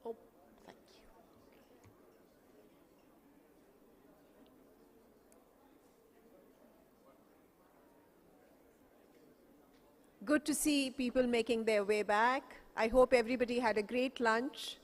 Oh, thank you. Good to see people making their way back. I hope everybody had a great lunch.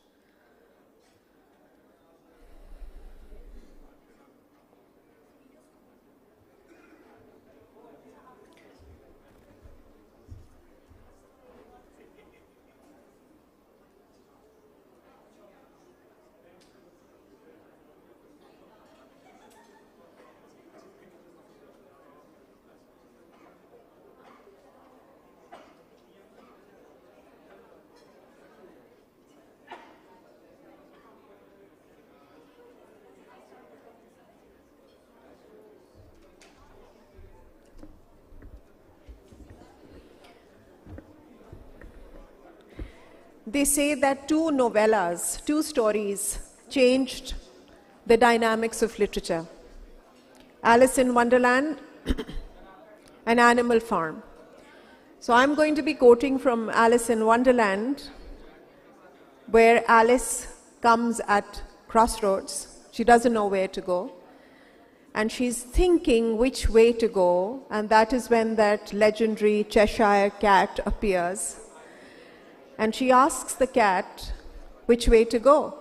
They say that two novellas, two stories, changed the dynamics of literature. Alice in Wonderland and Animal Farm. So I'm going to be quoting from Alice in Wonderland, where Alice comes at crossroads. She doesn't know where to go. And she's thinking which way to go, and that is when that legendary Cheshire cat appears. And she asks the cat which way to go.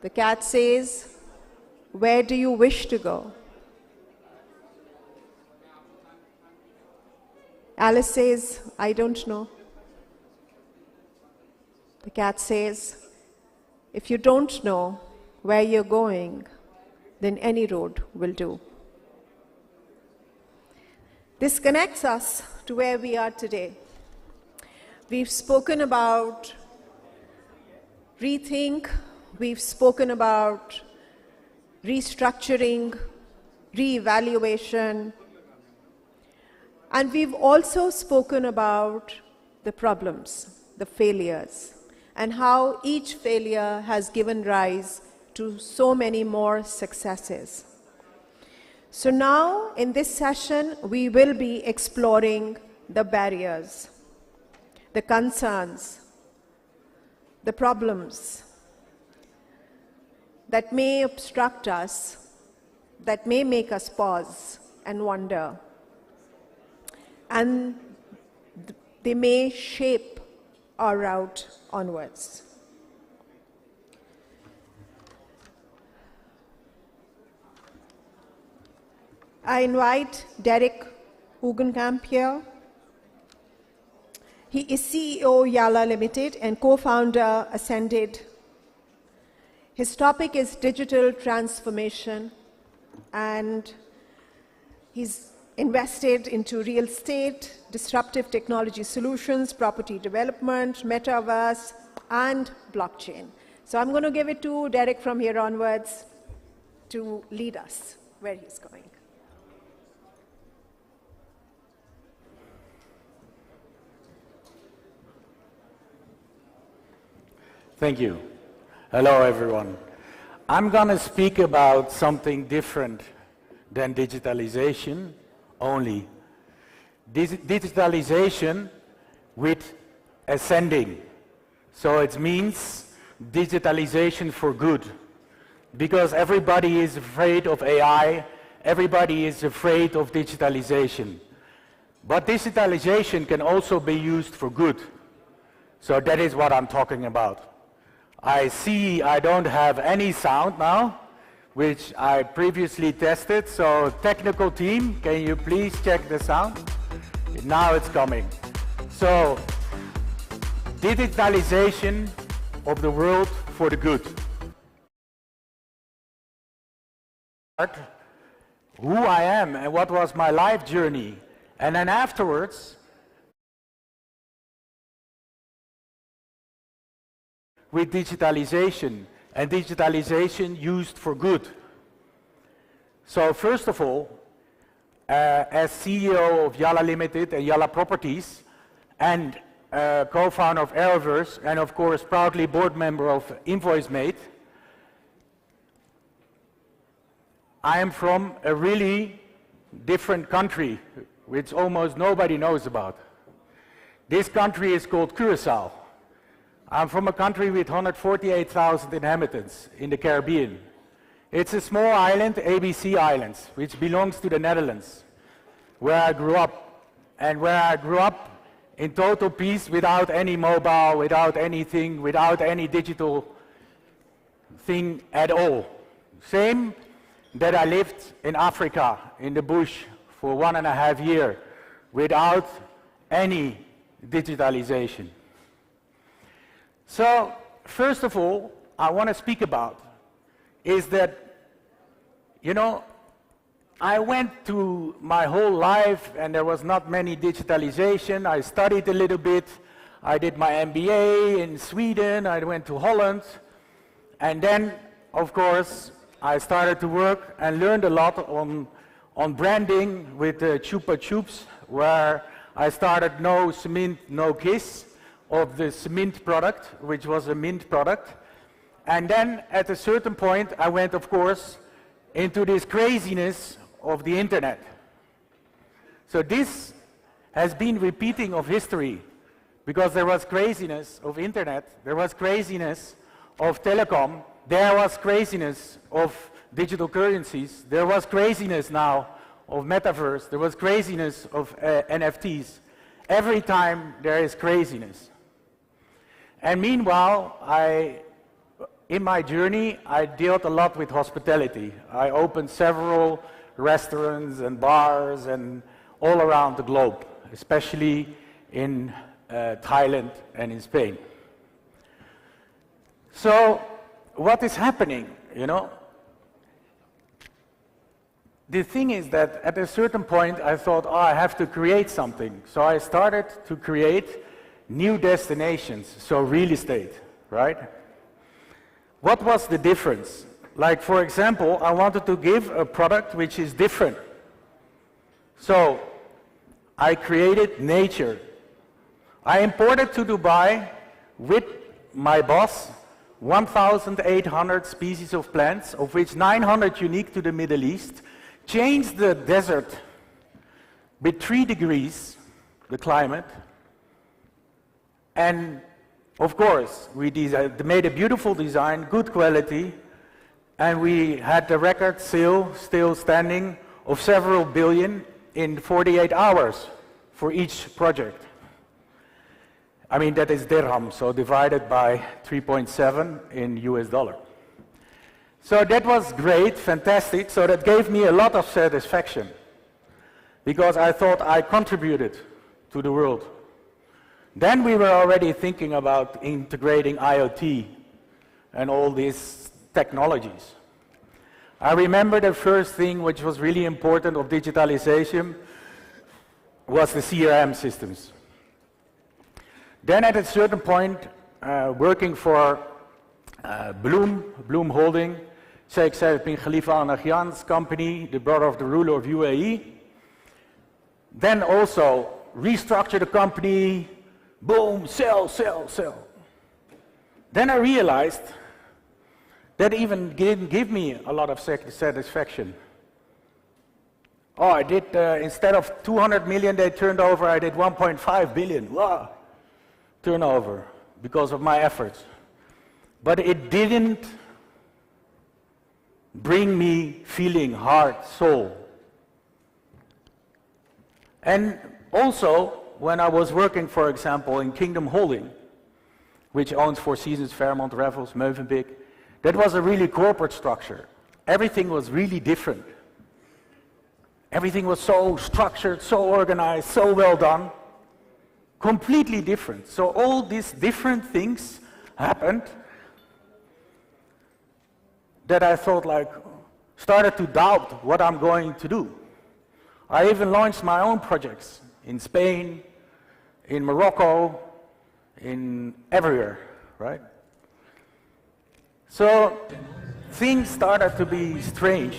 The cat says, "Where do you wish to go?" Alice says, "I don't know." The cat says, "If you don't know where you're going, then any road will do." This connects us to where we are today. We've spoken about rethink, we've spoken about restructuring, reevaluation, and we've also spoken about the problems, the failures, and how each failure has given rise to so many more successes. So now, in this session, we will be exploring the barriers, the concerns, the problems that may obstruct us, that may make us pause and wonder, and they may shape our route onwards. I invite Derek Hugenkamp here. He is CEO Yala Limited and co-founder Ascended. His topic is digital transformation, and he's invested into real estate, disruptive technology solutions, property development, metaverse, and blockchain. So I'm going to give it to Derek from here onwards to lead us where he's going. Thank you. Hello, everyone. I'm going to speak about something different than digitalization only. Digitalization with ascending. So it means digitalization for good. Because everybody is afraid of AI, everybody is afraid of digitalization. But digitalization can also be used for good. So that is what I'm talking about. I see I don't have any sound now, which I previously tested. So technical team, can you please check the sound? Now it's coming. So digitalization of the world for the good. Who I am and what was my life journey. And then afterwards, with digitalization, and digitalization used for good. So first of all, as CEO of Yala Limited and Yala Properties, and co-founder of Arrowverse, and of course proudly board member of InvoiceMate, I am from a really different country, which almost nobody knows about. This country is called Curaçao. I'm from a country with 148,000 inhabitants in the Caribbean. It's a small island, ABC Islands, which belongs to the Netherlands, where I grew up. And where I grew up in total peace, without any mobile, without anything, without any digital thing at all. Same that I lived in Africa, in the bush, for 1.5 years, without any digitalization. So, first of all, I want to speak about is that, you know, I went to my whole life and there was not many digitalization. I studied a little bit. I did my MBA in Sweden. I went to Holland. And then, of course, I started to work and learned a lot on branding with Chupa Chups, where I started no cement, no kiss of the cement product, which was a mint product. And then at a certain point, I went, of course, into this craziness of the internet. So this has been repeating of history, because there was craziness of internet, there was craziness of telecom, there was craziness of digital currencies, there was craziness now of metaverse, there was craziness of NFTs. Every time there is craziness. And meanwhile, in my journey, I dealt a lot with hospitality. I opened several restaurants and bars and all around the globe, especially in Thailand and in Spain. So what is happening, you know? The thing is that at a certain point I thought, oh, I have to create something. So I started to create new destinations, so real estate, right? What was the difference? Like, for example, I wanted to give a product which is different. So I created nature. I imported to Dubai with my boss 1,800 species of plants, of which 900 unique to the Middle East, changed the desert with 3 degrees, the climate, and of course, we made a beautiful design, good quality, and we had the record sale still standing of several billion in 48 hours for each project. I mean, that is dirham, so divided by 3.7 in US dollar. So that was great, fantastic, so that gave me a lot of satisfaction, because I thought I contributed to the world. Then we were already thinking about integrating IoT and all these technologies. I remember the first thing which was really important of digitalization was the CRM systems. Then at a certain point, working for Bloom Holding, Sheikh Said bin Khalifa Al Nahyan's company, the brother of the ruler of UAE, then also restructure the company, boom, sell, sell, sell. Then I realized that even didn't give me a lot of satisfaction. Oh, I did, instead of 200 million they turned over, I did 1.5 billion. Wow, turnover, because of my efforts. But it didn't bring me feeling, heart, soul. And also, when I was working, for example, in Kingdom Holding, which owns Four Seasons, Fairmont, Raffles, Mövenpick, that was a really corporate structure. Everything was really different. Everything was so structured, so organized, so well done. Completely different. So all these different things happened that I thought like, started to doubt what I'm going to do. I even launched my own projects in Spain, in Morocco, in everywhere, right? So things started to be strange.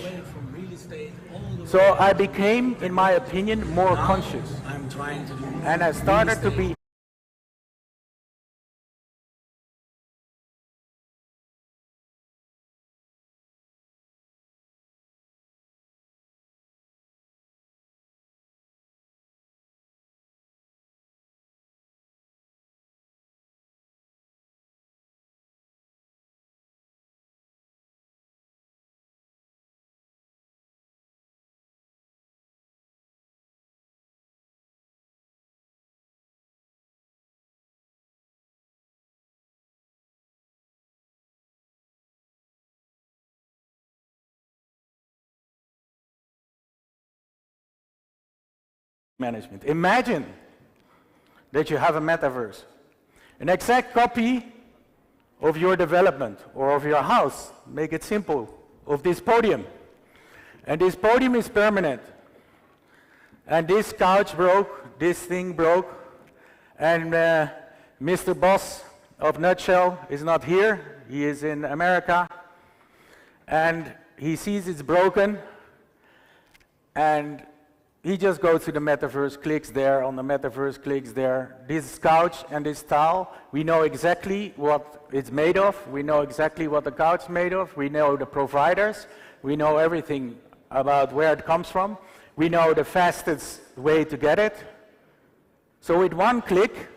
So I became, in my opinion, more conscious. And I started to be management. Imagine that you have a metaverse, an exact copy of your development or of your house, make it simple, of this podium. And this podium is permanent. And this couch broke, this thing broke, and Mr. Boss of Nutshell is not here, he is in America, and he sees it's broken, and he just goes to the metaverse, clicks there, on the metaverse, clicks there. This couch and this towel, we know exactly what it's made of, we know exactly what the couch is made of, we know the providers, we know everything about where it comes from, we know the fastest way to get it. So with one click,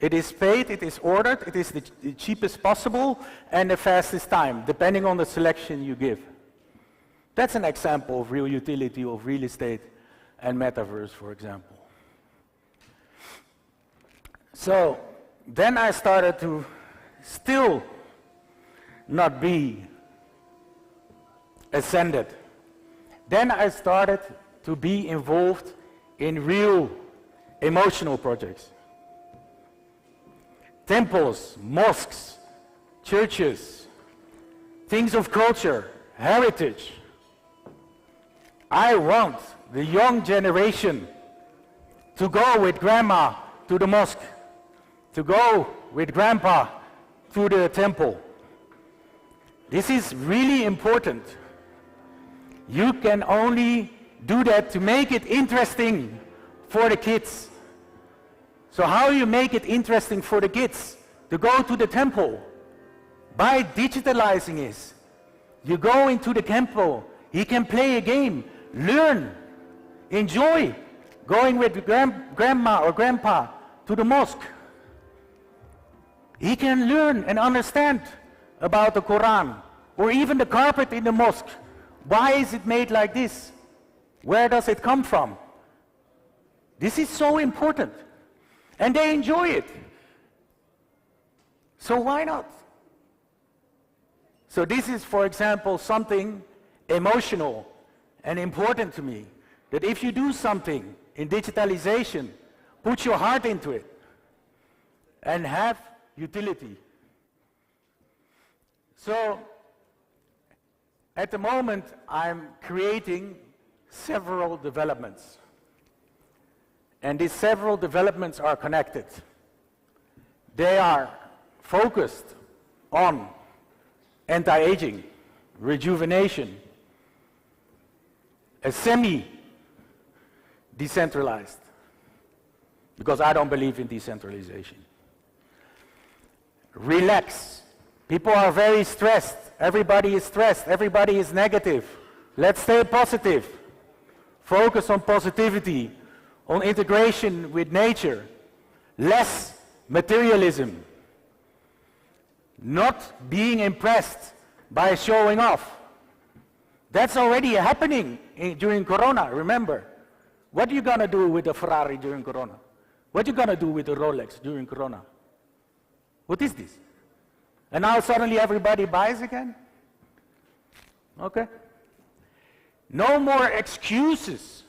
it is paid, it is ordered, it is the cheapest possible and the fastest time, depending on the selection you give. That's an example of real utility of real estate and metaverse, for example. So then I started to still not be ascended. Then I started to be involved in real emotional projects. Temples, mosques, churches, things of culture, heritage. I want the young generation to go with grandma to the mosque, to go with grandpa to the temple. This is really important. You can only do that to make it interesting for the kids. So how you make it interesting for the kids to go to the temple? By digitalizing it. You go into the temple, he can play a game, learn, enjoy going with grandma or grandpa to the mosque. He can learn and understand about the Quran or even the carpet in the mosque. Why is it made like this? Where does it come from? This is so important. And they enjoy it. So why not? So this is, for example, something emotional and important to me. That if you do something in digitalization, put your heart into it and have utility. So at the moment, I'm creating several developments. And these several developments are connected. They are focused on anti-aging, rejuvenation, a semi-decentralized, because I don't believe in decentralization. Relax. People are very stressed. Everybody is stressed. Everybody is negative. Let's stay positive. Focus on positivity, on integration with nature, less materialism, not being impressed by showing off. That's already happening during Corona, remember. What are you going to do with the Ferrari during Corona? What are you going to do with the Rolex during Corona? What is this? And now suddenly everybody buys again? Okay. No more excuses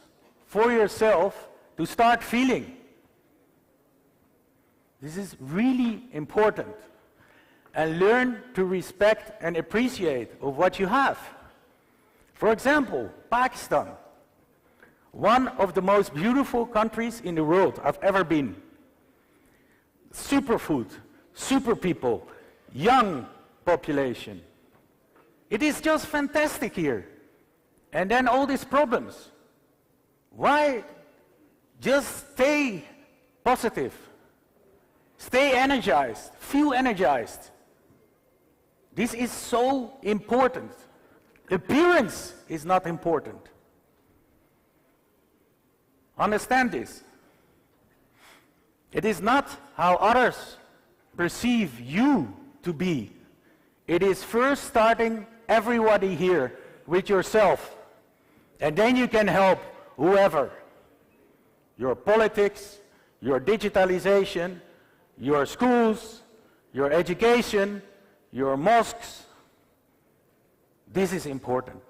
for yourself to start feeling. This is really important. And learn to respect and appreciate of what you have. For example, Pakistan, one of the most beautiful countries in the world I've ever been. Superfood, super people, young population. It is just fantastic here. And then all these problems. Why just stay positive? Stay energized, feel energized. This is so important. Appearance is not important. Understand this. It is not how others perceive you to be. It is first starting everybody here with yourself. And then you can help whoever. Your politics, your digitalization, your schools, your education, your mosques. This is important.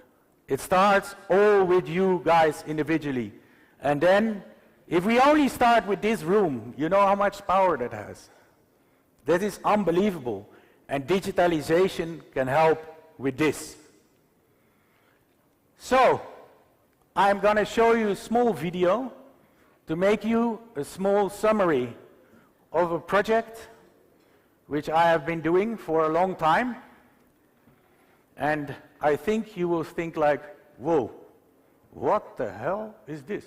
It starts all with you guys individually. And then If we only start with this room, you know how much power that has. That is unbelievable. And digitalization can help with this. So, I'm going to show you a small video to make you a small summary of a project which I have been doing for a long time. And I think you will think like, whoa, what the hell is this?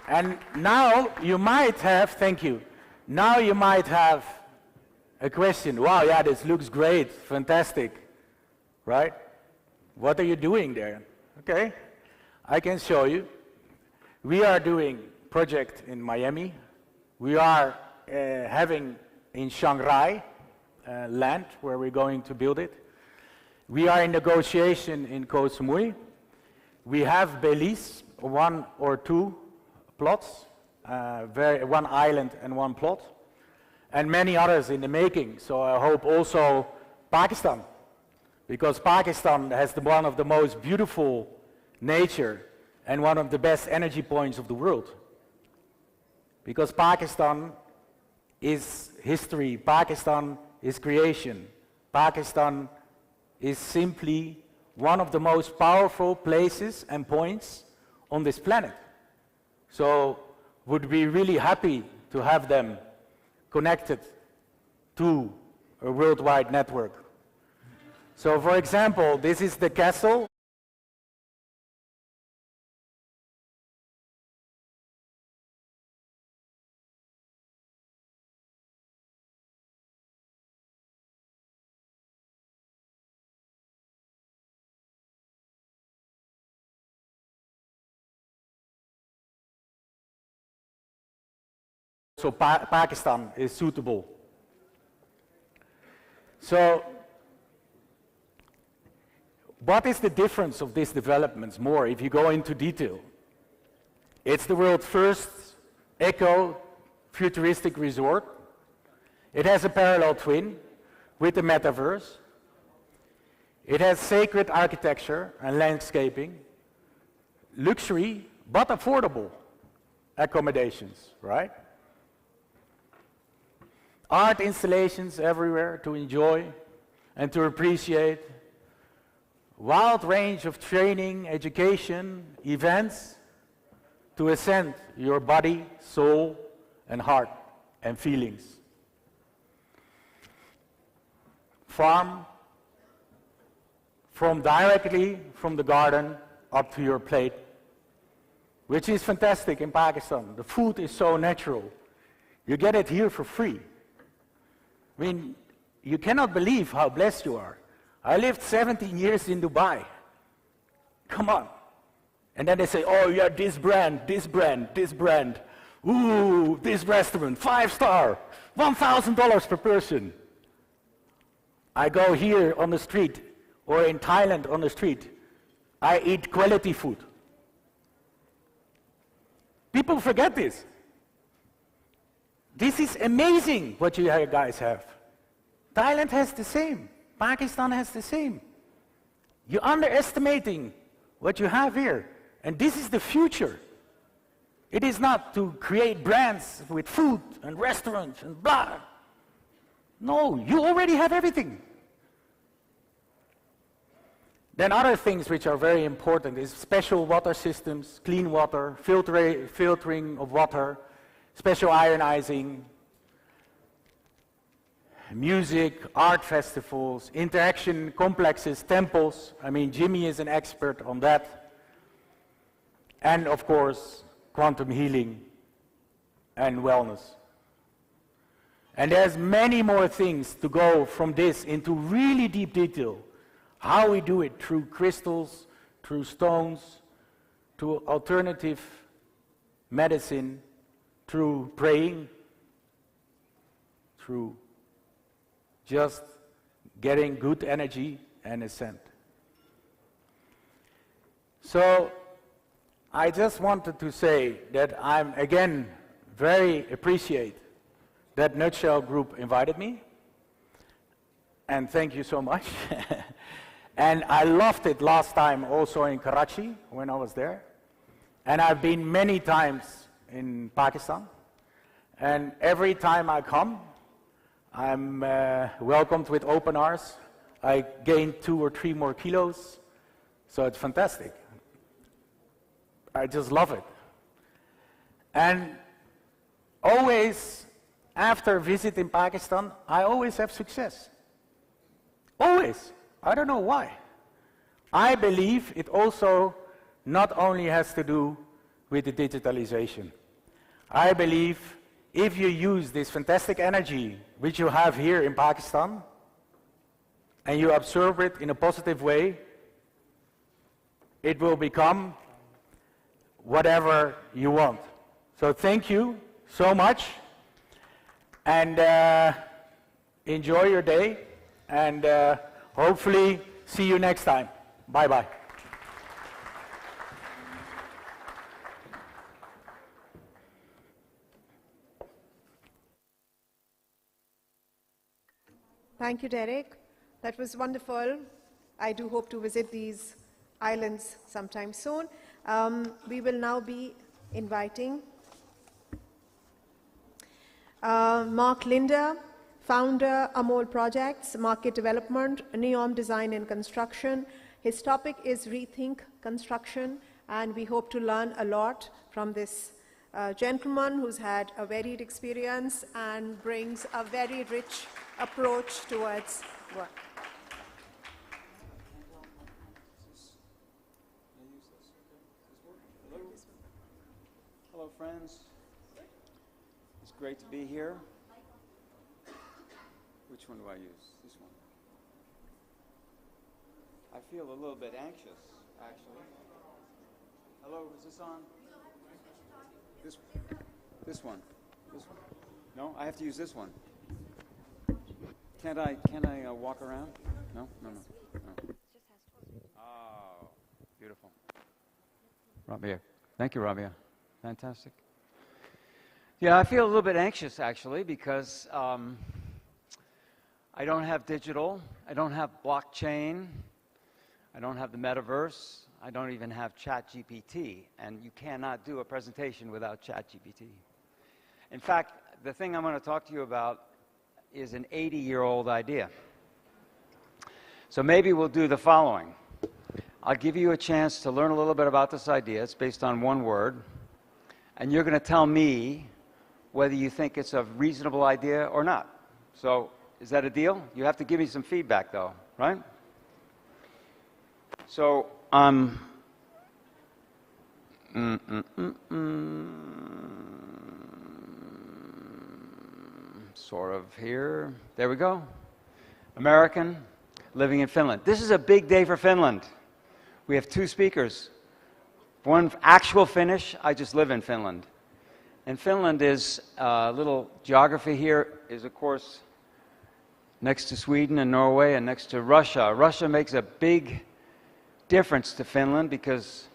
And now you might have, thank you, now you might have a question. Wow, yeah, this looks great, fantastic, right? What are you doing there? Okay, I can show you. We are doing a project in Miami. We are having in Shanghai land where we're going to build it. We are in negotiation in Koh Samui. We have Belize, 1 or 2 plots, one island and 1 plot, and many others in the making. So I hope also Pakistan, because Pakistan has one of the most beautiful nature and one of the best energy points of the world. Because Pakistan is history, Pakistan is creation, Pakistan is simply one of the most powerful places and points on this planet. So would be really happy to have them connected to a worldwide network. So for example, this is the castle. So Pakistan is suitable. So what is the difference of these developments more if you go into detail? It's the world's first eco-futuristic resort. It has a parallel twin with the metaverse. It has sacred architecture and landscaping, luxury but affordable accommodations, right? Art installations everywhere to enjoy and to appreciate. Wide range of training, education, events. to ascend your body, soul, and heart, and feelings. Farm directly from the garden up to your plate, which is fantastic in Pakistan. The food is so natural. You get it here for free. I mean, you cannot believe how blessed you are. I lived 17 years in Dubai. Come on. And then they say, oh yeah, this brand, this brand, this brand. Ooh, this restaurant, 5-star, $1,000 per person. I go here on the street, or in Thailand on the street. I eat quality food. People forget this. This is amazing what you guys have. Thailand has the same. Pakistan has the same. You're underestimating what you have here. And this is the future. It is not to create brands with food and restaurants and blah. No, you already have everything. Then other things which are very important is special water systems, clean water, filtering of water, special ionizing, music, art festivals, interaction complexes, temples. I mean, Jimmy is an expert on that. And of course, quantum healing and wellness. And there's many more things to go from this into really deep detail. How we do it through crystals, through stones, through alternative medicine, through praying, through just getting good energy and ascent. So I just wanted to say that I'm again very appreciate that Nutshell Group invited me, and thank you so much. And I loved it last time also in Karachi when I was there, and I've been many times in Pakistan, and every time I come I'm welcomed with open arms. I gained 2 or 3 more kilos, so it's fantastic. I just love it. And always, after a visit in Pakistan, I always have success. Always. I don't know why. I believe it also not only has to do with the digitalization. I believe if you use this fantastic energy which you have here in Pakistan, and you absorb it in a positive way, it will become whatever you want. So thank you so much, and enjoy your day, and hopefully see you next time. Bye-bye. Thank you, Derek. That was wonderful. I do hope to visit these islands sometime soon. We will now be inviting Mark Linder, founder, Amol Projects, Market Development, Neom Design and Construction. His topic is Rethink Construction, and we hope to learn a lot from this gentleman who's had a varied experience and brings a very rich approach towards work. Hello, friends. It's great to be here. Which one do I use? This one. I feel a little bit anxious, actually. Hello, is this on? This one. This one. No, I have to use this one. Can't I walk around? No. Oh, beautiful. Rabia. Thank you, Rabia. Fantastic. Yeah, I feel a little bit anxious, actually, because I don't have digital, I don't have blockchain, I don't have the metaverse, I don't even have ChatGPT, and you cannot do a presentation without ChatGPT. In fact, the thing I'm going to talk to you about is an 80-year-old idea. So maybe we'll do the following. I'll give you a chance to learn a little bit about this idea. It's based on one word. And you're going to tell me whether you think it's a reasonable idea or not. So, is that a deal? You have to give me some feedback, though, right? So, sort of here. There we go. American, living in Finland. This is a big day for Finland. We have two speakers. One actual Finnish. I just live in Finland. And Finland is a little geography here is, of course, next to Sweden and Norway and next to Russia. Russia makes a big difference to Finland because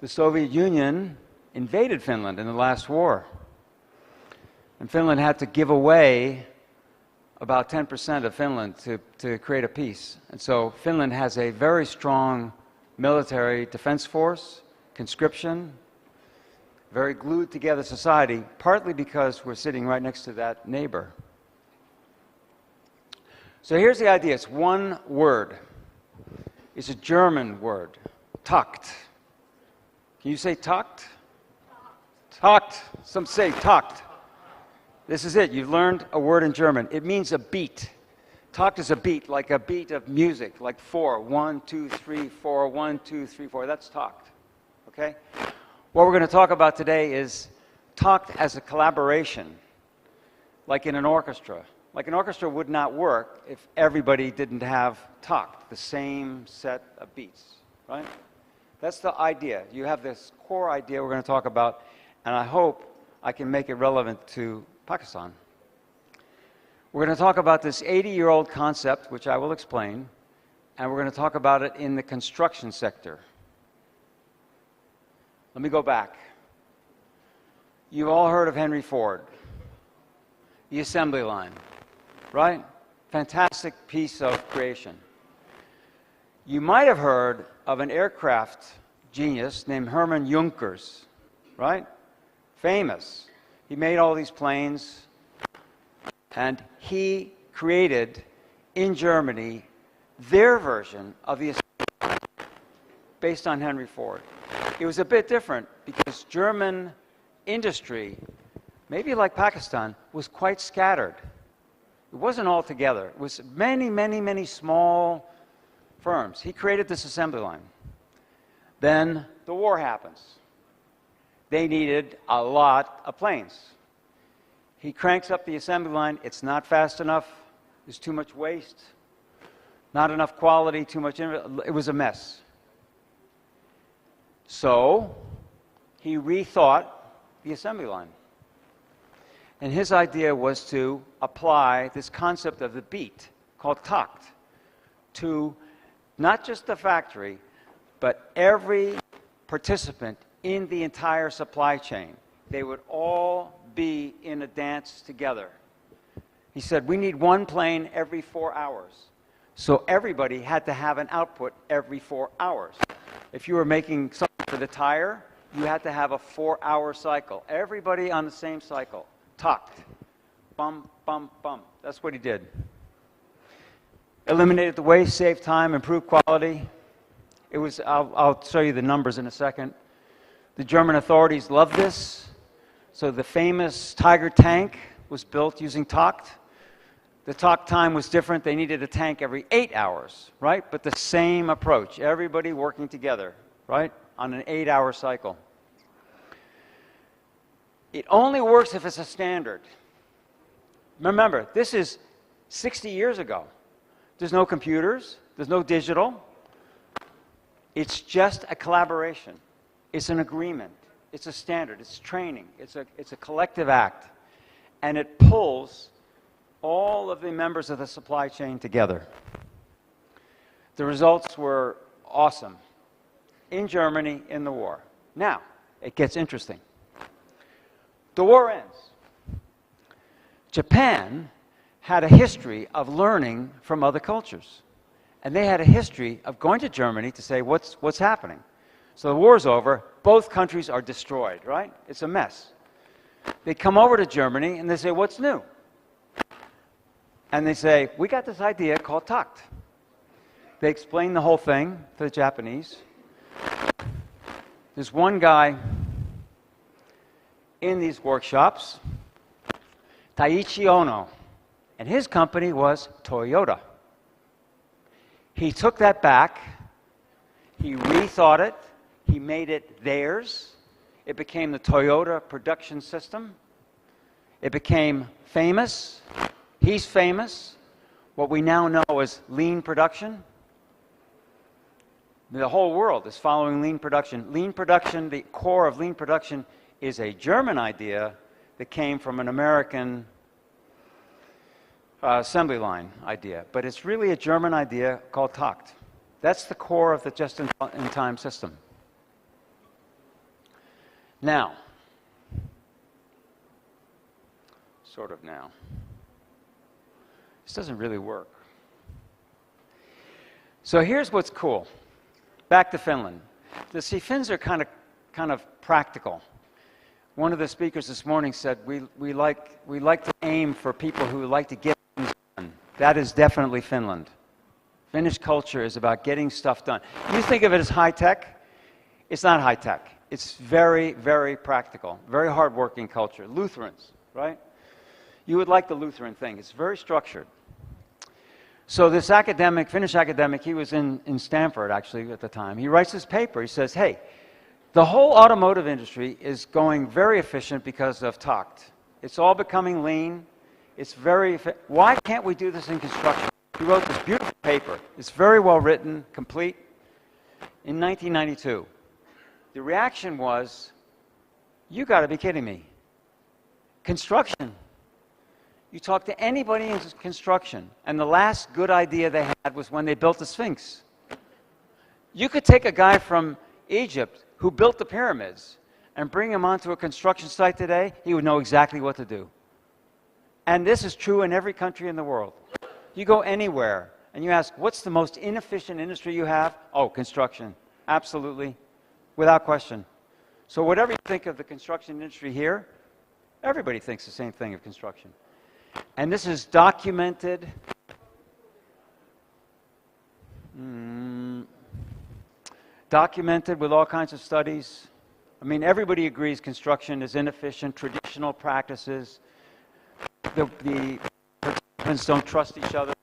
the Soviet Union invaded Finland in the last war. And Finland had to give away about 10% of Finland to create a peace. And so Finland has a very strong military defense force, conscription, very glued together society, partly because we're sitting right next to that neighbor. So here's the idea. It's one word. It's a German word, takt. Can you say takt? Takt. Some say takt. This is it. You've learned a word in German. It means a beat. Takt is a beat, like a beat of music, like 4, 1, 2, 3, 4, 1, 2, 3, 4. That's takt. Okay? What we're going to talk about today is takt as a collaboration, like in an orchestra. Like an orchestra would not work if everybody didn't have takt, the same set of beats, right? That's the idea. You have this core idea we're going to talk about, and I hope I can make it relevant to Pakistan. We're going to talk about this 80-year-old concept, which I will explain, and we're going to talk about it in the construction sector. Let me go back. You've all heard of Henry Ford, the assembly line, right? Fantastic piece of creation. You might have heard of an aircraft genius named Hermann Junkers, right? Famous. He made all these planes, and he created in Germany their version of the assembly line based on Henry Ford. It was a bit different because German industry, maybe like Pakistan, was quite scattered. It wasn't all together. It was many, many, many small firms. He created this assembly line. Then the war happens. They needed a lot of planes. He cranks up the assembly line. It's not fast enough. There's too much waste. Not enough quality, too much. It was a mess. So he rethought the assembly line. And his idea was to apply this concept of the beat, called takt, to not just the factory, but every participant in the entire supply chain. They would all be in a dance together. He said, we need one plane every 4 hours. So everybody had to have an output every 4 hours. If you were making something for the tire, you had to have a 4-hour cycle. Everybody on the same cycle. Takt. Bum, bum, bum. That's what he did. Eliminated the waste, saved time, improved quality. It was, I'll show you the numbers in a second. The German authorities loved this. So the famous Tiger tank was built using takt. The takt time was different. They needed a tank every 8 hours, right? But the same approach. Everybody working together, right? On an 8-hour cycle. It only works if it's a standard. Remember, this is 60 years ago. There's no computers. There's no digital. It's just a collaboration. It's an agreement. It's a standard. It's training. It's a collective act. And it pulls all of the members of the supply chain together. The results were awesome in Germany in the war. Now, it gets interesting. The war ends. Japan had a history of learning from other cultures. And they had a history of going to Germany to say, what's happening? So the war's over. Both countries are destroyed, right? It's a mess. They come over to Germany and they say, what's new? And they say, we got this idea called takt. They explain the whole thing to the Japanese. There's one guy, in these workshops, Taiichi Ono, and his company was Toyota. He took that back, he rethought it, he made it theirs. It became the Toyota production system. It became famous. He's famous. What we now know as lean production. The whole world is following lean production. Lean production, the core of lean production, is a German idea that came from an American assembly line idea. But it's really a German idea called Takt. That's the core of the just-in-time system. Now, sort of now, this doesn't really work. So here's what's cool. Back to Finland. See, Finns are kind of practical. One of the speakers this morning said we like to aim for people who like to get things done. That is definitely Finland. Finnish culture is about getting stuff done. You think of it as high tech. It's not high tech. It's very, very practical. Very hardworking culture. Lutherans, right? You would like the Lutheran thing. It's very structured. So this academic, Finnish academic, he was in Stanford actually at the time. He writes this paper. He says, hey, the whole automotive industry is going very efficient because of Takt. It's all becoming lean. It's very why can't we do this in construction? He wrote this beautiful paper. It's very well written, complete, in 1992. The reaction was, you got to be kidding me. Construction. You talk to anybody in construction, and the last good idea they had was when they built the Sphinx. You could take a guy from Egypt who built the pyramids and bring him onto a construction site today, he would know exactly what to do. And this is true in every country in the world. You go anywhere, and you ask, what's the most inefficient industry you have? Oh, construction. Absolutely. Without question. So whatever you think of the construction industry here, everybody thinks the same thing of construction. And this is documented. Documented with all kinds of studies. I mean, everybody agrees construction is inefficient, traditional practices. The participants don't trust each other.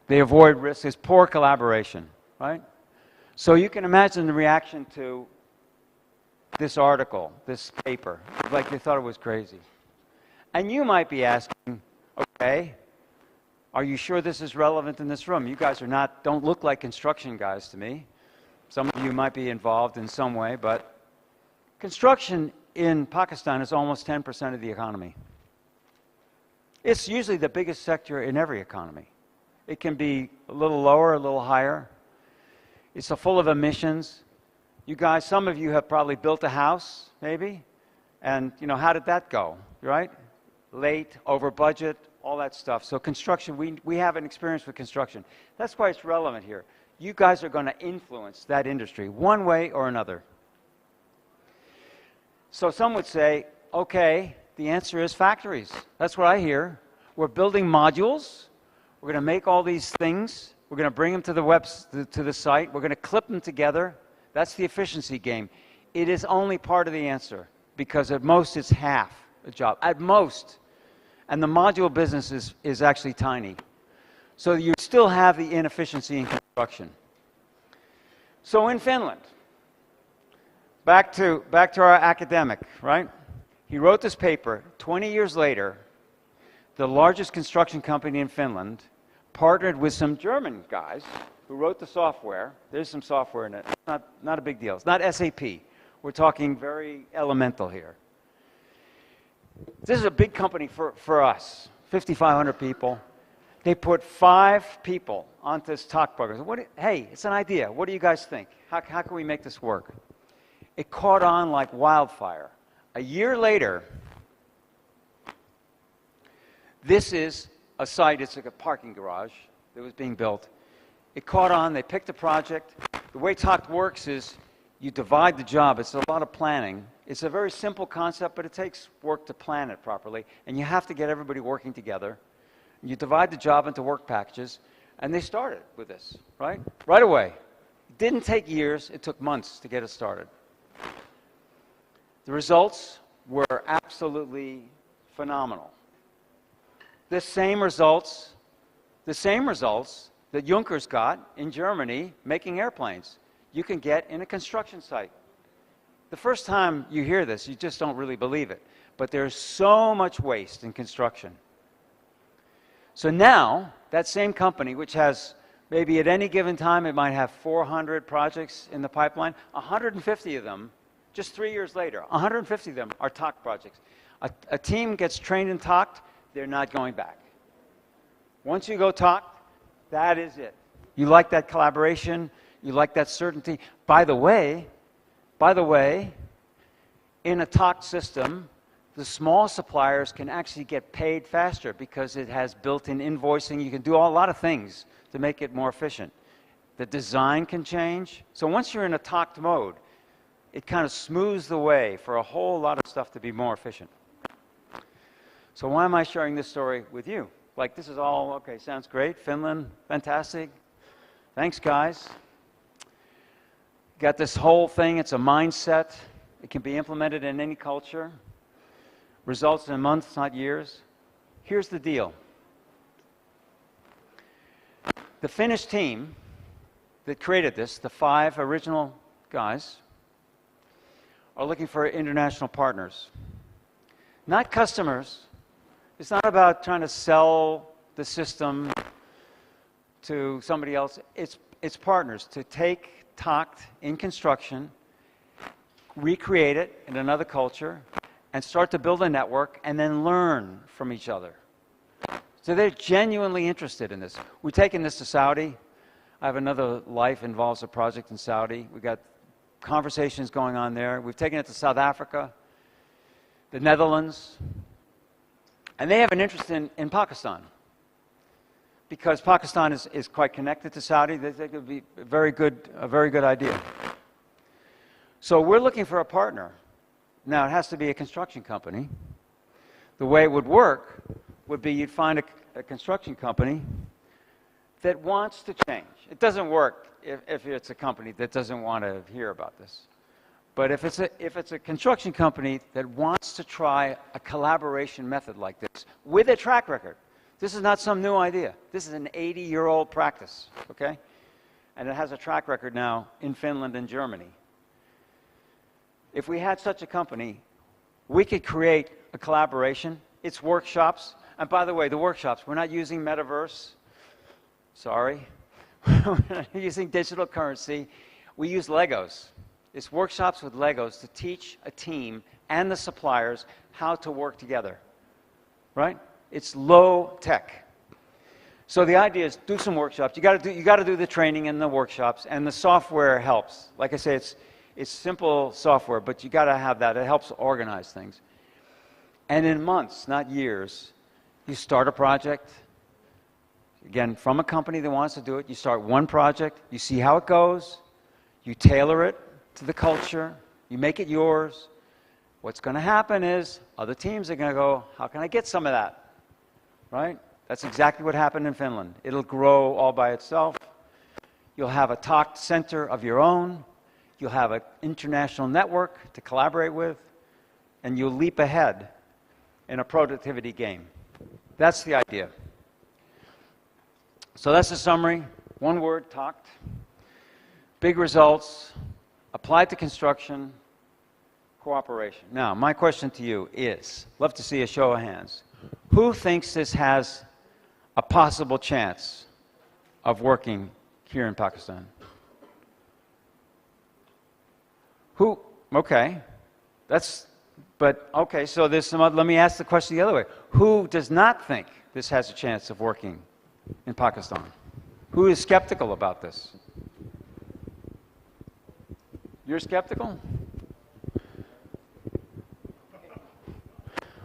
They avoid risks. There's poor collaboration, right? So you can imagine the reaction to this article, this paper. Like they thought it was crazy. And you might be asking, okay, are you sure this is relevant in this room? You guys don't look like construction guys to me. Some of you might be involved in some way, but construction in Pakistan is almost 10% of the economy. It's usually the biggest sector in every economy. It can be a little lower, a little higher. It's full of emissions. You guys, some of you have probably built a house, maybe, and how did that go, right? Late, over budget, all that stuff. So construction, we have an experience with construction. That's why it's relevant here. You guys are going to influence that industry one way or another. So some would say, okay, the answer is factories. That's what I hear. We're building modules. We're going to make all these things. We're going to bring them to the site. We're going to clip them together. That's the efficiency game. It is only part of the answer because at most it's half a job. At most. And the module business is actually tiny. So you still have the inefficiency in construction. So in Finland, back to our academic, right? He wrote this paper. 20 years later, the largest construction company in Finland partnered with some German guys who wrote the software. There's some software in it. It's not a big deal. It's not SAP. We're talking very elemental here. This is a big company for us, 5,500 people. They put 5 people onto this talk program. Hey, it's an idea. What do you guys think? How can we make this work? It caught on like wildfire. A year later, this is a site, it's like a parking garage that was being built. It caught on, they picked a project. The way Takt works is you divide the job. It's a lot of planning. It's a very simple concept, but it takes work to plan it properly. And you have to get everybody working together. You divide the job into work packages. And they started with this, right? Right away. It didn't take years. It took months to get it started. The results were absolutely phenomenal. The same results that Juncker's got in Germany making airplanes, you can get in a construction site. The first time you hear this, you just don't really believe it. But there's so much waste in construction. So now, that same company, which has maybe at any given time, it might have 400 projects in the pipeline, 150 of them, just 3 years later, 150 of them are TOC projects. A team gets trained in TOC, they're not going back. Once you go TOC, that is it. You like that collaboration, you like that certainty. By the way, in a TOC system, the small suppliers can actually get paid faster because it has built-in invoicing. You can do a lot of things to make it more efficient. The design can change. So once you're in a TOC mode, it kind of smooths the way for a whole lot of stuff to be more efficient. So why am I sharing this story with you? Like, this is all, okay, sounds great. Finland, fantastic. Thanks, guys. Got this whole thing, it's a mindset. It can be implemented in any culture. Results in months, not years. Here's the deal. The Finnish team that created this, the 5 original guys, are looking for international partners. Not customers. It's not about trying to sell the system to somebody else. It's partners to take TOC in construction, recreate it in another culture, and start to build a network and then learn from each other. So they're genuinely interested in this. We've taken this to Saudi. I have another life involves a project in Saudi. We've got conversations going on there. We've taken it to South Africa, the Netherlands, and they have an interest in Pakistan because Pakistan is quite connected to Saudi. They think it would be a very good idea. So we're looking for a partner. Now, it has to be a construction company. The way it would work would be you'd find a construction company that wants to change. It doesn't work if it's a company that doesn't want to hear about this. But if it's a construction company that wants to try a collaboration method like this with a track record, this is not some new idea. This is an 80-year-old practice, okay? And it has a track record now in Finland and Germany. If we had such a company, we could create a collaboration. It's workshops. And by the way, the workshops, we're not using metaverse. Sorry. We're not using digital currency. We use Legos. It's workshops with Legos to teach a team and the suppliers how to work together, right? It's low tech. So the idea is do some workshops. You got to do the training and the workshops, and the software helps. Like I say, it's simple software, but you got to have that. It helps organize things. And in months, not years, you start a project. Again, from a company that wants to do it, you start one project, you see how it goes, you tailor it to the culture, you make it yours. What's going to happen is other teams are going to go, how can I get some of that? Right? That's exactly what happened in Finland. It'll grow all by itself. You'll have a TOC center of your own. You'll have an international network to collaborate with, and you'll leap ahead in a productivity game. That's the idea. So that's the summary. One word, TOC. Big results, applied to construction, cooperation. Now, my question to you is, love to see a show of hands. Who thinks this has a possible chance of working here in Pakistan? Who? Okay. Okay, so there's some other, let me ask the question the other way. Who does not think this has a chance of working in Pakistan? Who is skeptical about this? You're skeptical?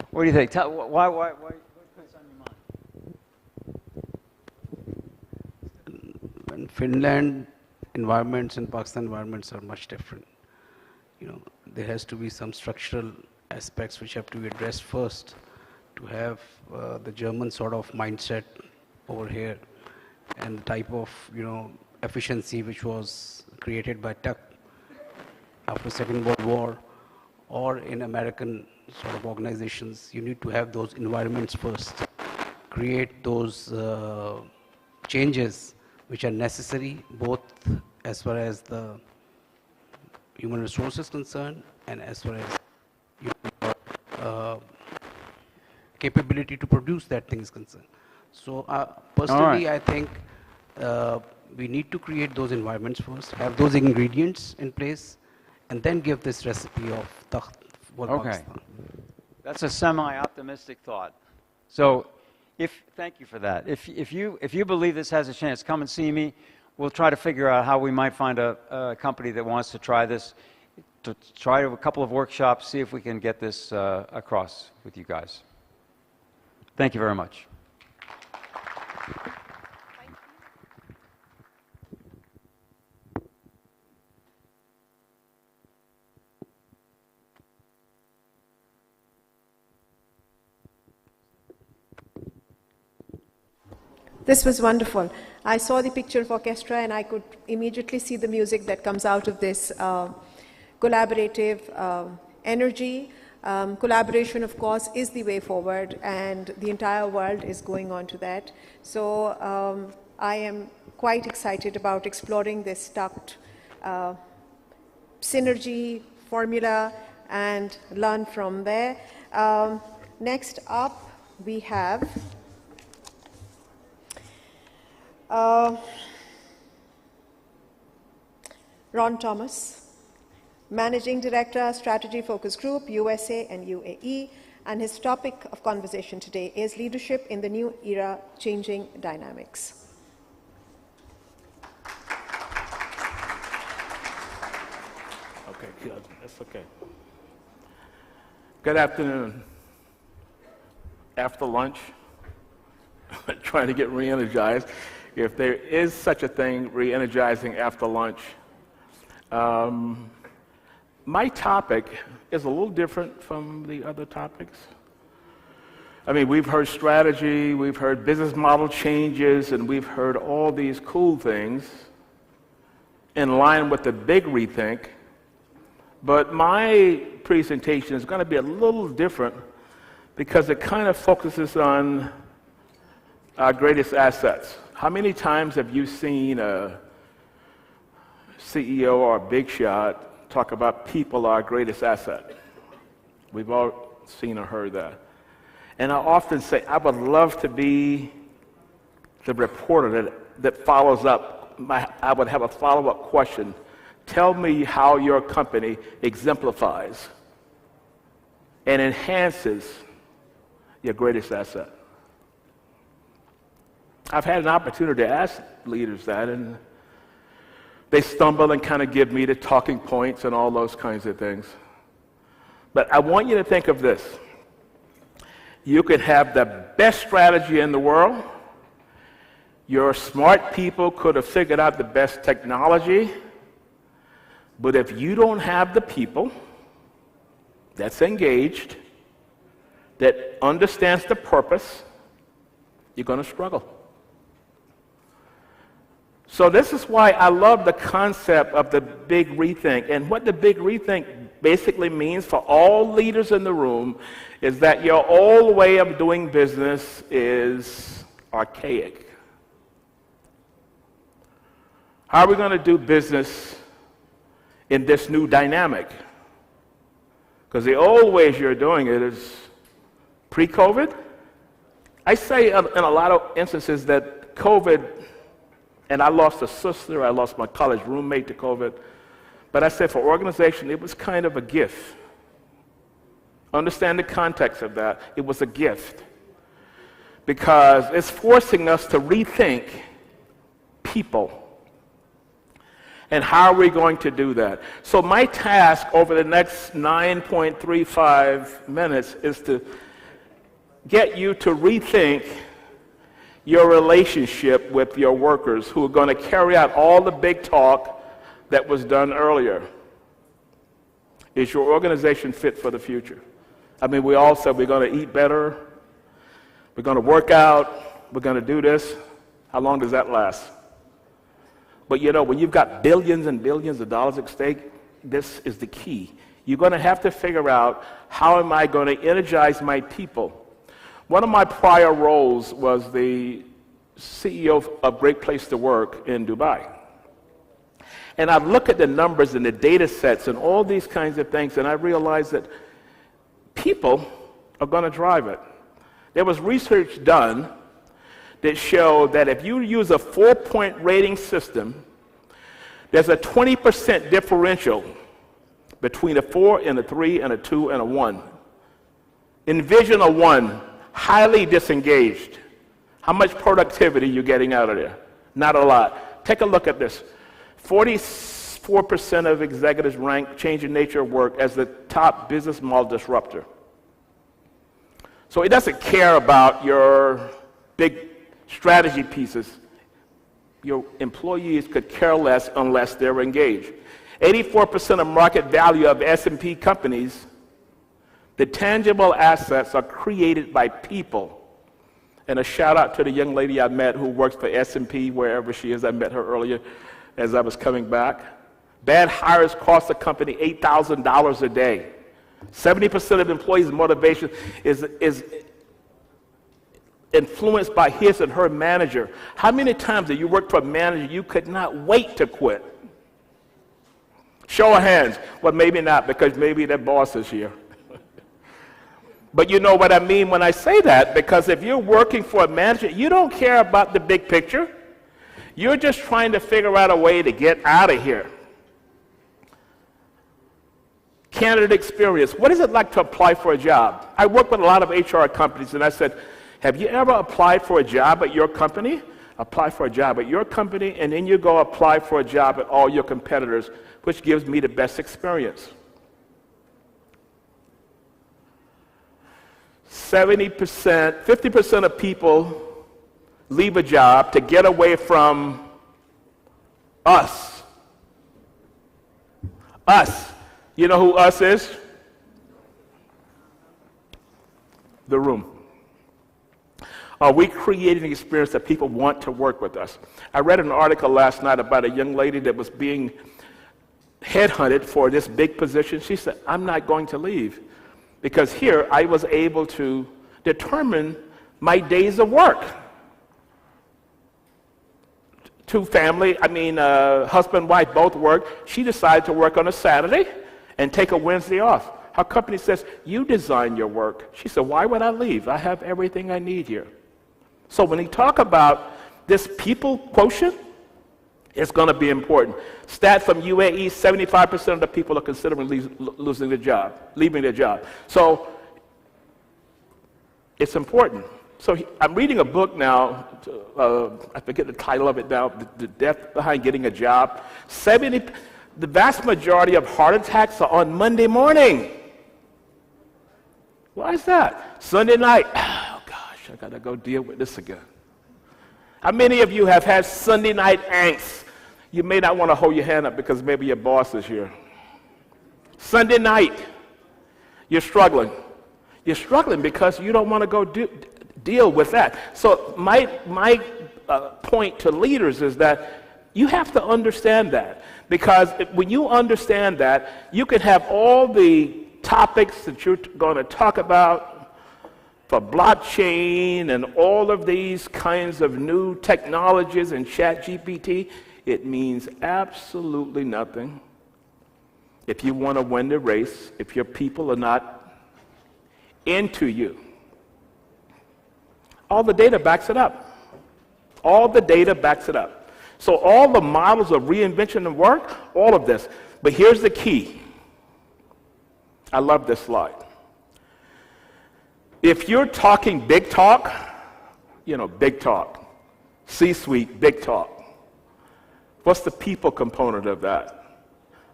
What do you think? Why what puts on your mind? In Finland, environments and Pakistan environments are much different. There has to be some structural aspects which have to be addressed first to have the German sort of mindset over here and the type of efficiency which was created by TOC after Second World War, or in American sort of organizations, you need to have those environments first, create those changes which are necessary, both as far as the human resources concerned and as far as your capability to produce that thing is concerned. So personally, I think we need to create those environments first, have those ingredients in place, and then give this recipe of takht for Pakistan. That's a semi-optimistic thought. So, thank you for that. If you believe this has a chance, come and see me. We'll try to figure out how we might find a company that wants to try this, to try a couple of workshops, see if we can get this across with you guys. Thank you very much. This was wonderful. I saw the picture of orchestra and I could immediately see the music that comes out of this collaborative energy. Collaboration, of course, is the way forward, and the entire world is going on to that. So I am quite excited about exploring this takht synergy formula and learn from there. Next up, we have Ron Thomas, Managing Director, Strategy Focus Group, USA and UAE, and his topic of conversation today is Leadership in the New Era, Changing Dynamics. Okay, good. That's okay. Good afternoon. After lunch, trying to get re-energized. If there is such a thing, re-energizing after lunch. My topic is a little different from the other topics. I mean, we've heard strategy, we've heard business model changes, and we've heard all these cool things in line with the big rethink. But my presentation is going to be a little different because it kind of focuses on our greatest assets. How many times have you seen a CEO or a big shot talk about people are our greatest asset? We've all seen or heard that. And I often say, I would love to be the reporter that follows up. I would have a follow-up question. Tell me how your company exemplifies and enhances your greatest asset. I've had an opportunity to ask leaders that, and they stumble and kind of give me the talking points and all those kinds of things. But I want you to think of this. You could have the best strategy in the world. Your smart people could have figured out the best technology. But if you don't have the people that's engaged, that understands the purpose, you're going to struggle. So this is why I love the concept of the big rethink. And what the big rethink basically means for all leaders in the room is that your old way of doing business is archaic. How are we going to do business in this new dynamic? Because the old ways you're doing it is pre-COVID. I say in a lot of instances that COVID, and I lost a sister, I lost my college roommate to COVID, but I said for organization, it was kind of a gift. Understand the context of that. It was a gift. Because it's forcing us to rethink people. And how are we going to do that? So my task over the next 9.35 minutes is to get you to rethink your relationship with your workers who are going to carry out all the big talk that was done earlier. Is your organization fit for the future? I mean, we all said we're going to eat better, we're going to work out, we're going to do this. How long does that last? But you know, when you've got billions and billions of dollars at stake, this is the key. You're going to have to figure out, how am I going to energize my people? One of my prior roles was the CEO of Great Place to Work in Dubai. And I look at the numbers and the data sets and all these kinds of things, and I realized that people are going to drive it. There was research done that showed that if you use a 4-point rating system, there's a 20% differential between a 4 and a 3 and a 2 and a 1. Envision a 1, highly disengaged. How much productivity are you getting out of there? Not a lot. Take a look at this. 44% of executives rank change in nature of work as the top business model disruptor. So it doesn't care about your big strategy pieces. Your employees could care less unless they're engaged. 84% of market value of S&P companies, the tangible assets are created by people. And a shout out to the young lady I met who works for S&P, wherever she is. I met her earlier as I was coming back. Bad hires cost the company $8,000 a day. 70% of employees' motivation is influenced by his and her manager. How many times have you worked for a manager you could not wait to quit? Show of hands. Well, maybe not, because maybe their boss is here. But you know what I mean when I say that, because if you're working for a manager, you don't care about the big picture. You're just trying to figure out a way to get out of here. Candidate experience. What is it like to apply for a job? I work with a lot of HR companies, and I said, have you ever applied for a job at your company? Apply for a job at your company, and then you go apply for a job at all your competitors, which gives me the best experience. 50% of people leave a job to get away from us. Us. You know who us is? The room. Are we creating an experience that people want to work with us? I read an article last night about a young lady that was being headhunted for this big position. She said, I'm not going to leave, because here I was able to determine my days of work. Husband and wife both work. She decided to work on a Saturday and take a Wednesday off. Her company says, you design your work. She said, why would I leave? I have everything I need here. So when you talk about this people quotient, it's going to be important. Stat from UAE, 75% of the people are considering leaving their job. So it's important. So I'm reading a book now, I forget the title of it now, The Death Behind Getting a Job. The vast majority of heart attacks are on Monday morning. Why is that? Sunday night, oh gosh, I gotta go deal with this again. How many of you have had Sunday night angst? You may not want to hold your hand up because maybe your boss is here. Sunday night, you're struggling. You're struggling because you don't want to go deal with that. So my point to leaders is that you have to understand that, because when you understand that, you can have all the topics that you're going to talk about for blockchain and all of these kinds of new technologies and ChatGPT. It means absolutely nothing if you want to win the race, if your people are not into you. All the data backs it up. All the data backs it up. So all the models of reinvention and work, all of this. But here's the key. I love this slide. If you're talking big talk, big talk, C-suite, big talk, what's the people component of that?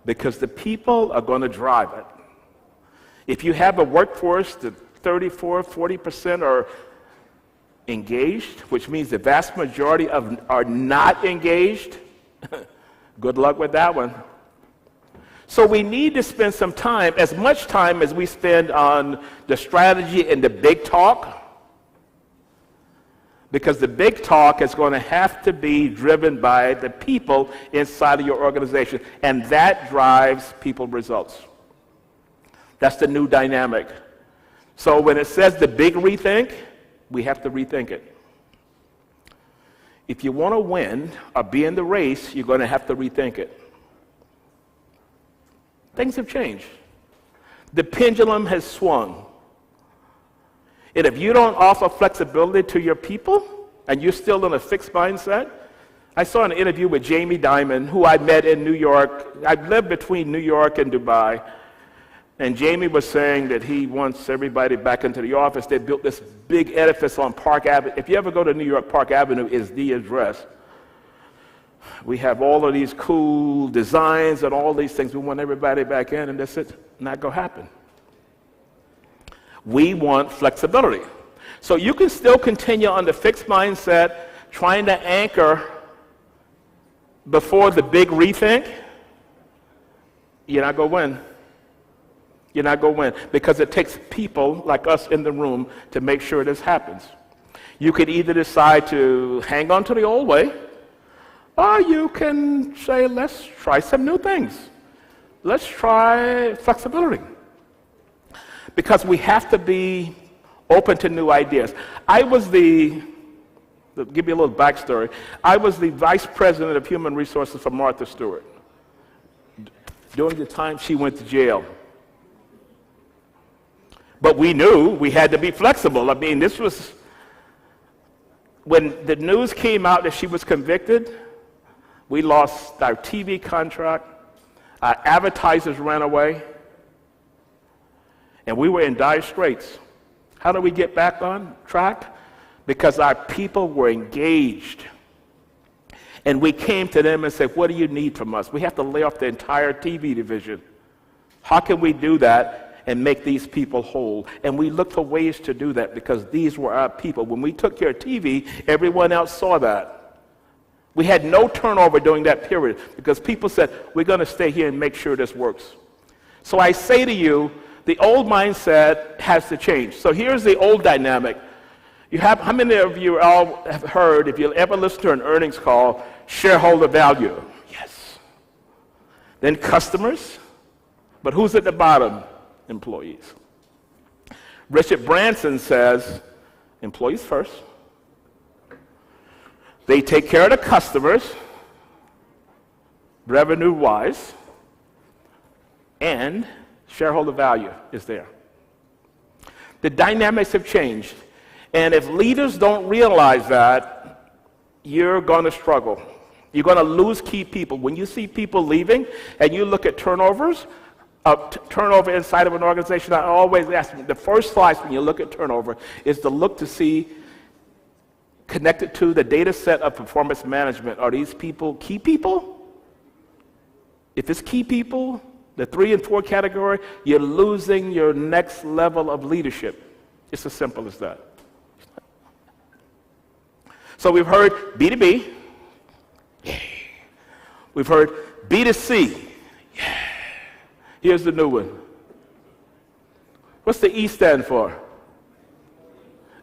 Because the people are going to drive it. If you have a workforce that 34, 40% are engaged, which means the vast majority are not engaged, good luck with that one. So we need to spend some time, as much time as we spend on the strategy and the big talk, because the big talk is going to have to be driven by the people inside of your organization, and that drives people results. That's the new dynamic. So when it says the big rethink, we have to rethink it. If you want to win or be in the race, you're going to have to rethink it. Things have changed. The pendulum has swung. And if you don't offer flexibility to your people, and you're still in a fixed mindset, I saw an interview with Jamie Dimon, who I met in New York. I lived between New York and Dubai. And Jamie was saying that he wants everybody back into the office. They built this big edifice on Park Avenue. If you ever go to New York, Park Avenue is the address. We have all of these cool designs and all these things. We want everybody back in, and that's it. Not going to happen. We want flexibility. So you can still continue on the fixed mindset, trying to anchor before the big rethink. You're not going to win. You're not going to win, because it takes people like us in the room to make sure this happens. You could either decide to hang on to the old way, or you can say, let's try some new things. Let's try flexibility. Because we have to be open to new ideas. Give you a little backstory. I was the vice president of human resources for Martha Stewart during the time she went to jail. But we knew we had to be flexible. I mean, this was, when the news came out that she was convicted, we lost our TV contract, our advertisers ran away, and we were in dire straits. How do we get back on track? Because our people were engaged. And we came to them and said, what do you need from us? We have to lay off the entire TV division. How can we do that and make these people whole? And we looked for ways to do that, because these were our people. When we took care of TV, everyone else saw that. We had no turnover during that period, because people said, we're going to stay here and make sure this works. So I say to you, the old mindset has to change. So here's the old dynamic. How many of you all have heard, if you ever listen to an earnings call, shareholder value? Yes. Then customers. But who's at the bottom? Employees. Richard Branson says, employees first. They take care of the customers, revenue-wise, and shareholder value is there. The dynamics have changed. And if leaders don't realize that, you're going to struggle. You're going to lose key people. When you see people leaving and you look at turnover inside of an organization, I always ask them, the first slice when you look at turnover is to look to see, connected to the data set of performance management, are these people key people? If it's key people, the 3 and 4 category, you're losing your next level of leadership. It's as simple as that. So we've heard B2B. Yeah. We've heard B2C. Yeah. Here's the new one. What's the E stand for?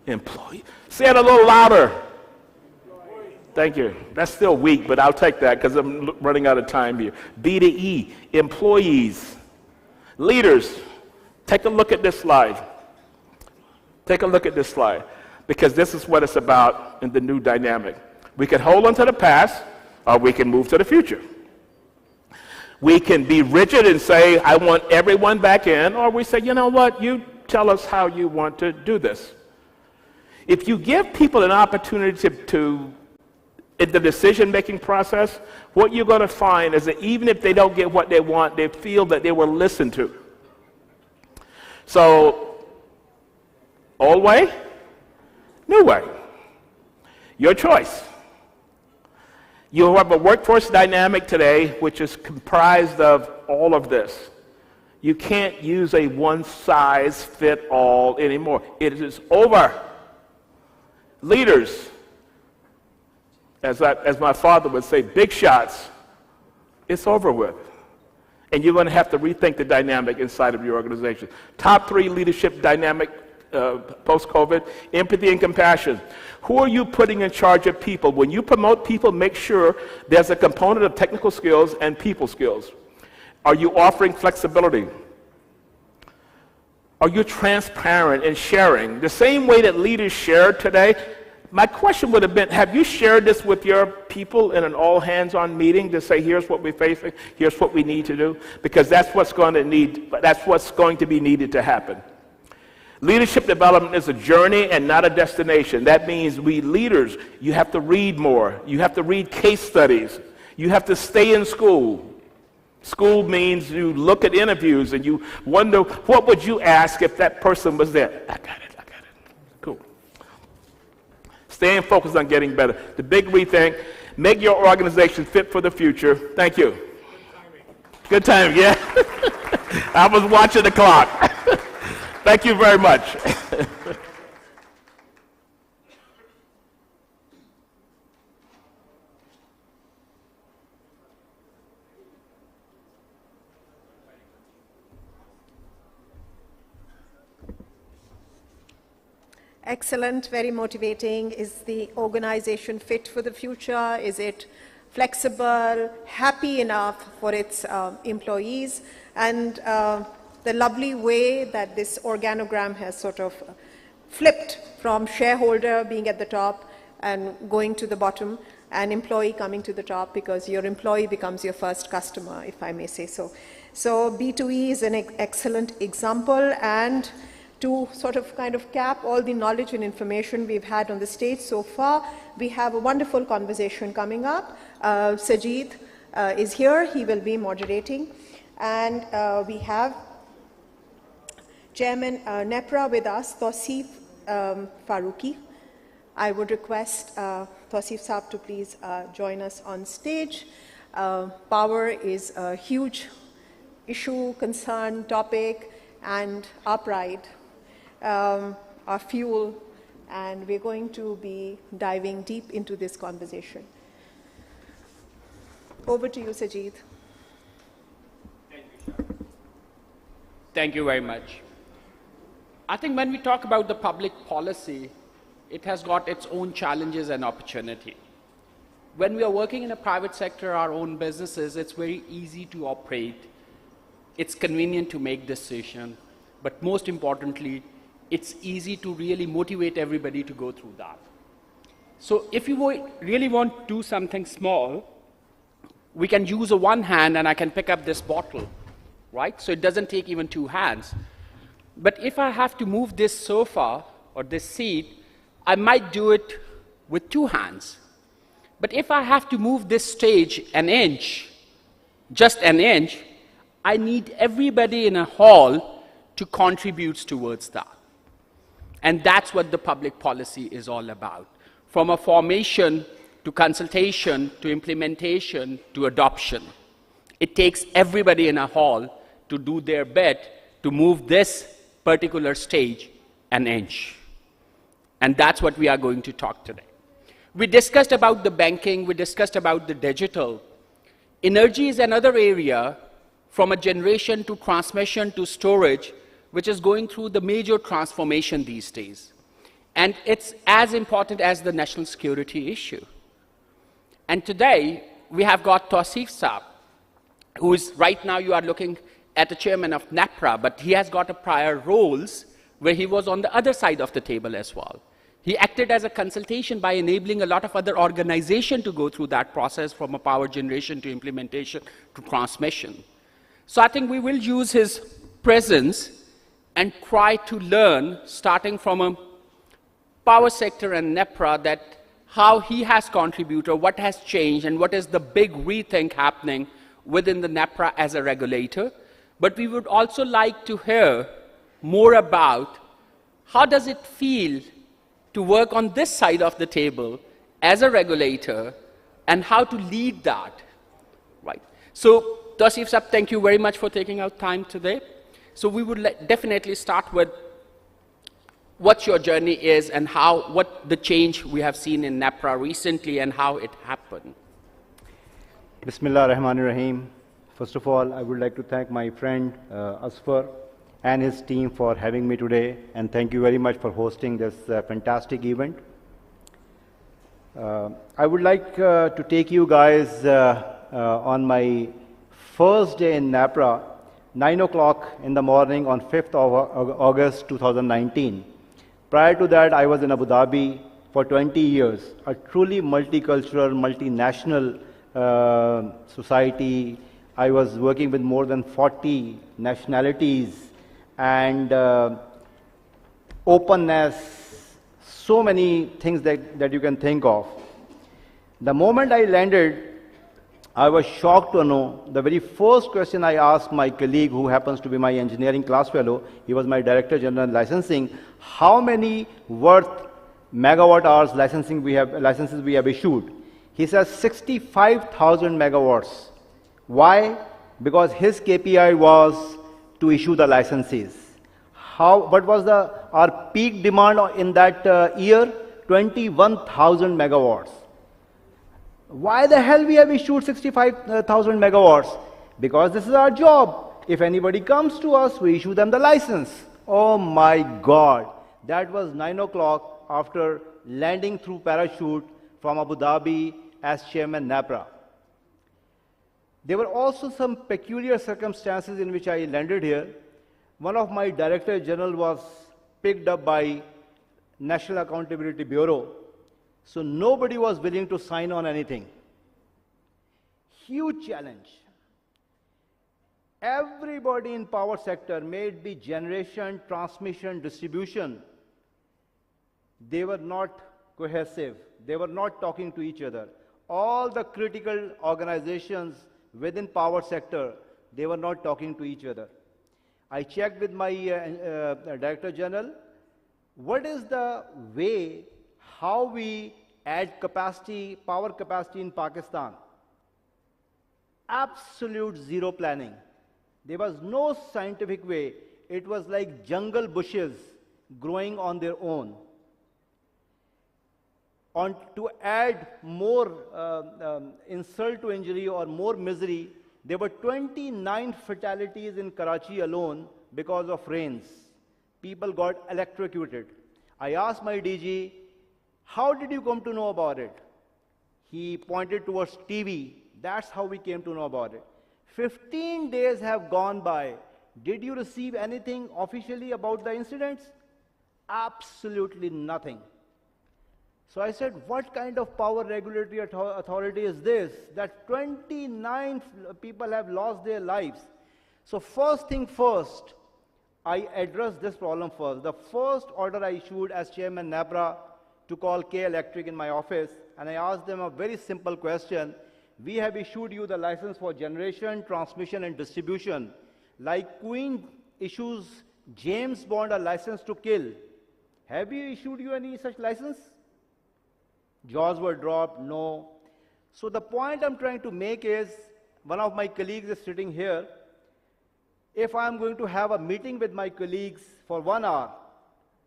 Employee. Say it a little louder. Thank you. That's still weak, but I'll take that because I'm running out of time here. B to E, employees. Leaders, take a look at this slide. Take a look at this slide, because this is what it's about in the new dynamic. We can hold on to the past, or we can move to the future. We can be rigid and say, I want everyone back in, or we say, you know what, you tell us how you want to do this. If you give people an opportunity to in the decision-making process, what you're going to find is that even if they don't get what they want, they feel that they were listened to. So, old way, new way. Your choice. You have a workforce dynamic today which is comprised of all of this. You can't use a one-size-fit-all anymore. It is over. Leaders, as my father would say, big shots, it's over with. And you're going to have to rethink the dynamic inside of your organization. Top 3 leadership dynamic post-COVID, empathy and compassion. Who are you putting in charge of people? When you promote people, make sure there's a component of technical skills and people skills. Are you offering flexibility? Are you transparent in sharing? The same way that leaders shared today, my question would have been, have you shared this with your people in an all-hands-on meeting to say, here's what we're facing, here's what we need to do? Because that's what's going to be needed to happen. Leadership development is a journey and not a destination. That means we leaders, you have to read more. You have to read case studies. You have to stay in school. School means you look at interviews and you wonder, what would you ask if that person was there? I got it. Cool. Staying focused on getting better. The big rethink, make your organization fit for the future. Thank you. Good timing, yeah? I was watching the clock. Thank you very much. Excellent, very motivating. Is the organization fit for the future? Is it flexible, happy enough for its employees? And the lovely way that this organogram has sort of flipped from shareholder being at the top and going to the bottom, and employee coming to the top, because your employee becomes your first customer, if I may say so. So B2E is an excellent example, and to sort of kind of cap all the knowledge and information we've had on the stage so far, we have a wonderful conversation coming up. Sajid is here, he will be moderating, and we have Chairman NEPRA with us, Tausif Farooqi. I would request Tausif Saab to please join us on stage. Power is a huge issue, concern, topic, and our pride, our fuel, and we're going to be diving deep into this conversation. Over to you, Sajid. Thank you very much. I think when we talk about the public policy, it has got its own challenges and opportunity. When we are working in a private sector, our own businesses, it's very easy to operate. It's convenient to make decisions, but most importantly, it's easy to really motivate everybody to go through that. So if you really want to do something small, we can use a one hand and I can pick up this bottle, right? So it doesn't take even two hands. But if I have to move this sofa or this seat, I might do it with two hands. But if I have to move this stage an inch, just an inch, I need everybody in a hall to contribute towards that. And that's what the public policy is all about. From a formation to consultation to implementation to adoption. It takes everybody in a hall to do their bit to move this particular stage an inch. And that's what we are going to talk today. We discussed about the banking, we discussed about the digital. Energy is another area, from a generation to transmission to storage, which is going through the major transformation these days. And it's as important as the national security issue. And today, we have got Tausif Saab, who is right now you are looking at the chairman of NEPRA, but he has got a prior roles where he was on the other side of the table as well. He acted as a consultation by enabling a lot of other organizations to go through that process, from a power generation to implementation to transmission. So I think we will use his presence and try to learn, starting from a power sector and NEPRA, that how he has contributed, what has changed, and what is the big rethink happening within the NEPRA as a regulator. But we would also like to hear more about how does it feel to work on this side of the table as a regulator, and how to lead that, right? So, Tausif Saab, thank you very much for taking out time today. So we would definitely start with what your journey is and what the change we have seen in NEPRA recently and how it happened. Bismillah ar-Rahman ar-Rahim. First of all, I would like to thank my friend Asfar and his team for having me today, and thank you very much for hosting this fantastic event. I would like to take you guys on my first day in NEPRA, 9 o'clock in the morning on 5th of August 2019. Prior to that, I was in Abu Dhabi for 20 years, a truly multicultural, multinational society. I was working with more than 40 nationalities and openness, so many things that you can think of. The moment I landed, I was shocked to know the very first question I asked my colleague, who happens to be my engineering class fellow, he was my Director General Licensing, how many worth megawatt hours licenses we have issued. He says 65,000 megawatts. Why? Because his KPI was to issue the licenses. What was our peak demand in that year? 21,000 megawatts. Why the hell we have issued 65,000 megawatts? Because this is our job. If anybody comes to us, we issue them the license. Oh my God. That was 9 o'clock after landing through parachute from Abu Dhabi as Chairman NAPRA. There were also some peculiar circumstances in which I landed here. One of my Director General was picked up by National Accountability Bureau. So nobody was willing to sign on anything. Huge challenge. Everybody in power sector, may it be generation, transmission, distribution, they were not cohesive. They were not talking to each other. All the critical organizations within power sector, they were not talking to each other. I checked with my Director General, what is the way how we add capacity, power capacity in Pakistan? Absolute zero planning. There was no scientific way. It was like jungle bushes growing on their own. To add more insult to injury or more misery, there were 29 fatalities in Karachi alone because of rains. People got electrocuted. I asked my DG, how did you come to know about it? He pointed towards TV. That's how we came to know about it. 15 days have gone by. Did you receive anything officially about the incidents? Absolutely nothing. So I said, what kind of power regulatory authority is this, that 29 people have lost their lives? So first thing first, I addressed this problem first. The first order I issued as Chairman NAPRA to call K Electric in my office, and I asked them a very simple question. We have issued you the license for generation, transmission, and distribution. Like Queen issues James Bond a license to kill. Have we issued you any such license? Jaws were dropped, no. So the point I'm trying to make is, one of my colleagues is sitting here. If I'm going to have a meeting with my colleagues for 1 hour,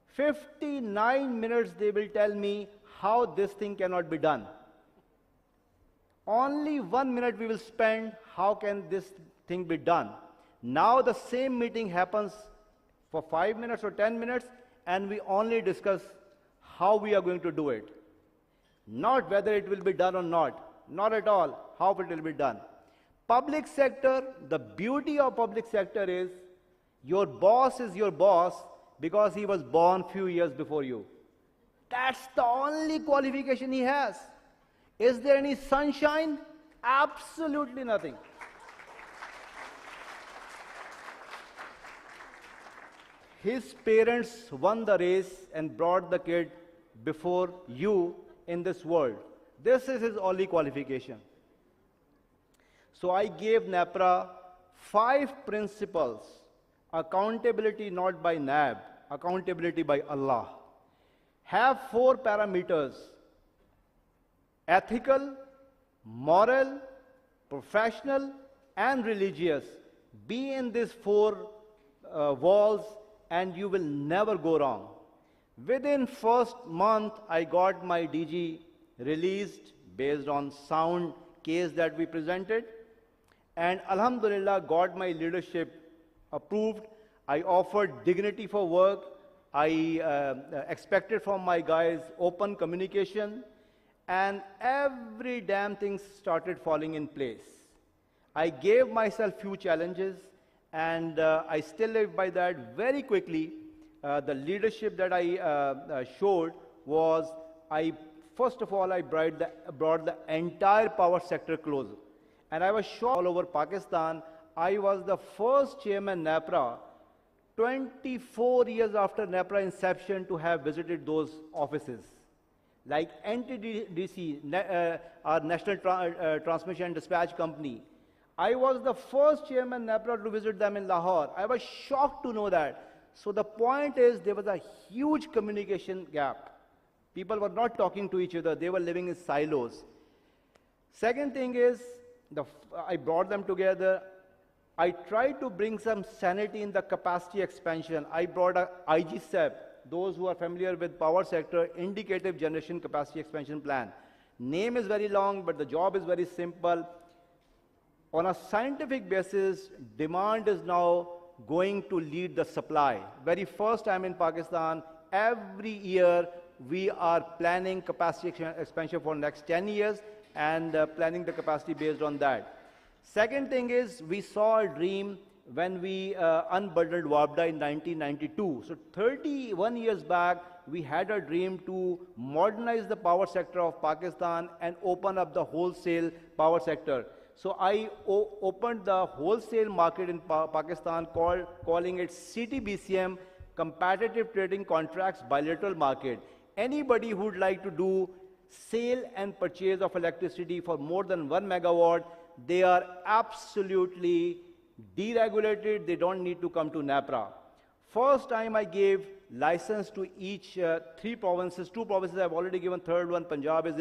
59 minutes they will tell me how this thing cannot be done. Only 1 minute we will spend, how can this thing be done? Now the same meeting happens for 5 minutes or 10 minutes, and we only discuss how we are going to do it. Not whether it will be done or not at all, how it will be done. Public sector, the beauty of public sector is, your boss is your boss because he was born few years before you. That's the only qualification he has. Is there any sunshine? Absolutely nothing. His parents won the race and brought the kid before you in this world. This is his only qualification. So I gave NAPRA 5 principles. Accountability not by NAB, accountability by Allah. Have 4 parameters: ethical, moral, professional, and religious. Be in these 4 walls and you will never go wrong. Within first month, I got my DG released based on sound case that we presented. And Alhamdulillah, got my leadership approved. I offered dignity for work. I expected from my guys open communication. And every damn thing started falling in place. I gave myself few challenges, and I still live by that. Very quickly, the leadership that I showed was, first of all, I brought the entire power sector closer. And I was shocked all over Pakistan. I was the first chairman NAPRA, 24 years after NAPRA inception, to have visited those offices. Like NTDC, our National Transmission and Dispatch Company. I was the first chairman NAPRA to visit them in Lahore. I was shocked to know that. So the point is, there was a huge communication gap. People were not talking to each other. They were living in silos. Second thing is, I brought them together. I tried to bring some sanity in the capacity expansion. I brought a IGCEP, those who are familiar with power sector, Indicative Generation Capacity Expansion Plan. Name is very long, but the job is very simple. On a scientific basis, demand is now going to lead the supply. Very first time in Pakistan, every year we are planning capacity expansion for next 10 years and planning the capacity based on that. Second thing is, we saw a dream when we unbundled WAPDA in 1992. So 31 years back, we had a dream to modernize the power sector of Pakistan and open up the wholesale power sector. So I opened the wholesale market in Pakistan, calling it CTBCM, Competitive Trading Contracts Bilateral Market. Anybody who would like to do sale and purchase of electricity for more than 1 megawatt, they are absolutely deregulated. They don't need to come to NAPRA. First time I gave license to each 3 provinces. 2 provinces I've already given, third one, Punjab, is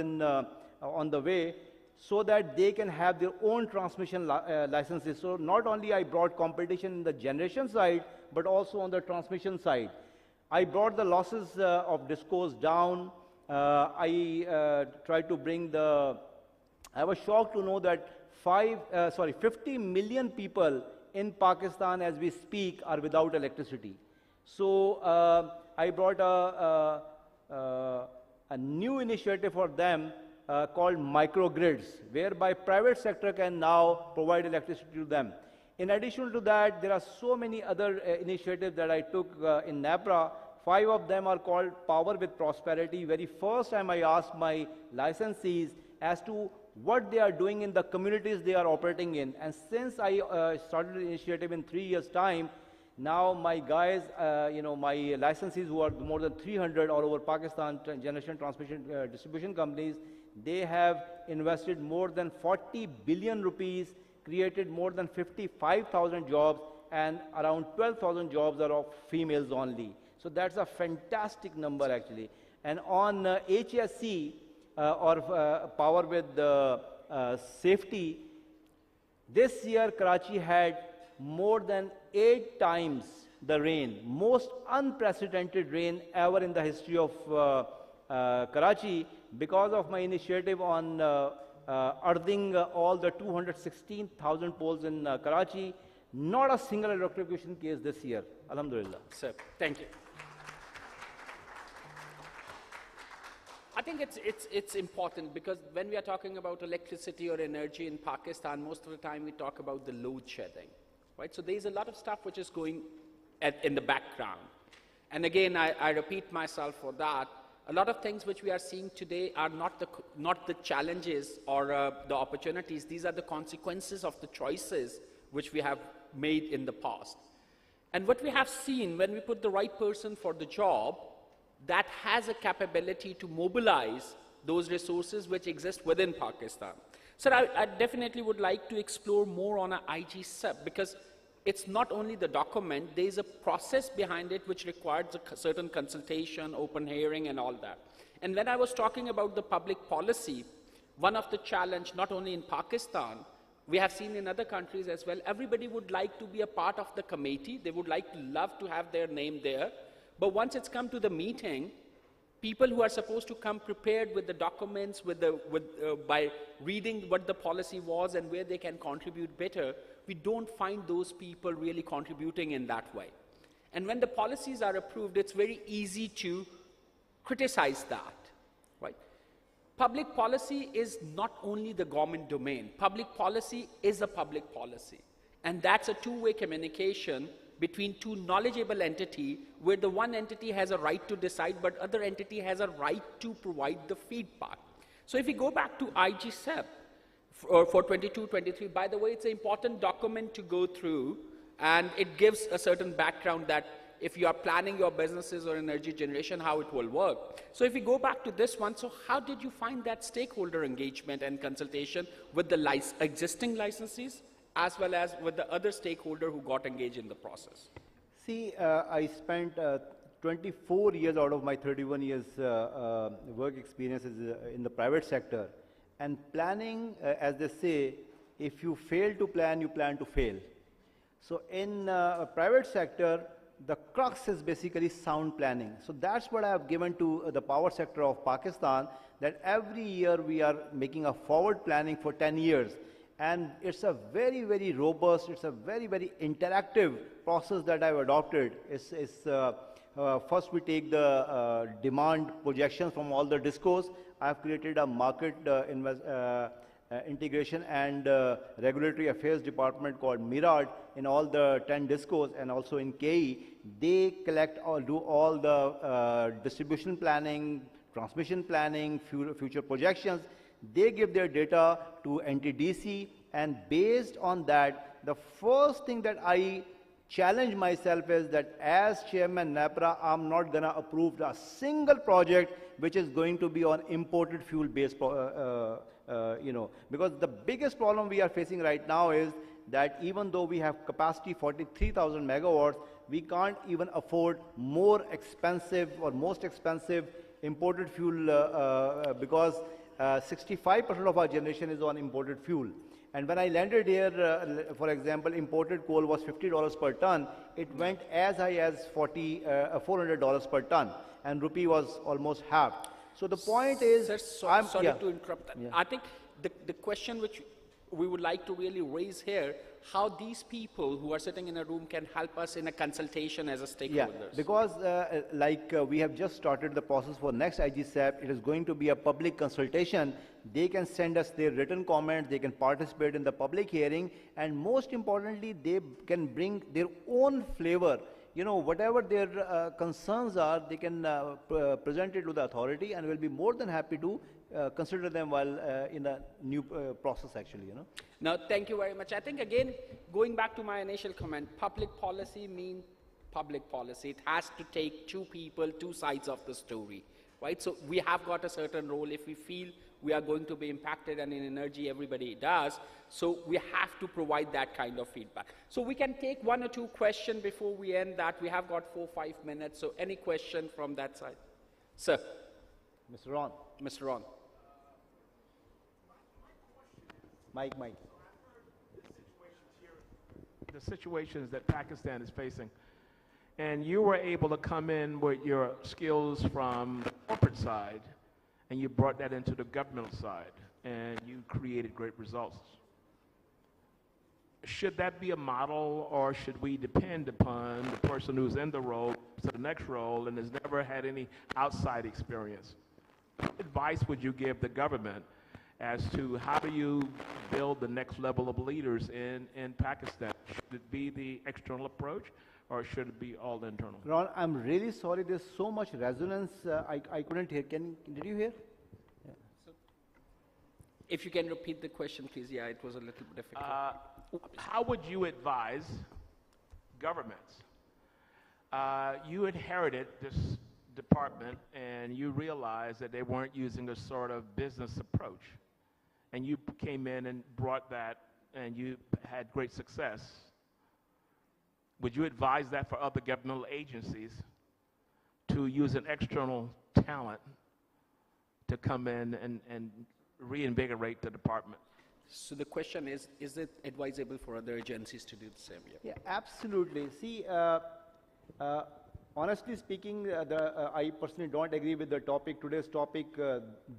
on the way, so that they can have their own transmission licenses. So not only I brought competition in the generation side, but also on the transmission side. I brought the losses of DISCOs down. I tried to bring I was shocked to know that 50 million people in Pakistan as we speak are without electricity. So I brought a new initiative for them called microgrids, whereby private sector can now provide electricity to them. In addition to that, there are so many other initiatives that I took in NAPRA. 5 of them are called Power with Prosperity. Very first time I asked my licensees as to what they are doing in the communities they are operating in. And since I started the initiative in 3 years' time, now my guys, my licensees, who are more than 300 all over Pakistan, generation, transmission, distribution companies, they have invested more than 40 billion rupees, created more than 55,000 jobs, and around 12,000 jobs are of females only. So that's a fantastic number actually. And on HSC, or power with safety, this year Karachi had more than 8 times the rain, most unprecedented rain ever in the history of Karachi, because of my initiative on earthing all the 216,000 poles in Karachi. Not a single electrocution case this year, alhamdulillah. Sir, thank you. I think it's important, because when we are talking about electricity or energy in Pakistan, most of the time we talk about the load shedding, right? So there's a lot of stuff which is going in the background. And again, I repeat myself for that. A lot of things which we are seeing today are not the challenges or the opportunities. These are the consequences of the choices which we have made in the past. And what we have seen, when we put the right person for the job, that has a capability to mobilize those resources which exist within Pakistan. So I definitely would like to explore more on an IGCEP, because it's not only the document, there is a process behind it which requires a certain consultation, open hearing and all that. And when I was talking about the public policy, one of the challenge, not only in Pakistan, we have seen in other countries as well, everybody would like to be a part of the committee. They would love to have their name there. But once it's come to the meeting, people who are supposed to come prepared with the documents, by reading what the policy was and where they can contribute better, we don't find those people really contributing in that way. And when the policies are approved, it's very easy to criticize that, right? Public policy is not only the government domain. Public policy is a public policy. And that's a two-way communication between two knowledgeable entities, where the one entity has a right to decide, but other entity has a right to provide the feedback. So if we go back to IGCEP for 22-23, by the way, it's an important document to go through, and it gives a certain background that if you are planning your businesses or energy generation, how it will work. So if we go back to this one, so how did you find that stakeholder engagement and consultation with the existing licensees, as well as with the other stakeholder who got engaged in the process? See, I spent 24 years out of my 31 years work experiences in the private sector. And planning, as they say, if you fail to plan, you plan to fail. So in private sector, the crux is basically sound planning. So that's what I have given to the power sector of Pakistan, that every year we are making a forward planning for 10 years. And it's a very, very robust, it's a very, very interactive process that I've adopted. First we take the demand projections from all the discos. I've created a market integration and regulatory affairs department called Mirad in all the 10 discos, and also in KE. They collect or do all the distribution planning, transmission planning, future projections. They give their data to NTDC, and based on that, the first thing that I challenge myself is that as chairman NAPRA, I'm not going to approve a single project which is going to be on imported fuel based, because the biggest problem we are facing right now is that even though we have capacity 43,000 megawatts, we can't even afford more expensive or most expensive imported fuel because 65% of our generation is on imported fuel. And when I landed here, for example, imported coal was $50 per ton. It went as high as $400 per ton, and rupee was almost half. So the point is, Sir, sorry to interrupt that. Yeah. I think the question which we would like to really raise here, how these people who are sitting in a room can help us in a consultation as a stakeholders. Yeah, because we have just started the process for next IGCEP, it is going to be a public consultation. They can send us their written comments, they can participate in the public hearing, and most importantly, they can bring their own flavor. Whatever their concerns are, they can present it to the authority, and we'll be more than happy to consider them while in a new process, actually. Now, thank you very much. I think, again, going back to my initial comment, public policy means public policy. It has to take two people, two sides of the story, right? So we have got a certain role. If we feel we are going to be impacted, and in energy everybody does, so we have to provide that kind of feedback. So we can take one or two questions before we end that. We have got 4 or 5 minutes, so any question from that side? Sir. Mr. Ron. Mr. Ron. Mike. The situations that Pakistan is facing, and you were able to come in with your skills from the corporate side, and you brought that into the governmental side, and you created great results. Should that be a model, or should we depend upon the person who's in the role to the next role and has never had any outside experience? What advice would you give the government as to how do you build the next level of leaders in Pakistan? Should it be the external approach, or should it be all internal? Ron, I'm really sorry. There's so much resonance. I couldn't hear. Did you hear? Yeah. So, if you can repeat the question, please. Yeah, it was a little difficult. How would you advise governments? You inherited this department, and you realized that they weren't using a sort of business approach. And you came in and brought that, and you had great success. Would you advise that for other governmental agencies to use an external talent to come in and reinvigorate the department? So the question is it advisable for other agencies to do the same? Yeah, absolutely. See, honestly speaking, I personally don't agree with the topic, today's topic,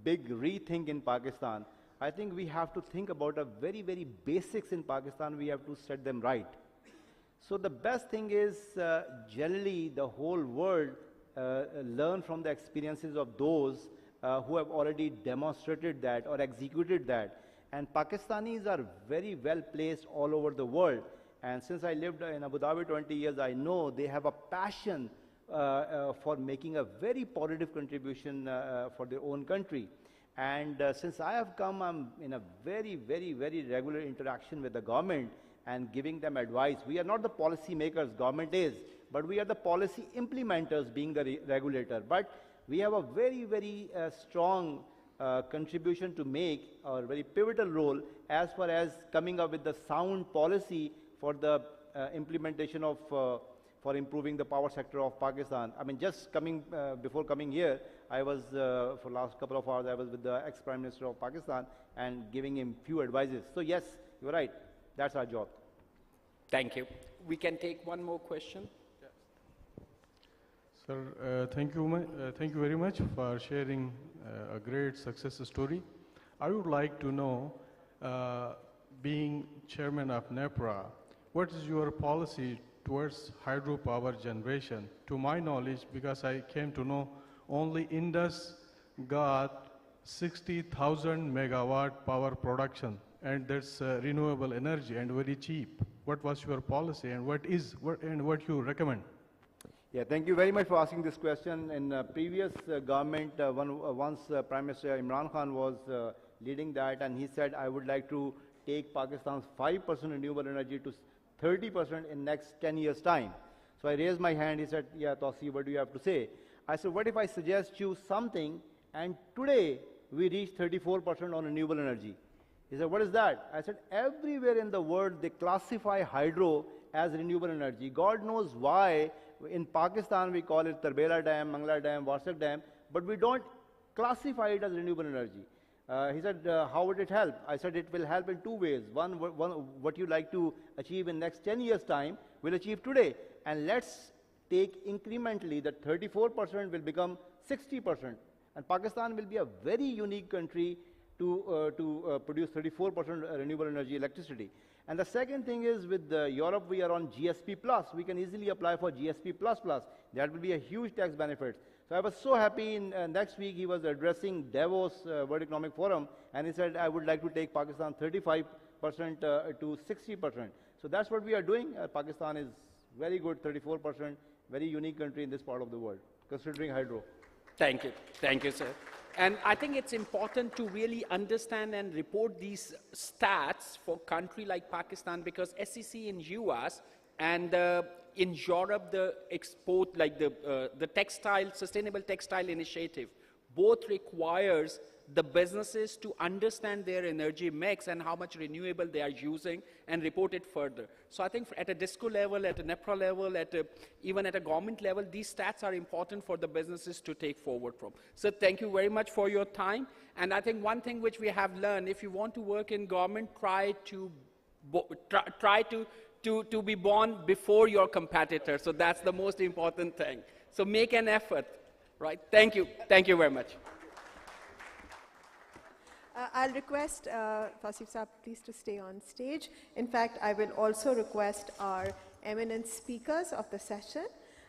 big rethink in Pakistan. I think we have to think about a very, very basics in Pakistan. We have to set them right. So the best thing is generally the whole world learn from the experiences of those who have already demonstrated that or executed that. And Pakistanis are very well placed all over the world. And since I lived in Abu Dhabi 20 years, I know they have a passion for making a very positive contribution for their own country. And since I have come, I'm in a very, very, very regular interaction with the government and giving them advice. We are not the policy makers, government is, but we are the policy implementers being the regulator. But we have a very, very strong contribution to make, or very pivotal role as far as coming up with the sound policy for the implementation of for improving the power sector of Pakistan. I mean, just coming, before coming here, I was, for last couple of hours, I was with the ex-Prime Minister of Pakistan and giving him few advices. So yes, you're right, that's our job. Thank you. We can take one more question. Sir, thank you very much for sharing a great success story. I would like to know, being chairman of NEPRA, what is your policy towards hydropower generation? To my knowledge, because I came to know only Indus got 60,000 megawatt power production, and that's renewable energy and very cheap. What was your policy, and what you recommend? Yeah, thank you very much for asking this question. In previous government, once Prime Minister Imran Khan was leading that, and he said, I would like to take Pakistan's 5% renewable energy to 30% in next 10 years' time. So I raised my hand. He said, yeah, Tausi, what do you have to say? I said, what if I suggest you something, and today we reach 34% on renewable energy? He said, what is that? I said, everywhere in the world they classify hydro as renewable energy. God knows why. In Pakistan we call it Tarbela Dam, Mangla Dam, Warsak Dam, but we don't classify it as renewable energy. He said, how would it help? I said, it will help in two ways. One, what you like to achieve in next 10 years' time, we'll achieve today. And let's take incrementally that 34% will become 60%. And Pakistan will be a very unique country to produce 34% renewable energy electricity. And the second thing is, with Europe, we are on GSP+. We can easily apply for GSP++. That will be a huge tax benefit. So I was so happy. In next week, he was addressing Davos World Economic Forum, and he said, I would like to take Pakistan 35% to 60%. So that's what we are doing. Pakistan is very good, 34%, very unique country in this part of the world, considering hydro. Thank you. Thank you, sir. And I think it's important to really understand and report these stats for a country like Pakistan, because SEC in US and in Europe, the export, like the textile, sustainable textile initiative, both requires the businesses to understand their energy mix and how much renewable they are using and report it further. So I think at a DISCO level, at a NEPRA level, even at a government level, these stats are important for the businesses to take forward from. So thank you very much for your time. And I think one thing which we have learned, if you want to work in government, try to be born before your competitor. So that's the most important thing. So make an effort, right? Thank you. Thank you very much. I'll request Tausif Saab please to stay on stage. In fact, I will also request our eminent speakers of the session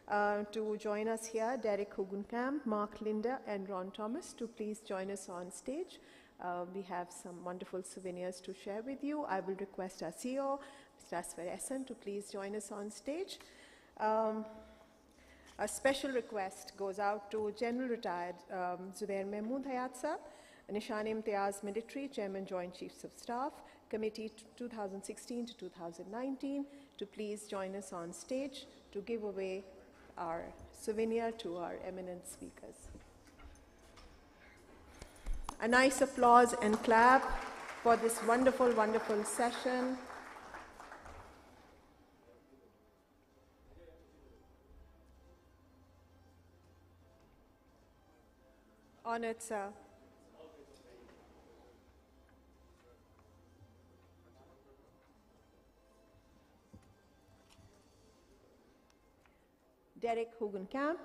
to join us here, Derek Hugenkamp, Mark Linder, and Ron Thomas, to please join us on stage. We have some wonderful souvenirs to share with you. I will request our CEO, Mr. Asfar Ehsan, to please join us on stage. A special request goes out to General Retired Zubair Mahmood Hayat Saab, Nishan-e-Imtiaz Military, Chairman Joint Chiefs of Staff, Committee 2016 to 2019, to please join us on stage to give away our souvenir to our eminent speakers. A nice applause and clap for this wonderful, wonderful session. Honored sir. Derek Hugenkamp.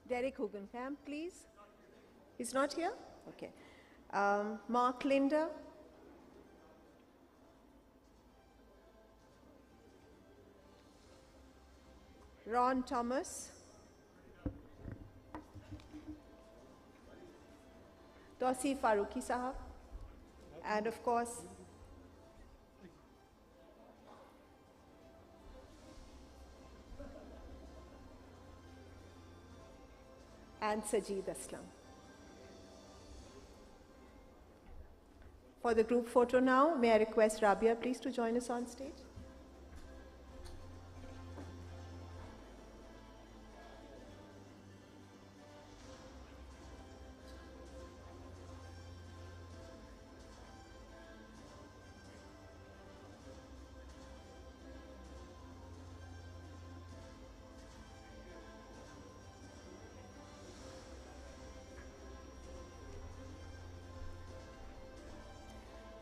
Derek Hugenkamp, please. He's not here? Okay. Mark Linder. Ron Thomas, Tosi Faruqi Sahab, and of course, and Sajid Aslam. For the group photo now, may I request Rabia please to join us on stage?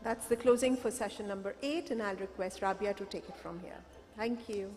That's the closing for session number 8, and I'll request Rabia to take it from here. Thank you.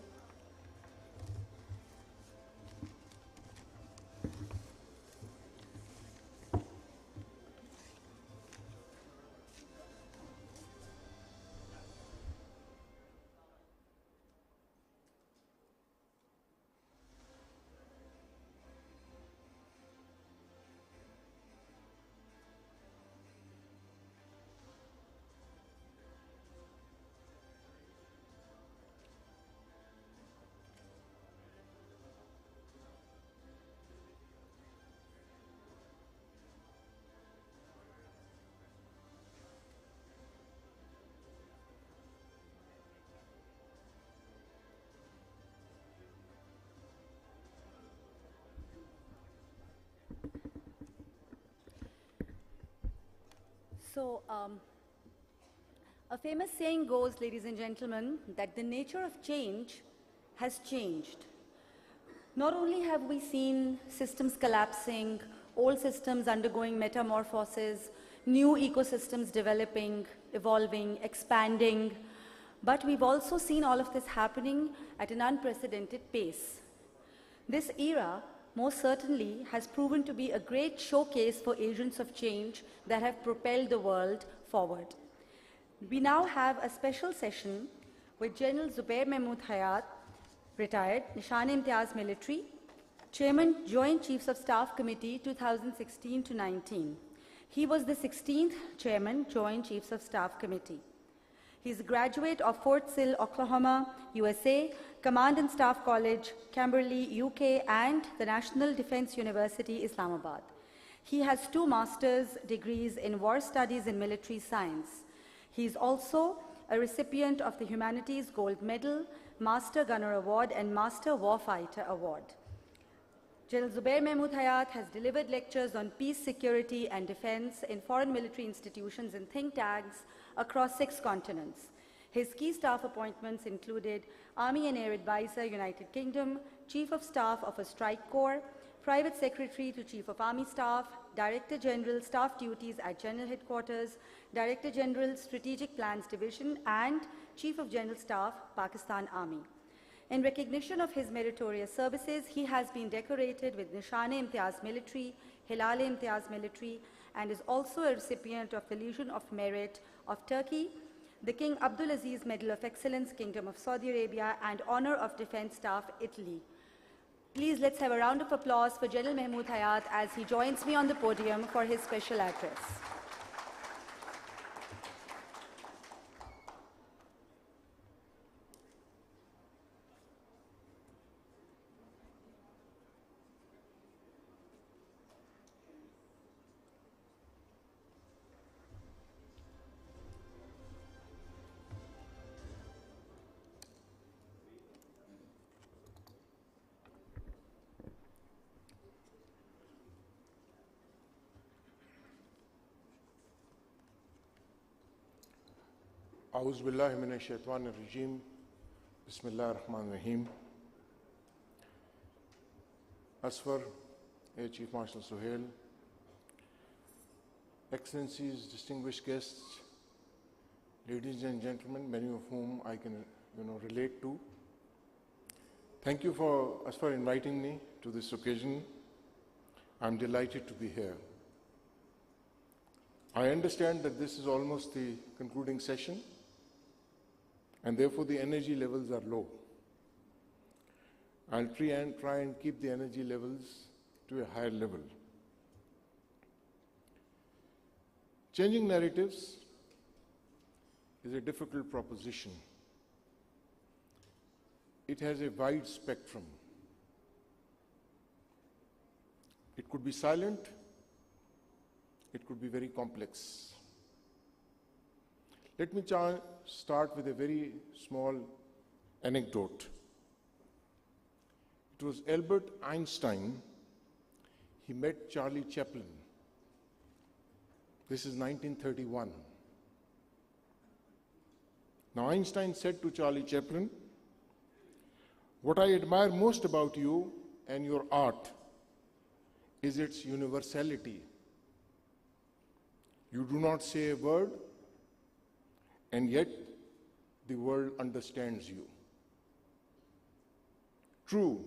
So, a famous saying goes, ladies and gentlemen, that the nature of change has changed. Not only have we seen systems collapsing, old systems undergoing metamorphosis, new ecosystems developing, evolving, expanding, but we've also seen all of this happening at an unprecedented pace. This era most certainly has proven to be a great showcase for agents of change that have propelled the world forward. We now have a special session with General Zubair Mahmood Hayat, retired, Nishan-e-Imtiaz Military, Chairman, Joint Chiefs of Staff Committee 2016 to 19. He was the 16th Chairman, Joint Chiefs of Staff Committee. He's a graduate of Fort Sill, Oklahoma, USA, Command and Staff College, Camberley, UK, and the National Defense University, Islamabad. He has 2 master's degrees in War Studies and Military Science. He is also a recipient of the Humanities Gold Medal, Master Gunner Award, and Master Warfighter Award. General Zubair Mahmood Hayat has delivered lectures on peace, security, and defense in foreign military institutions and think tanks across 6 continents. His key staff appointments included Army and Air Advisor, United Kingdom, Chief of Staff of a Strike Corps, Private Secretary to Chief of Army Staff, Director General Staff Duties at General Headquarters, Director General Strategic Plans Division, and Chief of General Staff, Pakistan Army. In recognition of his meritorious services, he has been decorated with Nishan-e-Imtiaz Military, Hilal-e-Imtiaz Military, and is also a recipient of the Legion of Merit of Turkey, the King Abdulaziz Medal of Excellence, Kingdom of Saudi Arabia, and Honor of Defense Staff, Italy. Please let's have a round of applause for General Mahmood Hayat as he joins me on the podium for his special address. أعوذ بالله من الشيطان الرجيم بسم الله الرحمن الرحيم. Asfar, Air Chief Marshal Sohail, Excellencies, distinguished guests, ladies and gentlemen, many of whom I can relate to. Thank you for Asfar inviting me to this occasion. I'm delighted to be here. I understand that this is almost the concluding session, and therefore the energy levels are low. I'll try and keep the energy levels to a higher level. Changing narratives is a difficult proposition. It has a wide spectrum. It could be silent, it could be very complex. Let me start with a very small anecdote. It was Albert Einstein. He met Charlie Chaplin. This is 1931. Now Einstein said to Charlie Chaplin, "What I admire most about you and your art is its universality. You do not say a word, and yet the world understands you." "True,"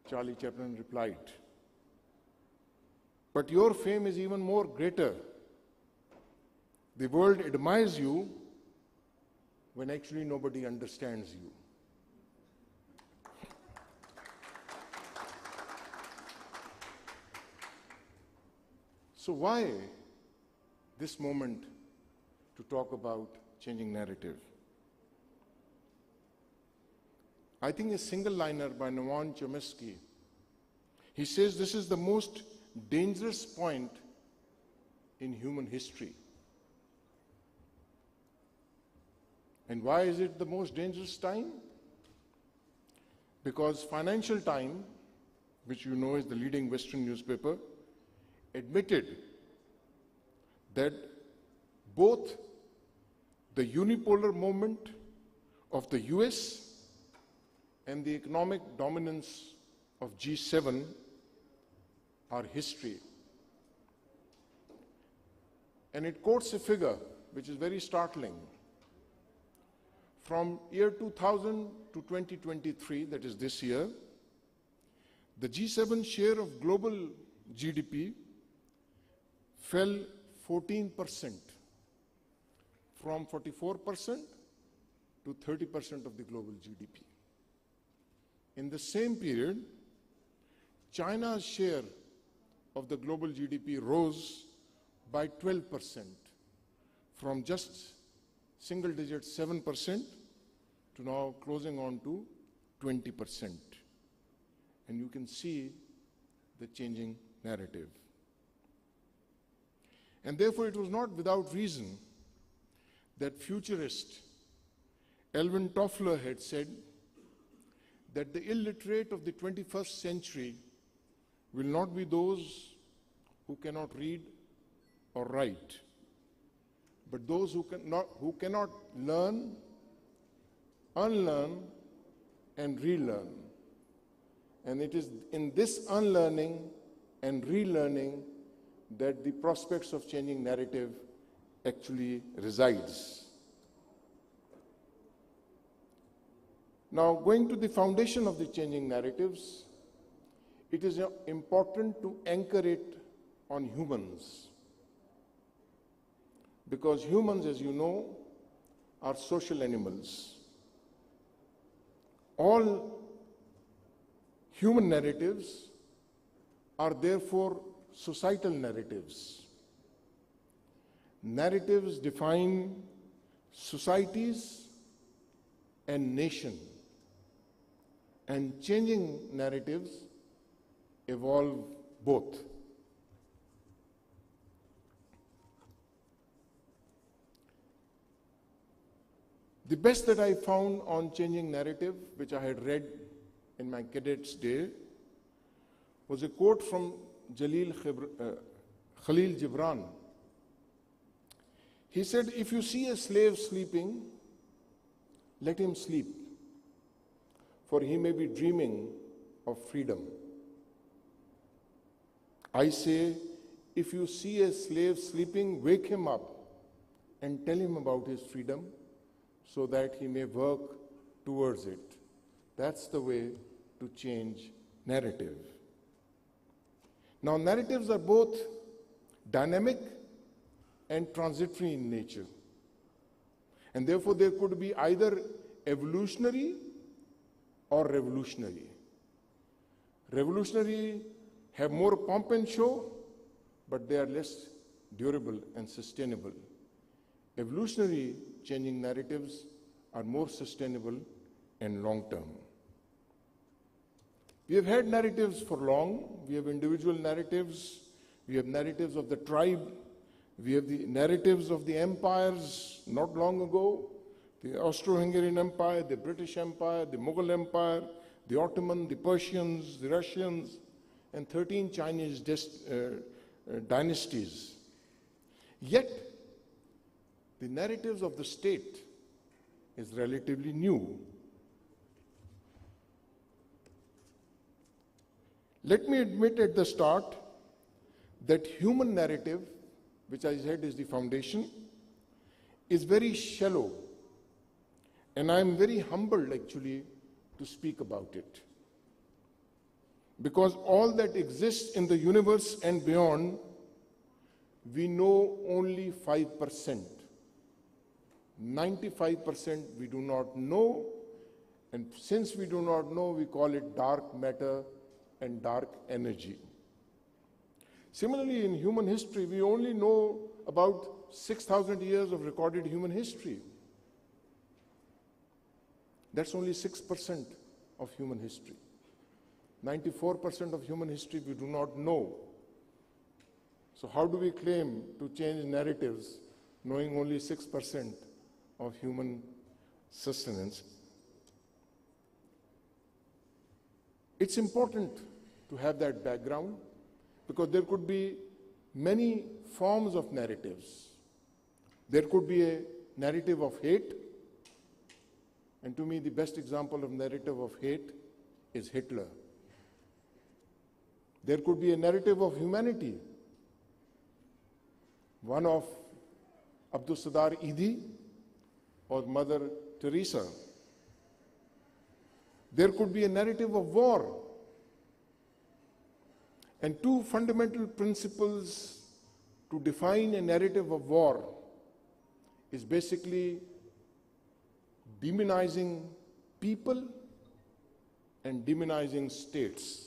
Charlie Chaplin replied, "but your fame is even more greater. The world admires you when actually nobody understands you." So why this moment to talk about changing narrative? I think a single liner by Noam Chomsky, he says this is the most dangerous point in human history. And why is it the most dangerous time? Because Financial Times, which you know is the leading Western newspaper, admitted that both the unipolar moment of the US and the economic dominance of G7 are history. And it quotes a figure which is very startling. From year 2000 to 2023, that is this year, the G7 share of global GDP fell 14%, from 44% to 30% of the global GDP. In the same period, China's share of the global GDP rose by 12%, from just single-digit 7% to now closing on to 20%. And you can see the changing narrative. And therefore, it was not without reason that futurist Alvin Toffler had said that the illiterate of the 21st century will not be those who cannot read or write, but those who cannot learn, unlearn, and relearn. And it is in this unlearning and relearning that the prospects of changing narrative actually resides. Now, going to the foundation of the changing narratives, it is important to anchor it on humans. Because humans, as you know, are social animals. All human narratives are therefore societal narratives. Narratives define societies and nation, and changing narratives evolve both. The best that I found on changing narrative, which I had read in my cadet's day, was a quote from Khalil Gibran. He said, "If you see a slave sleeping, let him sleep, for he may be dreaming of freedom. I say, if you see a slave sleeping, wake him up and tell him about his freedom so that he may work towards it." That's the way to change narrative. Now, narratives are both dynamic and transitory in nature. And therefore, there could be either evolutionary or revolutionary. Revolutionary have more pomp and show, but they are less durable and sustainable. Evolutionary changing narratives are more sustainable and long-term. We have had narratives for long. We have individual narratives. We have narratives of the tribe. We have the narratives of the empires not long ago, the Austro-Hungarian Empire, the British Empire, the Mughal Empire, the Ottoman, the Persians, the Russians, and 13 Chinese dynasties. Yet, the narratives of the state is relatively new. Let me admit at the start that human narrative, which I said is the foundation, is very shallow. And I'm very humbled actually to speak about it. Because all that exists in the universe and beyond, we know only 5%. 95% we do not know, and since we do not know, we call it dark matter and dark energy. Similarly, in human history, we only know about 6,000 years of recorded human history. That's only 6% of human history. 94% of human history we do not know. So how do we claim to change narratives knowing only 6% of human sustenance? It's important to have that background because there could be many forms of narratives. There could be a narrative of hate, and to me the best example of narrative of hate is Hitler. There could be a narrative of humanity, one of Abdul Sadar Idi or Mother Teresa. There could be a narrative of war. And two fundamental principles to define a narrative of war is basically demonizing people and demonizing states.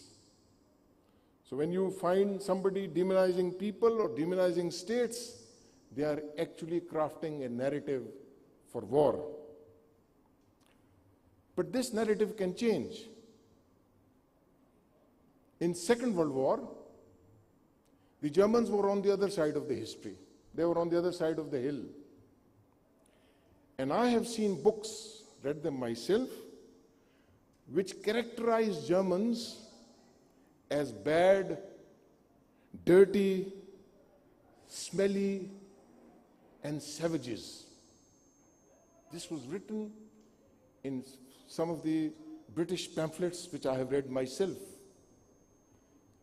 So when you find somebody demonizing people or demonizing states, they are actually crafting a narrative for war. But this narrative can change. In Second World War, the Germans were on the other side of the history. They were on the other side of the hill. And I have seen books, read them myself, which characterize Germans as bad, dirty, smelly, and savages. This was written in some of the British pamphlets which I have read myself.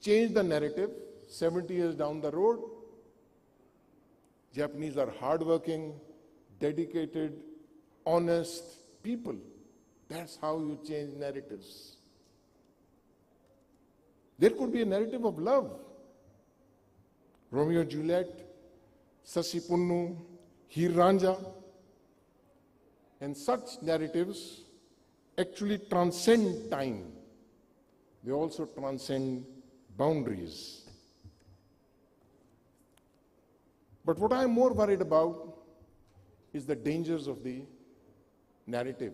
Change the narrative, 70 years down the road, Japanese are hardworking, dedicated, honest people. That's how you change narratives. There could be a narrative of love. Romeo and Juliet, Sasi Punnu, Heer Ranja, and such narratives actually transcend time. They also transcend boundaries. But what I'm more worried about is the dangers of the narrative.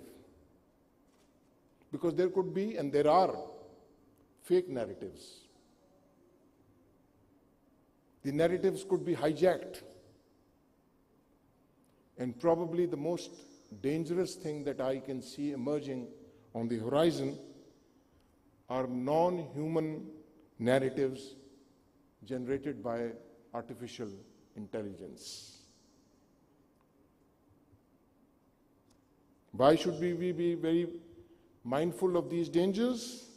Because there could be, and there are, fake narratives. The narratives could be hijacked. And probably the most dangerous thing that I can see emerging on the horizon are non-human narratives generated by artificial intelligence. Why should we be very mindful of these dangers?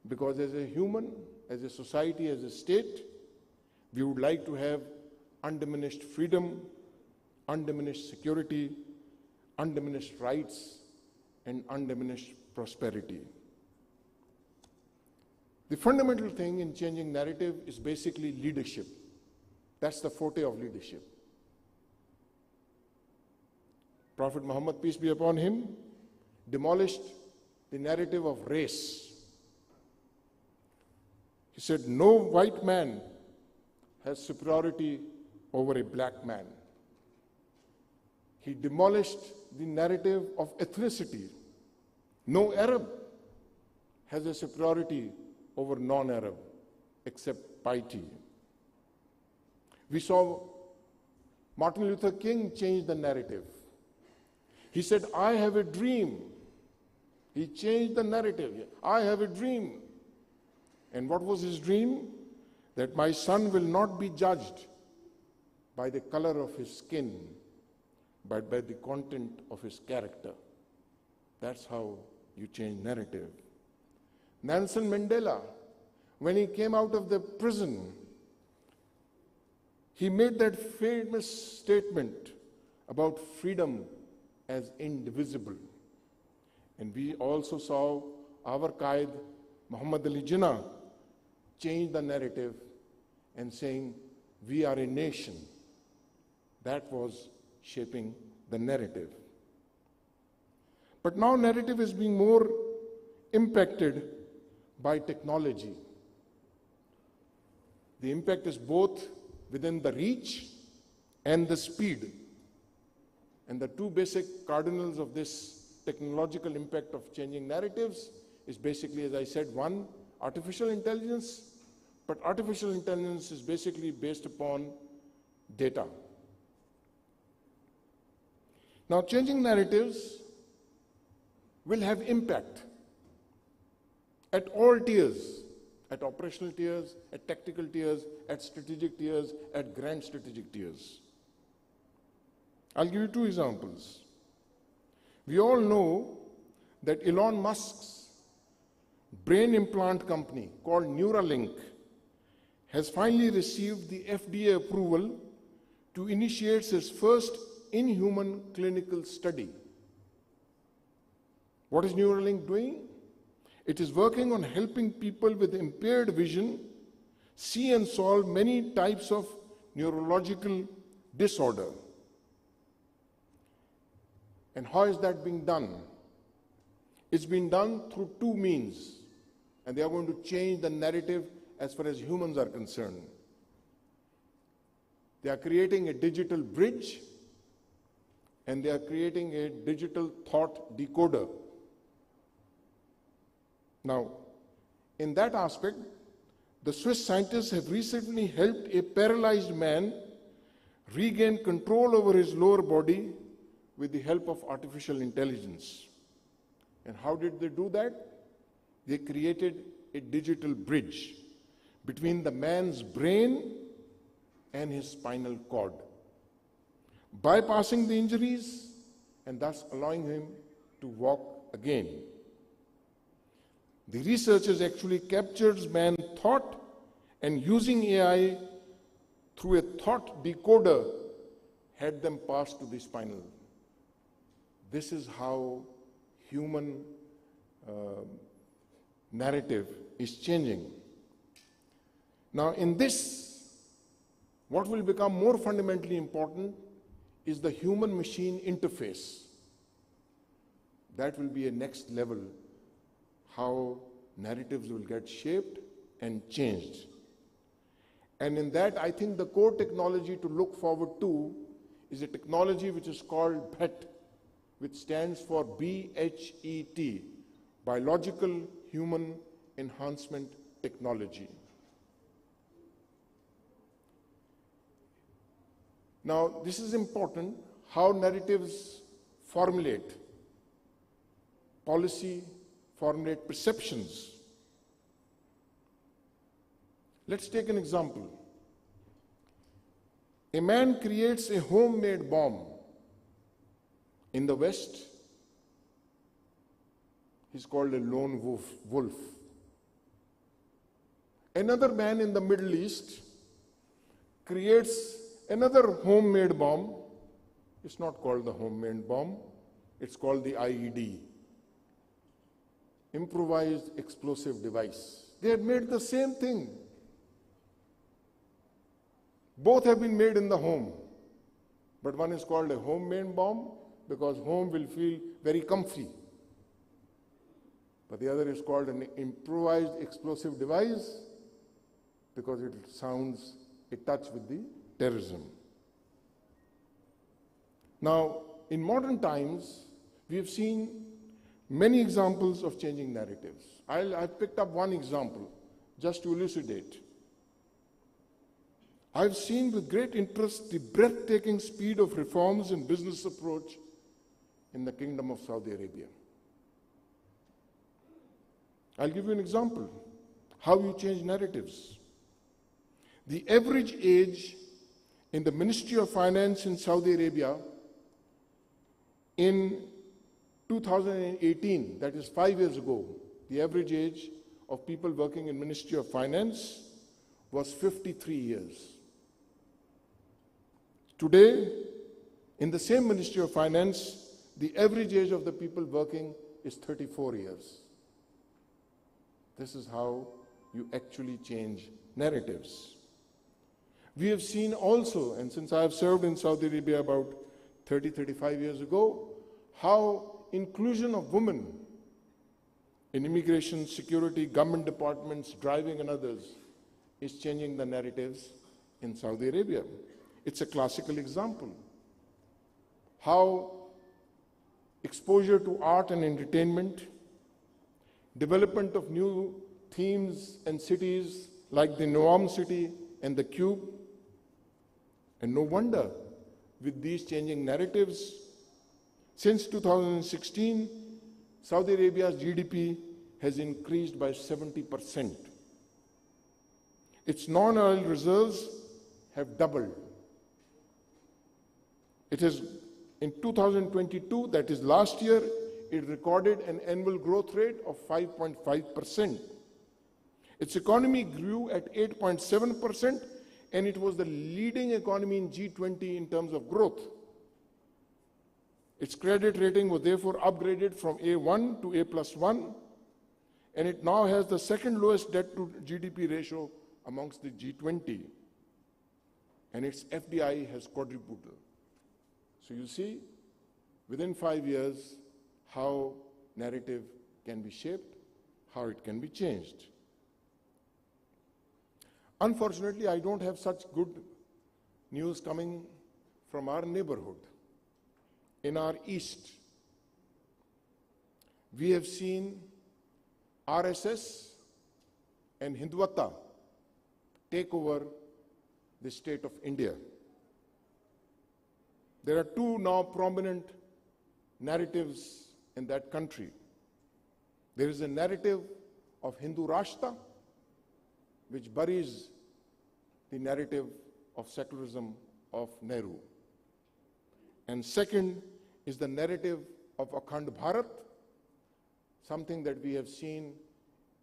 Because as a human, as a society, as a state, we would like to have undiminished freedom, undiminished security, undiminished rights, and undiminished prosperity. The fundamental thing in changing narrative is basically leadership. That's the forte of leadership. Prophet Muhammad, peace be upon him, demolished the narrative of race. He said, no white man has superiority over a black man. He demolished the narrative of ethnicity. No Arab has a superiority over non-Arab, except piety. We saw Martin Luther King change the narrative. He said, I have a dream. He changed the narrative. I have a dream. And what was his dream? That my son will not be judged by the color of his skin, but by the content of his character. That's how you change narrative. Nelson Mandela, when he came out of the prison, he made that famous statement about freedom as indivisible. And we also saw our Qaid, Muhammad Ali Jinnah, change the narrative and saying, we are a nation. That was shaping the narrative. But now narrative is being more impacted by technology. The impact is both within the reach and the speed. And the two basic cardinals of this technological impact of changing narratives is basically, as I said, one, artificial intelligence, but artificial intelligence is basically based upon data. Now, changing narratives will have impact at all tiers, at operational tiers, at tactical tiers, at strategic tiers, at grand strategic tiers. I'll give you two examples. We all know that Elon Musk's brain implant company called Neuralink has finally received the FDA approval to initiate its first in-human clinical study. What is Neuralink doing? It is working on helping people with impaired vision see and solve many types of neurological disorder. And how is that being done? It's being done through two means, and they are going to change the narrative as far as humans are concerned. They are creating a digital bridge, and they are creating a digital thought decoder. Now, in that aspect, the Swiss scientists have recently helped a paralyzed man regain control over his lower body with the help of artificial intelligence. And how did they do that? They created a digital bridge between the man's brain and his spinal cord, bypassing the injuries and thus allowing him to walk again. The researchers actually captured man's thought and using AI through a thought decoder had them pass to the spinal. This is how human narrative is changing. Now in this, what will become more fundamentally important is the human-machine interface. That will be a next level, how narratives will get shaped and changed. And in that, I think the core technology to look forward to is a technology which is called BHET, which stands for BHET, Biological Human Enhancement Technology. Now, this is important, how narratives formulate policy, formulate perceptions. Let's take an example. A man creates a homemade bomb. In the West, he's called a lone wolf. Another man in the Middle East creates another homemade bomb. It's not called the homemade bomb, it's called the IED, improvised explosive device. They had made the same thing. Both have been made in the home, but one is called a homemade bomb because home will feel very comfy. but the other is called an improvised explosive device because it sounds a touch with the terrorism. Now, in modern times, we have seen many examples of changing narratives. I've picked up one example just to elucidate. I've seen with great interest the breathtaking speed of reforms in business approach in the Kingdom of Saudi Arabia. I'll give you an example, how you change narratives. The average age in the Ministry of Finance in Saudi Arabia in 2018, that is 5 years ago, the average age of people working in Ministry of Finance was 53 years. Today, in the same Ministry of Finance, the average age of the people working is 34 years. This is how you actually change narratives. We have seen also, and since I have served in Saudi Arabia about 35 years ago, how inclusion of women in immigration, security, government departments, driving and others is changing the narratives in Saudi Arabia. It's a classical example. How exposure to art and entertainment, development of new themes and cities like the Noam city and the Cube, and no wonder with these changing narratives, since 2016, Saudi Arabia's GDP has increased by 70%. Its non-oil reserves have doubled. It has, in 2022, that is last year, it recorded an annual growth rate of 5.5%. Its economy grew at 8.7%, and it was the leading economy in G20 in terms of growth. Its credit rating was therefore upgraded from A1 to A+1, and it now has the second lowest debt to GDP ratio amongst the G20. And its FDI has quadrupled. So you see, within 5 years, how narrative can be shaped, how it can be changed. Unfortunately, I don't have such good news coming from our neighborhood. In our east, we have seen RSS and Hindutva take over the state of India. There are two now prominent narratives in that country. There is a narrative of Hindu Rashtra, which buries the narrative of secularism of Nehru. And second is the narrative of Akhand Bharat, something that we have seen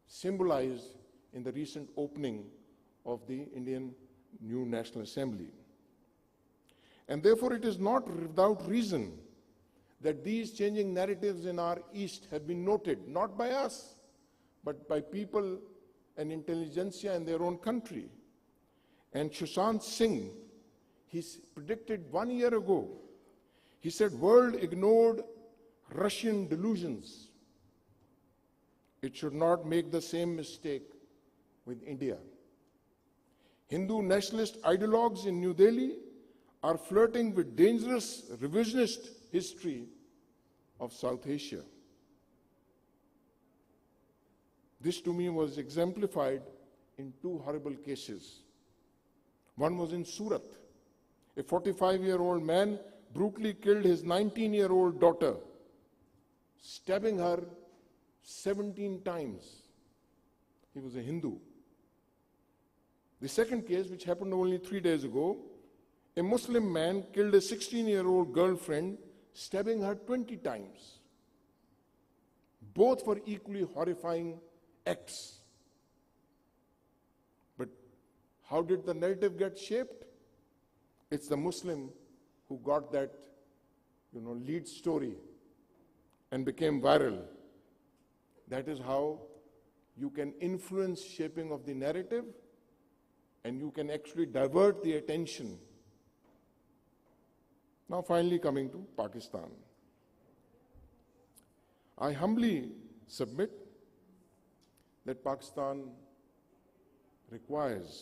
symbolized in the recent opening of the Indian new National Assembly. And therefore it is not without reason that these changing narratives in our East have been noted, not by us, but by people and intelligentsia in their own country. And Sushant Singh, he predicted 1 year ago, he said, world ignored Russian delusions. It should not make the same mistake with India. Hindu nationalist ideologues in New Delhi are flirting with dangerous revisionist history of South Asia. This to me was exemplified in two horrible cases. One was in Surat. A 45-year-old man brutally killed his 19-year-old daughter, stabbing her 17 times. He was a Hindu. The second case, which happened only 3 days ago, a Muslim man killed a 16-year-old girlfriend, stabbing her 20 times. Both were equally horrifying acts. But how did the narrative get shaped? It's the Muslim who got that, lead story and became viral. That is how you can influence shaping of the narrative, and you can actually divert the attention. Now finally coming to Pakistan. I humbly submit that Pakistan requires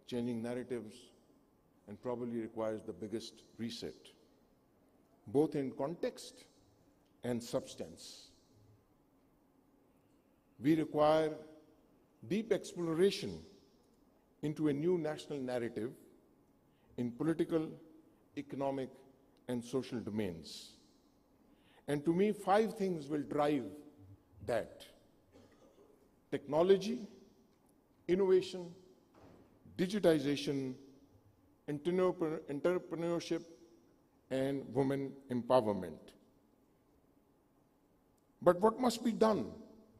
changing narratives and probably requires the biggest reset, both in context and substance. We require deep exploration into a new national narrative in political, economic, and social domains. And to me, 5 things will drive that: technology, innovation, digitization, entrepreneurship, and women empowerment. But what must be done?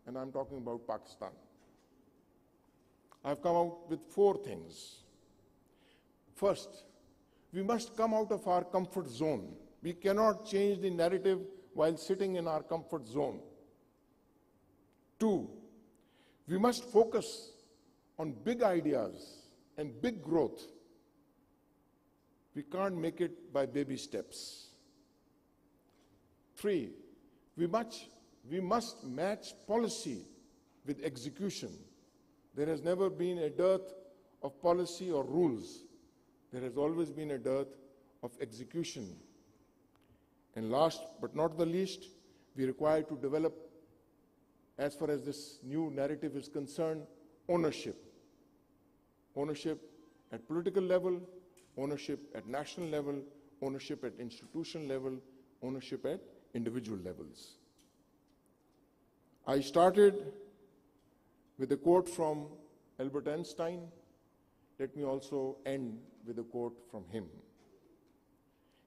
And I'm talking about Pakistan. I've come out with 4 things. First, we must come out of our comfort zone. We cannot change the narrative while sitting in our comfort zone. 2, we must focus on big ideas and big growth. We can't make it by baby steps. 3, we must match policy with execution. There has never been a dearth of policy or rules. There has always been a dearth of execution. And last but not the least, we require to develop, as far as this new narrative is concerned, ownership. Ownership at political level, ownership at national level, ownership at institutional level, ownership at individual levels. I started with a quote from Albert Einstein. Let me also end with a quote from him.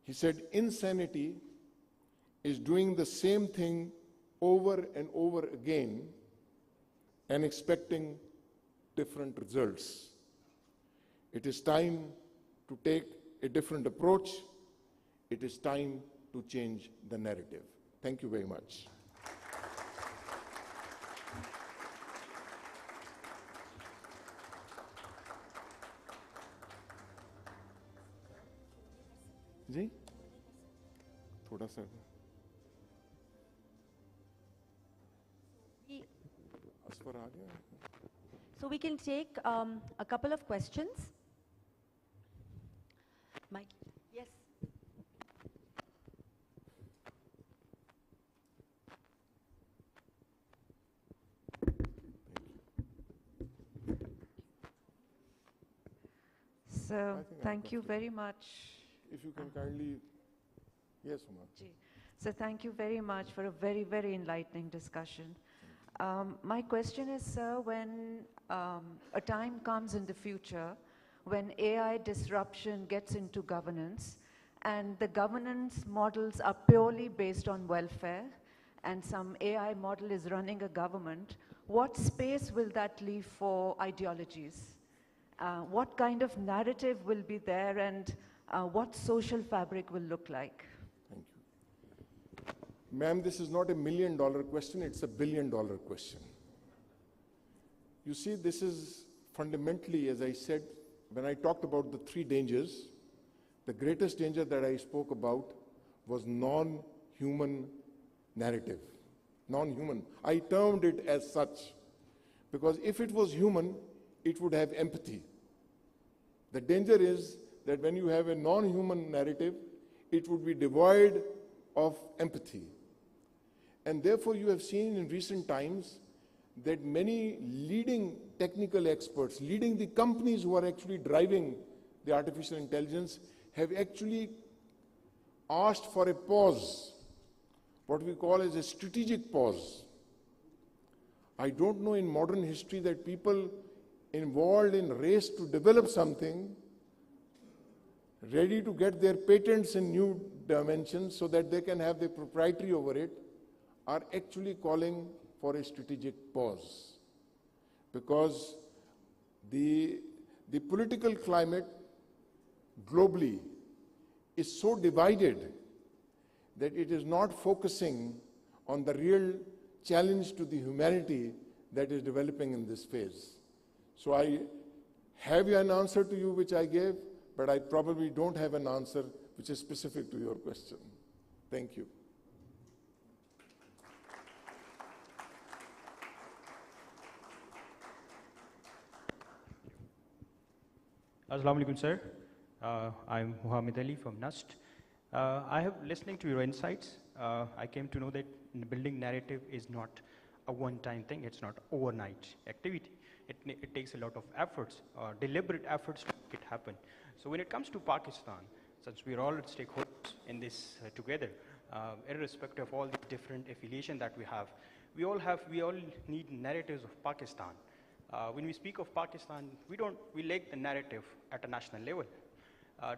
He said, "Insanity is doing the same thing over and over again and expecting different results. It is time to take a different approach. It is time to change the narrative." Thank you very much. जी थोड़ा सा असफर आ गया. So we can take a couple of questions. Mike, yes. So thank you very much. If you can kindly, yes, Umar. So thank you very much for a very, very enlightening discussion. My question is, sir, when a time comes in the future when AI disruption gets into governance and the governance models are purely based on welfare and some AI model is running a government, what space will that leave for ideologies? What kind of narrative will be there, and what social fabric will look like? Thank you. Ma'am, this is not $1 million question, it's $1 billion question. You see, this is fundamentally, as I said, when I talked about the 3 dangers, the greatest danger that I spoke about was non-human narrative. Non-human. I termed it as such, because if it was human, it would have empathy. The danger is that when you have a non-human narrative, it would be devoid of empathy. And therefore, you have seen in recent times that many leading technical experts, leading the companies who are actually driving the artificial intelligence, have actually asked for a pause, what we call as a strategic pause. I don't know in modern history that people involved in race to develop something, ready to get their patents in new dimensions so that they can have the proprietary over it, are actually calling for a strategic pause. Because the political climate globally is so divided that it is not focusing on the real challenge to the humanity that is developing in this phase. So I have an answer to you which I gave, but I probably don't have an answer which is specific to your question. Thank you. Assalamu alaikum, sir. I'm Muhammad Ali from NUST. I have listening to your insights. I came to know that building narrative is not a one-time thing. It's not overnight activity. It takes a lot of efforts, deliberate efforts to make it happen. So when it comes to Pakistan, since we're all stakeholders in this together, irrespective of all the different affiliation that we have, we all need narratives of Pakistan. When we speak of Pakistan, we lack the narrative at a national level.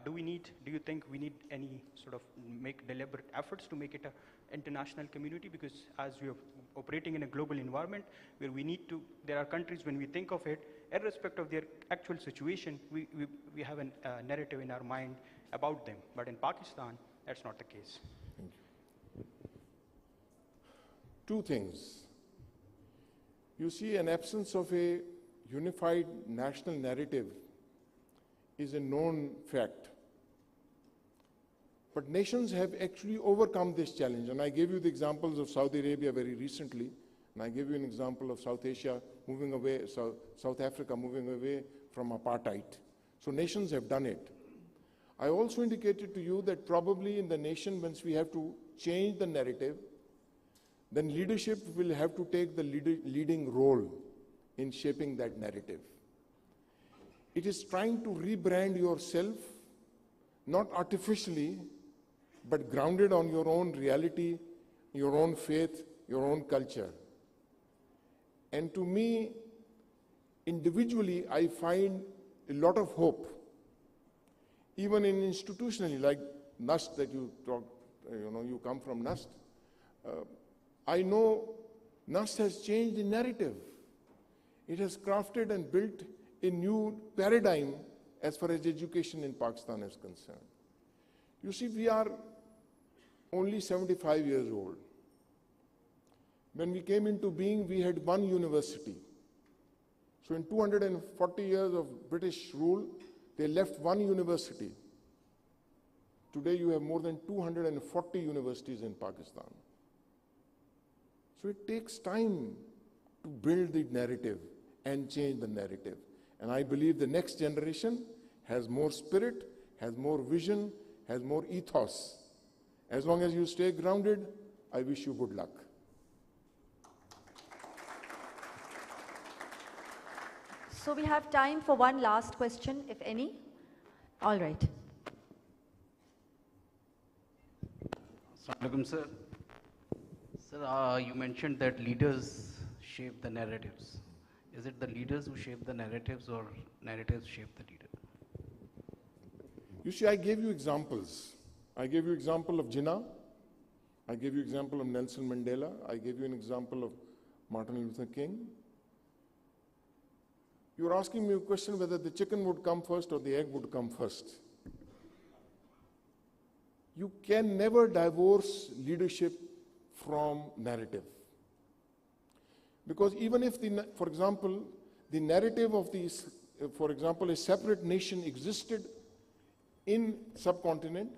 Do you think we need any sort of make deliberate efforts to make it an international community? Because as we are operating in a global environment where there are countries when we think of it, irrespective of their actual situation, we have a narrative in our mind about them. But in Pakistan, that's not the case. Thank you. Two things. You see, an absence of a unified national narrative is a known fact. But nations have actually overcome this challenge. And I gave you the examples of Saudi Arabia very recently, and I gave you an example of South Asia moving away, South Africa moving away from apartheid. So nations have done it. I also indicated to you that probably in the nation, once we have to change the narrative, then leadership will have to take the leading role in shaping that narrative. It is trying to rebrand yourself, not artificially, but grounded on your own reality, your own faith, your own culture. And to me, individually, I find a lot of hope, even in institutionally, like NUST that you talked, you come from NUST. I know NUST has changed the narrative. It has crafted and built a new paradigm as far as education in Pakistan is concerned. You see, we are only 75 years old. When we came into being, we had one university. So in 240 years of British rule, they left one university. Today you have more than 240 universities in Pakistan. So it takes time to build the narrative and change the narrative. And I believe the next generation has more spirit, has more vision, has more ethos. As long as you stay grounded, I wish you good luck. So we have time for one last question, if any. All right. Assalamu alaikum, sir. Sir, you mentioned that leaders shape the narratives. Is it the leaders who shape the narratives or narratives shape the leader? You see, I gave you examples. I gave you example of Jinnah. I gave you example of Nelson Mandela. I gave you an example of Martin Luther King. You were asking me a question whether the chicken would come first or the egg would come first. You can never divorce leadership from narrative. Because even if, for example, the narrative of these, for example, a separate nation existed in subcontinent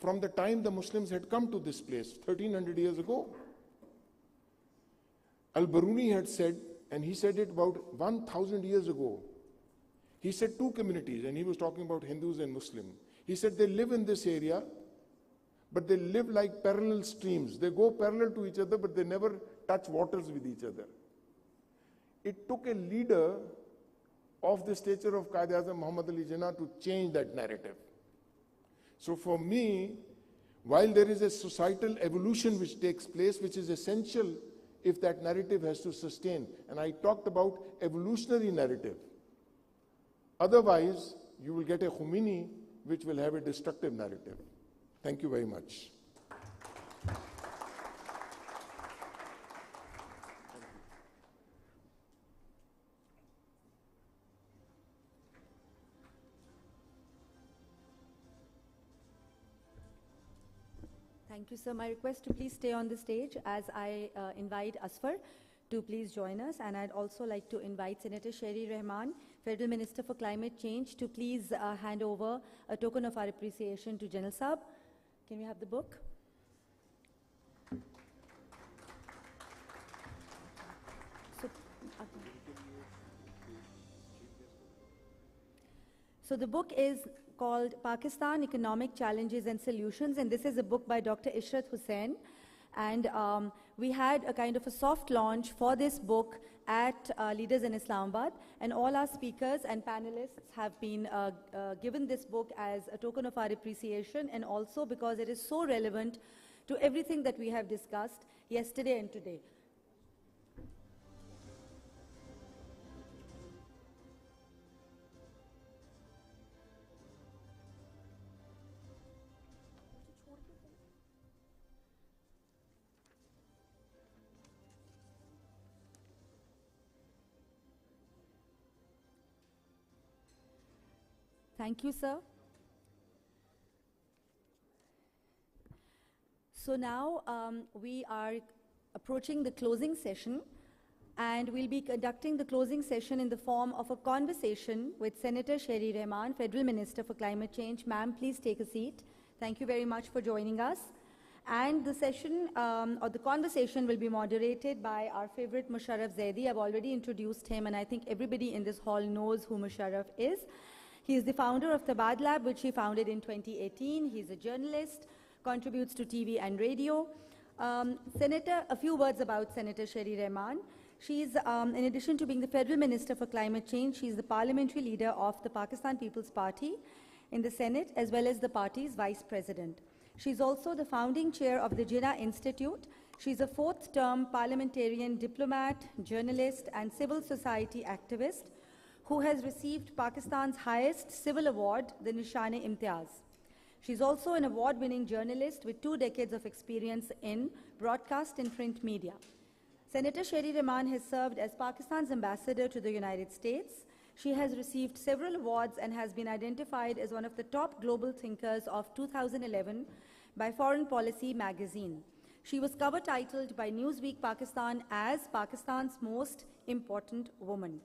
from the time the Muslims had come to this place, 1300 years ago. Al-Biruni had said, and he said it about 1,000 years ago, he said two communities, and he was talking about Hindus and Muslims. He said they live in this area, but they live like parallel streams. They go parallel to each other, but they never touch waters with each other. It took a leader of the stature of Quaid-e-Azam Muhammad Ali Jinnah to change that narrative. So for me, while there is a societal evolution which takes place, which is essential if that narrative has to sustain, and I talked about evolutionary narrative. Otherwise, you will get a Khomeini which will have a destructive narrative. Thank you very much. Thank you, sir. My request to please stay on the stage as I invite Asfar to please join us. And I'd also like to invite Senator Sherry Rahman, Federal Minister for Climate Change, to please hand over a token of our appreciation to General Saab. Can we have the book? So the book is called Pakistan, Economic Challenges and Solutions, and this is a book by Dr. Ishrat Hussain. And we had a kind of a soft launch for this book at LIIBS in Islamabad, and all our speakers and panelists have been given this book as a token of our appreciation, and also because it is so relevant to everything that we have discussed yesterday and today. Thank you, sir. So now we are approaching the closing session, and we'll be conducting the closing session in the form of a conversation with Senator Sherry Rehman, Federal Minister for Climate Change. Ma'am, please take a seat. Thank you very much for joining us. And the session, or the conversation, will be moderated by our favorite Musharraf Zaidi. I've already introduced him, and I think everybody in this hall knows who Musharraf is. He is the founder of Tabad Lab, which he founded in 2018. He's a journalist, contributes to TV and radio. Senator, a few words about Senator Sherry Rehman. She's, in addition to being the Federal Minister for Climate Change, she's the parliamentary leader of the Pakistan People's Party in the Senate, as well as the party's vice president. She's also the founding chair of the Jinnah Institute. She's a fourth-term parliamentarian, diplomat, journalist, and civil society activist who has received Pakistan's highest civil award, the Nishan-e-Imtiaz. She's also an award-winning journalist with 2 decades of experience in broadcast and print media. Senator Sherry Rehman has served as Pakistan's ambassador to the United States. She has received several awards and has been identified as one of the top global thinkers of 2011 by Foreign Policy magazine. She was cover-titled by Newsweek Pakistan as Pakistan's most important woman.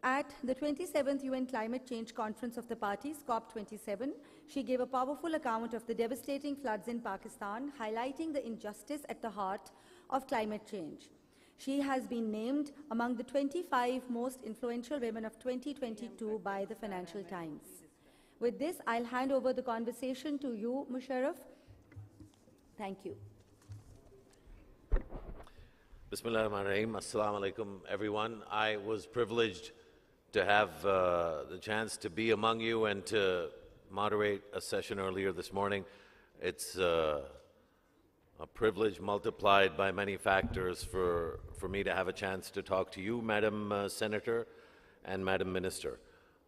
At the 27th UN Climate Change Conference of the Parties, COP27, she gave a powerful account of the devastating floods in Pakistan, highlighting the injustice at the heart of climate change. She has been named among the 25 most influential women of 2022 by the Financial Times. With this, I'll hand over the conversation to you, Musharraf. Thank you. Bismillahirrahmanirrahim. Assalamu alaikum, everyone. I was privileged to have the chance to be among you and to moderate a session earlier this morning. It's a privilege multiplied by many factors for me to have a chance to talk to you, Madam Senator and Madam Minister.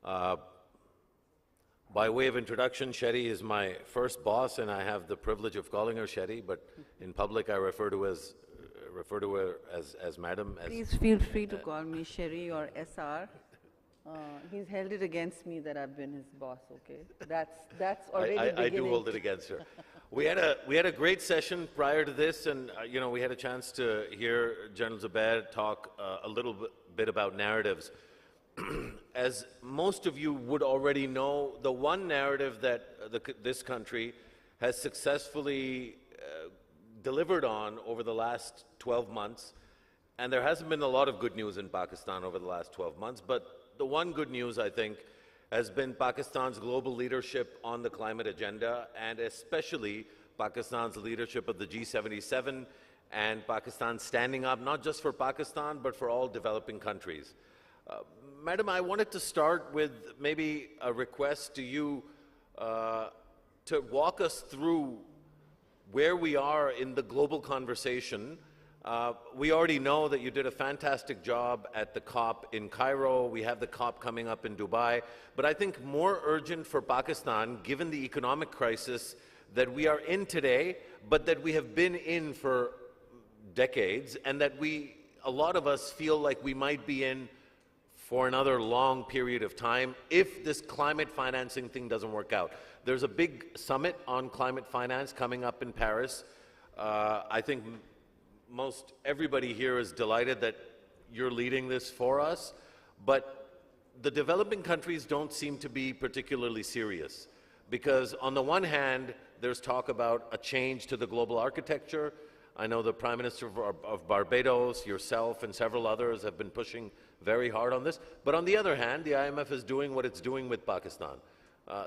By way of introduction, Sherry is my first boss, and I have the privilege of calling her Sherry, but in public I refer to her as Madam. Please feel free to call me Sherry or SR. He's held it against me that I've been his boss, okay? That's already beginning. I do hold it against her. We had a great session prior to this, and you know, we had a chance to hear General Zubair talk a little bit about narratives. As most of you would already know, the one narrative that this country has successfully delivered on over the last 12 months, and there hasn't been a lot of good news in Pakistan over the last 12 months, but the one good news, I think, has been Pakistan's global leadership on the climate agenda, and especially Pakistan's leadership of the G77 and Pakistan standing up not just for Pakistan, but for all developing countries. Madam, I wanted to start with maybe a request to you to walk us through where we are in the global conversation. We already know that you did a fantastic job at the COP in Cairo. We have the COP coming up in Dubai. But I think more urgent for Pakistan, given the economic crisis that we are in today, but that we have been in for decades, and that a lot of us feel like we might be in for another long period of time if this climate financing thing doesn't work out. There's a big summit on climate finance coming up in Paris. I think most everybody here is delighted that you're leading this for us, but the developing countries don't seem to be particularly serious, because on the one hand, there's talk about a change to the global architecture. I know the Prime Minister of Barbados, yourself, and several others have been pushing very hard on this. But on the other hand, the IMF is doing what it's doing with Pakistan.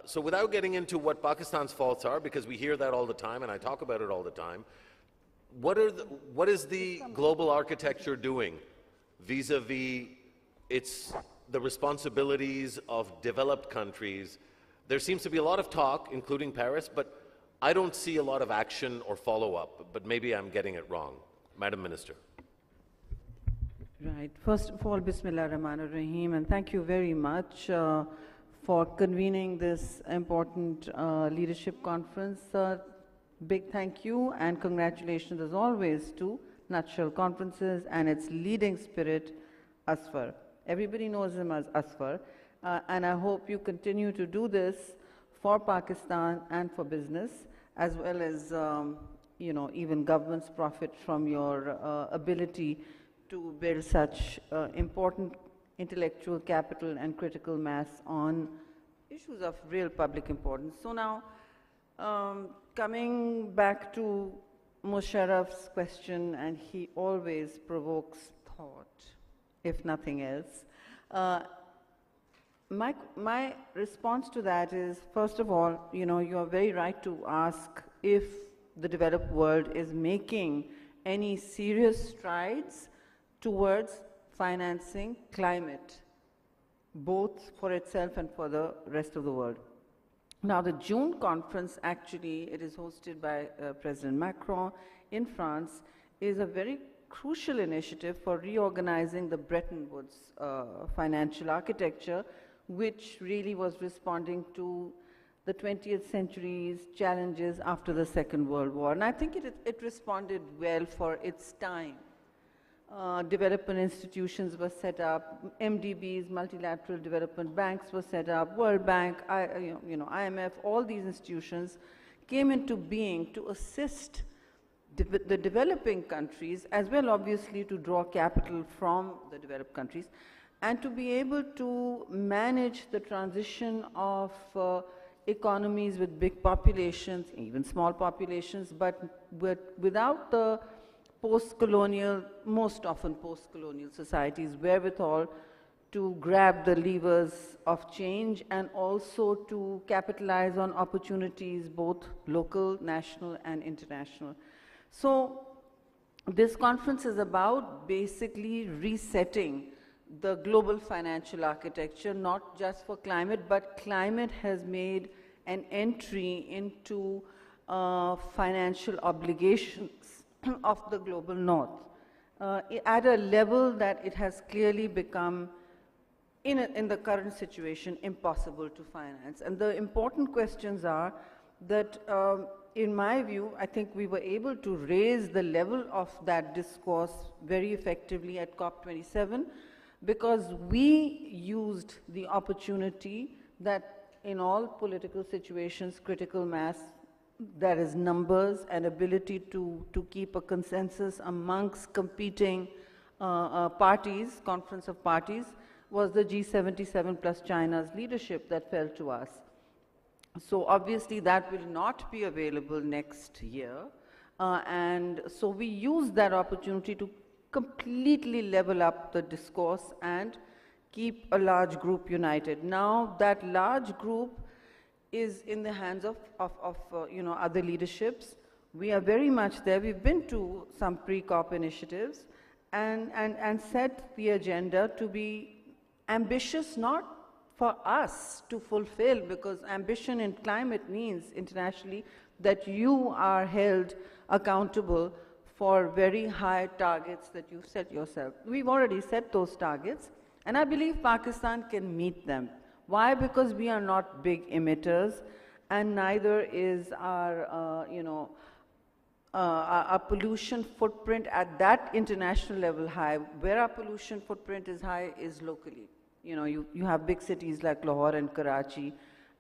So without getting into what Pakistan's faults are, because we hear that all the time and I talk about it all the time, what is the global architecture doing vis-a-vis the responsibilities of developed countries? There seems to be a lot of talk, including Paris, but I don't see a lot of action or follow-up, but maybe I'm getting it wrong. Madam Minister. Right. First of all, Bismillah ar-Rahman ar-Rahim, and thank you very much for convening this important leadership conference. Big thank you and congratulations as always to Nutshell Conferences and its leading spirit, Asfar. Everybody knows him as Asfar, and I hope you continue to do this for Pakistan and for business, as well as even governments profit from your ability to build such important intellectual capital and critical mass on issues of real public importance. So now, coming back to Musharraf's question, and he always provokes thought, if nothing else. My response to that is, first of all, you are very right to ask if the developed world is making any serious strides towards financing climate, both for itself and for the rest of the world. Now, the June conference, actually, it is hosted by President Macron in France, is a very crucial initiative for reorganizing the Bretton Woods financial architecture, which really was responding to the 20th century's challenges after the Second World War. And I think it responded well for its time. Development institutions were set up, MDBs, multilateral development banks were set up, World Bank, IMF, all these institutions came into being to assist the developing countries, as well obviously to draw capital from the developed countries, and to be able to manage the transition of economies with big populations, even small populations, but without the post-colonial, most often post-colonial societies' wherewithal to grab the levers of change and also to capitalize on opportunities, both local, national, and international. So this conference is about basically resetting the global financial architecture, not just for climate, but climate has made an entry into financial obligations of the global north at a level that it has clearly become, in the current situation, impossible to finance. And the important questions are that, in my view, I think we were able to raise the level of that discourse very effectively at COP27, because we used the opportunity that in all political situations, critical mass, there is numbers and ability to keep a consensus amongst competing parties, conference of parties, was the G77 plus China's leadership that fell to us. So obviously that will not be available next year. And so we used that opportunity to completely level up the discourse and keep a large group united. Now that large group is in the hands of other leaderships. We are very much there. We've been to some pre-COP initiatives and set the agenda to be ambitious, not for us to fulfill, because ambition in climate means internationally that you are held accountable for very high targets that you've set yourself. We've already set those targets, and I believe Pakistan can meet them. Why? Because we are not big emitters, and neither is our, our pollution footprint at that international level high. Where our pollution footprint is high is locally. You have big cities like Lahore and Karachi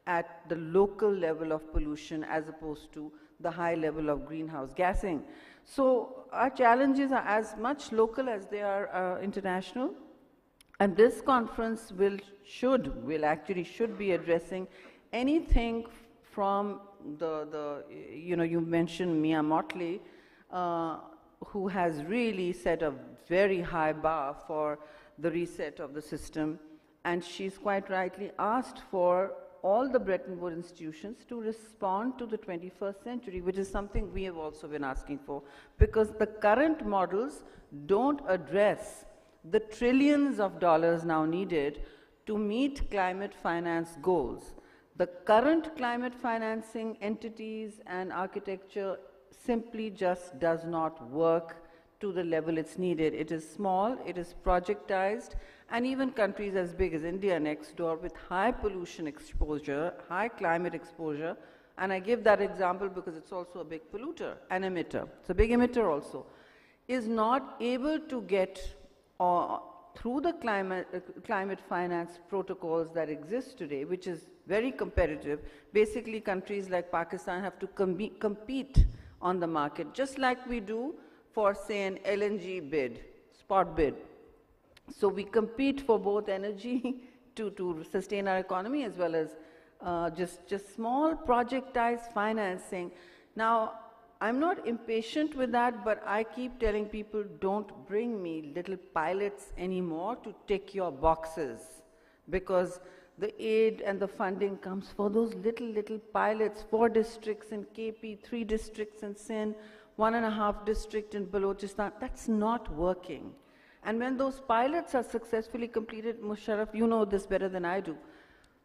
at the local level of pollution as opposed to the high level of greenhouse gassing. So our challenges are as much local as they are international. And this conference should be addressing anything from you mentioned Mia Motley, who has really set a very high bar for the reset of the system, and she's quite rightly asked for all the Bretton Woods institutions to respond to the 21st century, which is something we have also been asking for, because the current models don't address the trillions of dollars now needed to meet climate finance goals. The current climate financing entities and architecture simply just does not work to the level it's needed. It is small, it is projectized, and even countries as big as India next door with high pollution exposure, high climate exposure, and I give that example because it's also a big polluter, an emitter, it's a big emitter also, is not able to get through the climate finance protocols that exist today, which is very competitive. Basically, countries like Pakistan have to compete on the market, just like we do for, say, an LNG bid, spot bid. So we compete for both energy to sustain our economy, as well as just small projectized financing. Now, I'm not impatient with that, but I keep telling people, don't bring me little pilots anymore to tick your boxes, because the aid and the funding comes for those little pilots, 4 districts in KP, 3 districts in Sindh, 1.5 district in Balochistan. That's not working. And when those pilots are successfully completed, Musharraf, you know this better than I do,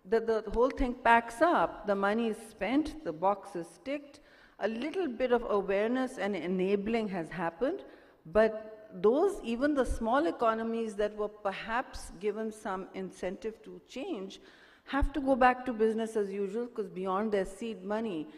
the whole thing packs up, the money is spent, the box is ticked, a little bit of awareness and enabling has happened, but those, even the small economies that were perhaps given some incentive to change, have to go back to business as usual, because beyond their seed money,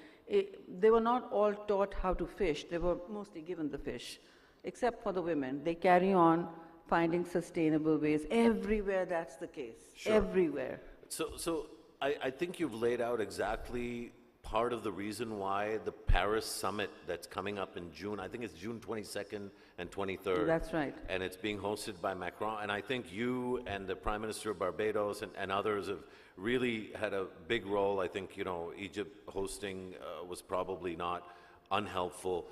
they were not all taught how to fish. They were mostly given the fish, except for the women. They carry on finding sustainable ways. Everywhere that's the case, Sure. Everywhere. So I think you've laid out exactly part of the reason why the Paris summit that's coming up in June, I think it's June 22nd and 23rd. That's right. And it's being hosted by Macron. And I think you and the Prime Minister of Barbados and others have really had a big role. I think, you know, Egypt hosting was probably not unhelpful.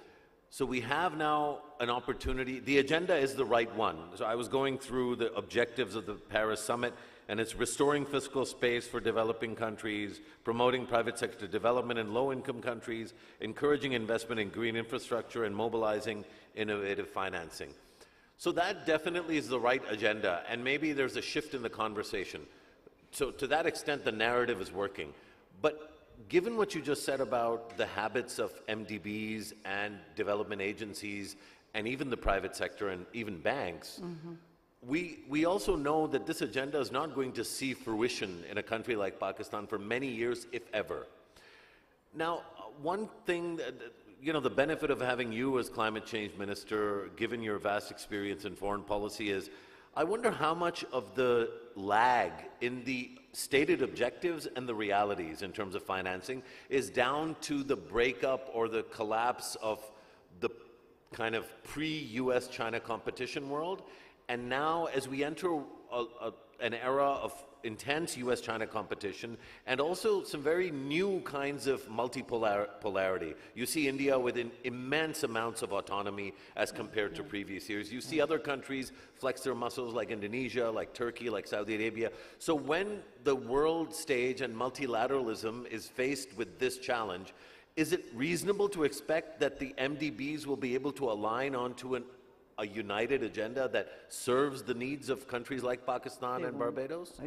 So we have now an opportunity. The agenda is the right one. So I was going through the objectives of the Paris summit, and it's restoring fiscal space for developing countries, promoting private sector development in low-income countries, encouraging investment in green infrastructure, and mobilizing innovative financing. So that definitely is the right agenda, and maybe there's a shift in the conversation. So to that extent, the narrative is working. But given what you just said about the habits of MDBs and development agencies, and even the private sector and even banks, we also know that this agenda is not going to see fruition in a country like Pakistan for many years, if ever. Now, one thing, you know, the benefit of having you as climate change minister, given your vast experience in foreign policy, is I wonder how much of the lag in the stated objectives and the realities in terms of financing is down to the breakup or the collapse of the kind of pre-US-China competition world. And now, as we enter an era of intense US-China competition and also some very new kinds of multipolarity. You see India with immense amounts of autonomy as compared to previous years. You see other countries flex their muscles like Indonesia, like Turkey, like Saudi Arabia. So when the world stage and multilateralism is faced with this challenge, is it reasonable to expect that the MDBs will be able to align onto a united agenda that serves the needs of countries like Pakistan and Barbados?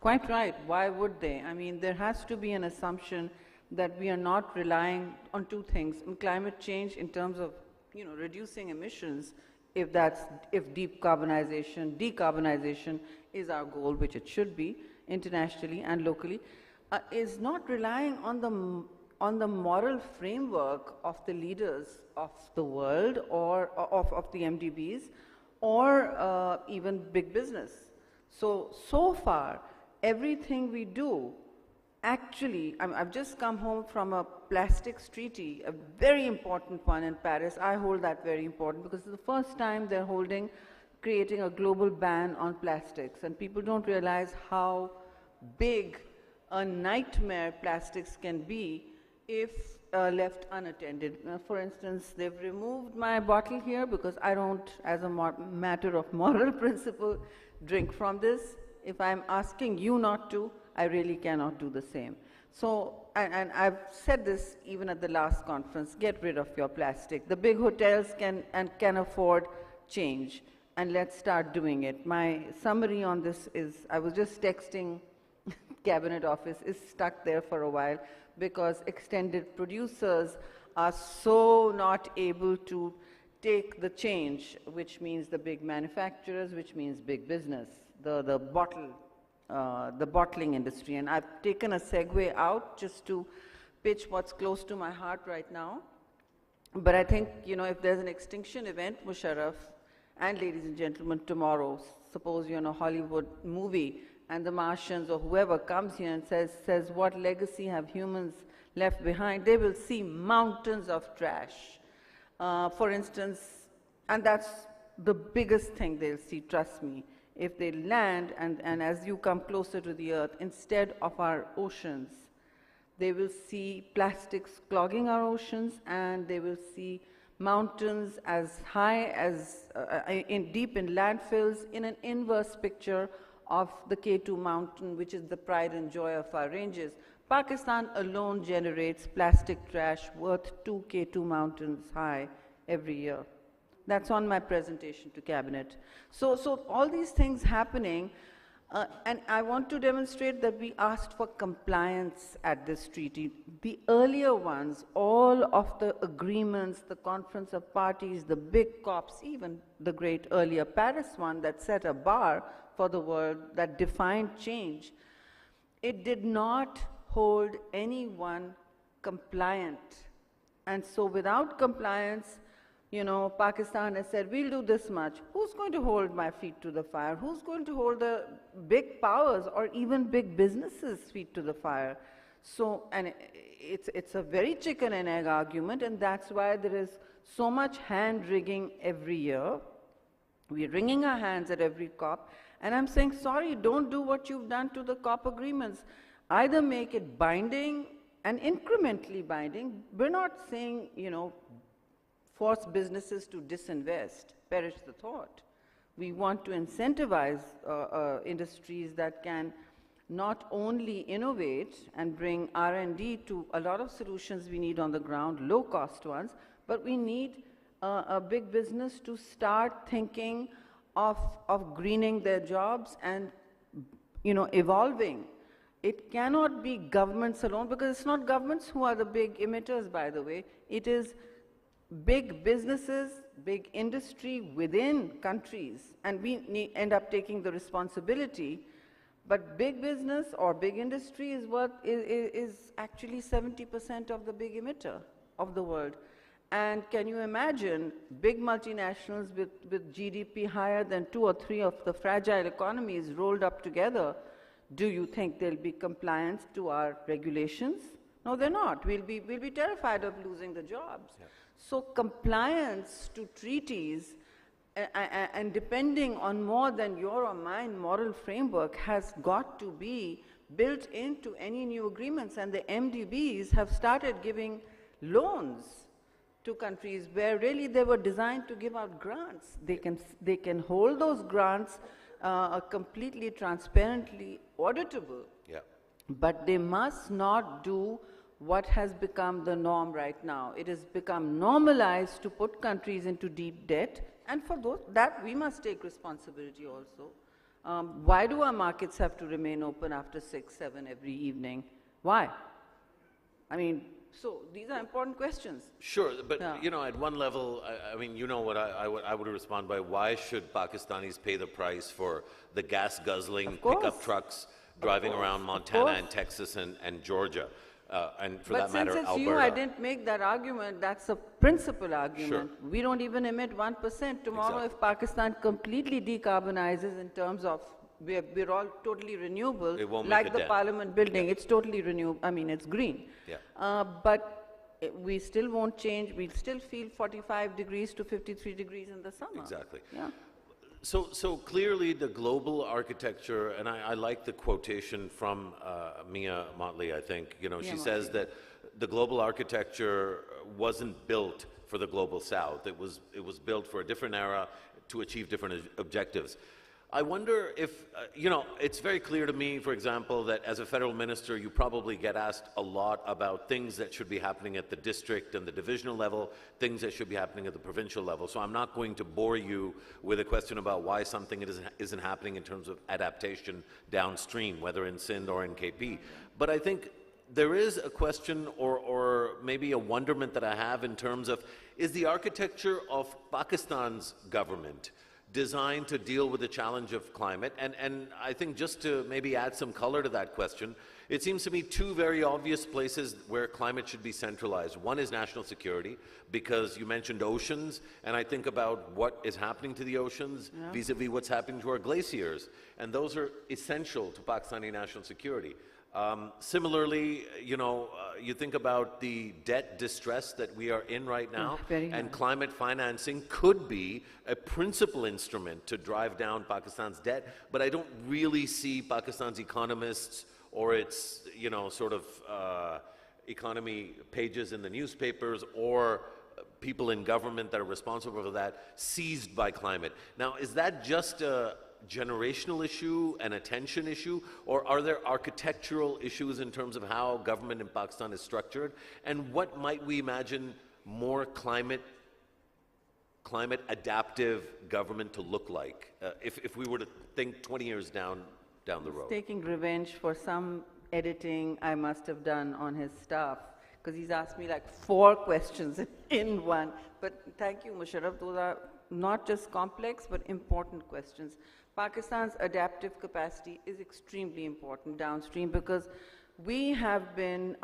Quite right. Why would they? I mean, there has to be an assumption that we are not relying on 2 things. In climate change, in terms of, you know, reducing emissions, if decarbonization is our goal, which it should be internationally and locally, is not relying on the moral framework of the leaders of the world or of the MDBs or even big business. So far, everything we do, actually, I've just come home from a plastics treaty, a very important one in Paris. I hold that very important because it's the first time they're creating a global ban on plastics, and people don't realize how big a nightmare plastics can be if left unattended. For instance, they've removed my bottle here because I don't, as a matter of moral principle, drink from this. If I'm asking you not to, I really cannot do the same. So, and I've said this even at the last conference, get rid of your plastic. The big hotels can afford change, and let's start doing it. My summary on this is, I was just texting Cabinet Office, is stuck there for a while because extended producers are so not able to take the change, which means the big manufacturers, which means big business, the bottling industry. And I've taken a segue out just to pitch what's close to my heart right now. But I think, you know, if there's an extinction event, Musharraf, and ladies and gentlemen, tomorrow, suppose you're in a Hollywood movie and the Martians or whoever comes here and says, what legacy have humans left behind? They will see mountains of trash. For instance, and that's the biggest thing they'll see, trust me. If they land and as you come closer to the earth, instead of our oceans, they will see plastics clogging our oceans, and they will see mountains as high as, deep in landfills, in an inverse picture of the K2 mountain, which is the pride and joy of our ranges. Pakistan alone generates plastic trash worth 2 K2 mountains high every year. That's on my presentation to Cabinet. So all these things happening, and I want to demonstrate that we asked for compliance at this treaty. The earlier ones, all of the agreements, the Conference of Parties, the big COPs, even the great earlier Paris one that set a bar for the world, that defined change, it did not hold anyone compliant. And so without compliance, you know, Pakistan has said, we'll do this much. Who's going to hold my feet to the fire? Who's going to hold the big powers or even big businesses' feet to the fire? So, and it's a very chicken and egg argument, and that's why there is so much hand-wringing every year. We're wringing our hands at every COP, and I'm saying, sorry, don't do what you've done to the COP agreements. Either make it binding and incrementally binding. We're not saying, you know, force businesses to disinvest, perish the thought. We want to incentivize industries that can not only innovate and bring R&D to a lot of solutions we need on the ground, low-cost ones, but we need a big business to start thinking of greening their jobs and, you know, evolving. It cannot be governments alone, because it's not governments who are the big emitters, by the way. It is big businesses, big industry within countries, and we end up taking the responsibility. But big business or big industry is what is actually 70% of the big emitter of the world. And can you imagine big multinationals with GDP higher than 2 or 3 of the fragile economies rolled up together? Do you think they'll be compliant to our regulations? No, they're not. We'll be terrified of losing the jobs. Yeah. So compliance to treaties and depending on more than your or mine moral framework has got to be built into any new agreements. And the MDBs have started giving loans to countries where really they were designed to give out grants. They can hold those grants completely transparently auditable. Yeah. But they must not do what has become the norm right now. It has become normalized to put countries into deep debt, and for that we must take responsibility also. Why do our markets have to remain open after 6, 7 every evening? Why? I mean, so these are important questions. Sure, but you know, at one level, I mean, you know what I would respond by: why should Pakistanis pay the price for the gas-guzzling pickup trucks driving around Montana and Texas and Georgia? And for that matter, Alberta. But since it's you, I didn't make that argument. That's a principal argument. Sure. We don't even emit 1%. Tomorrow, if Pakistan completely decarbonizes in terms of we're all totally renewable, like the Parliament building, it's totally renewable. I mean, it's green. Yeah. But we still won't change. We'll still feel 45 degrees to 53 degrees in the summer. Exactly. Yeah. So clearly the global architecture, and I like the quotation from Mia Motley, I think, you know, she says that the global architecture wasn't built for the global south. It was built for a different era to achieve different objectives. I wonder if, it's very clear to me, for example, that as a federal minister, you probably get asked a lot about things that should be happening at the district and the divisional level, things that should be happening at the provincial level. So I'm not going to bore you with a question about why something isn't happening in terms of adaptation downstream, whether in Sindh or in KP. But I think there is a question or maybe a wonderment that I have in terms of, is the architecture of Pakistan's government designed to deal with the challenge of climate? And I think just to maybe add some color to that question, it seems to me two very obvious places where climate should be centralized. One is national security, because you mentioned oceans, and I think about what is happening to the oceans vis-a-vis what's happening to our glaciers, and those are essential to Pakistani national security. Similarly, you think about the debt distress that we are in right now, and climate financing could be a principal instrument to drive down Pakistan's debt, but I don't really see Pakistan's economists or its, economy pages in the newspapers or people in government that are responsible for that seized by climate. Now, is that just a generational issue, an attention issue, or are there architectural issues in terms of how government in Pakistan is structured? And what might we imagine more climate adaptive government to look like if we were to think 20 years down the road? Taking revenge for some editing I must have done on his staff, because he's asked me like 4 questions in one. But thank you, Musharraf. Those are not just complex but important questions. Pakistan's adaptive capacity is extremely important downstream, because we have been,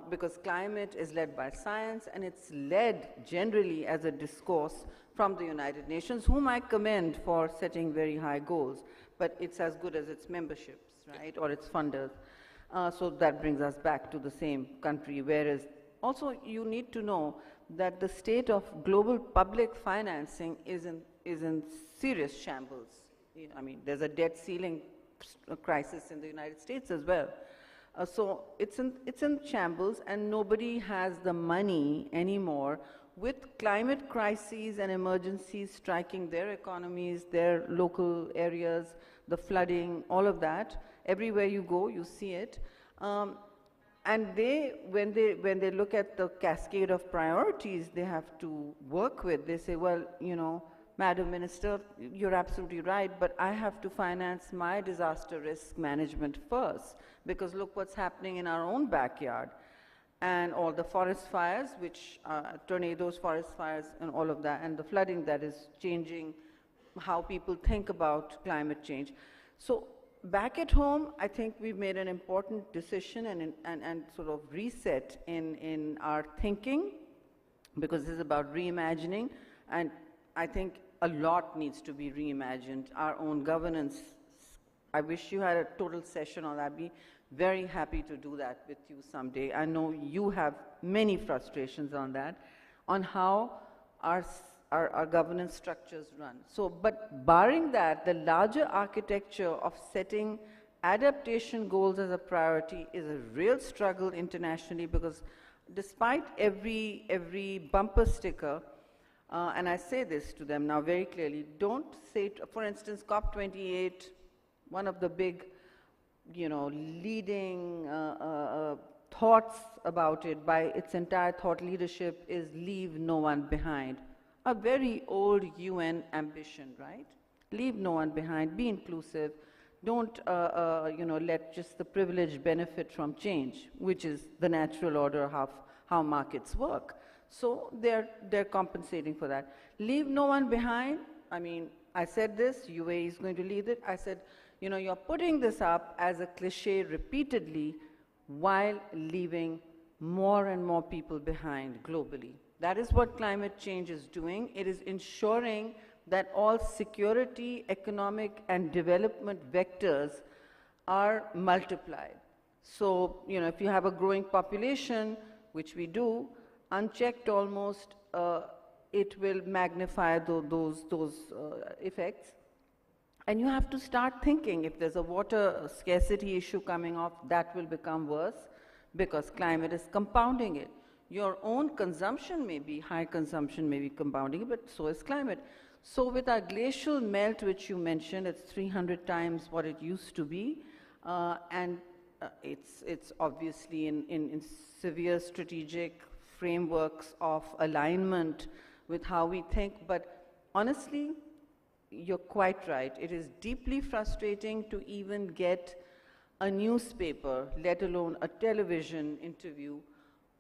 because climate is led by science, and it's led generally as a discourse from the United Nations, whom I commend for setting very high goals, but it's as good as its memberships, right, or its funders. So that brings us back to the same country, whereas also you need to know that the state of global public financing is in serious shambles. I mean, there's a debt ceiling crisis in the United States as well. So it's in shambles, and nobody has the money anymore, with climate crises and emergencies striking their economies, their local areas, the flooding, all of that. Everywhere you go, you see it. And when they look at the cascade of priorities they have to work with, they say, well, Madam Minister, you're absolutely right, but I have to finance my disaster risk management first, because look what's happening in our own backyard. And all the forest fires, which tornadoes, forest fires, and all of that, and the flooding that is changing how people think about climate change. So back at home, I think we've made an important decision and sort of reset in our thinking, because this is about reimagining, and I think a lot needs to be reimagined. Our own governance, I wish you had a total session on that. I'd be very happy to do that with you someday. I know you have many frustrations on that, on how our governance structures run. So, but barring that, the larger architecture of setting adaptation goals as a priority is a real struggle internationally, because despite every bumper sticker, and I say this to them now very clearly, don't say, for instance, COP28, one of the big, leading thoughts about it by its entire thought leadership is leave no one behind. A very old UN ambition, right? Leave no one behind, be inclusive, don't let just the privileged benefit from change, which is the natural order of how markets work. So they're compensating for that. Leave no one behind. I mean, I said this, UAE is going to lead it. I said, you're putting this up as a cliche repeatedly while leaving more and more people behind globally. That is what climate change is doing. It is ensuring that all security, economic, and development vectors are multiplied. So, if you have a growing population, which we do, unchecked almost, it will magnify those effects. And you have to start thinking, if there's a water scarcity issue coming up, that will become worse, because climate is compounding it. Your own consumption may be, high consumption may be compounding it, but so is climate. So with our glacial melt, which you mentioned, it's 300 times what it used to be, and it's obviously in severe strategic frameworks of alignment with how we think, but honestly, you're quite right. It is deeply frustrating to even get a newspaper, let alone a television interview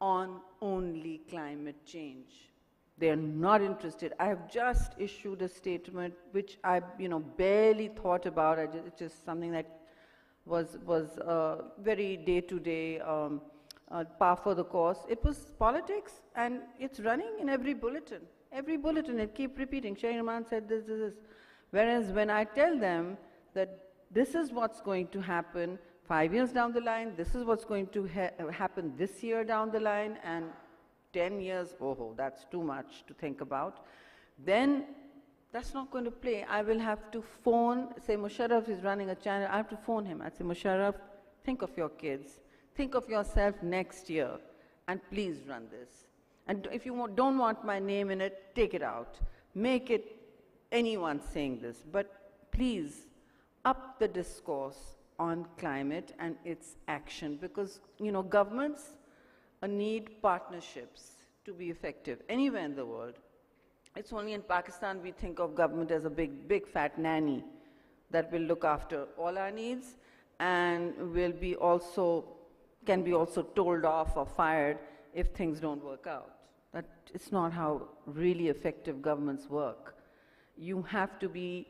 on only climate change. They're not interested. I have just issued a statement which I barely thought about. It's just something that was very day-to-day par for the course. It was politics, and it's running in every bulletin. Every bulletin, it keeps repeating. Serena said this, this, this. Whereas when I tell them that this is what's going to happen 5 years down the line, this is what's going to happen this year down the line, and 10 years, oh, that's too much to think about, then that's not going to play. I will have to phone, say Musharraf is running a channel, I have to phone him. I say, Musharraf, think of your kids. Think of yourself next year, and please run this. And if you don't want my name in it, take it out. Make it anyone saying this. But please, up the discourse on climate and its action, because governments need partnerships to be effective anywhere in the world. It's only in Pakistan we think of government as a big fat nanny that will look after all our needs and can be also told off or fired if things don't work out. That it's not how really effective governments work. You have to be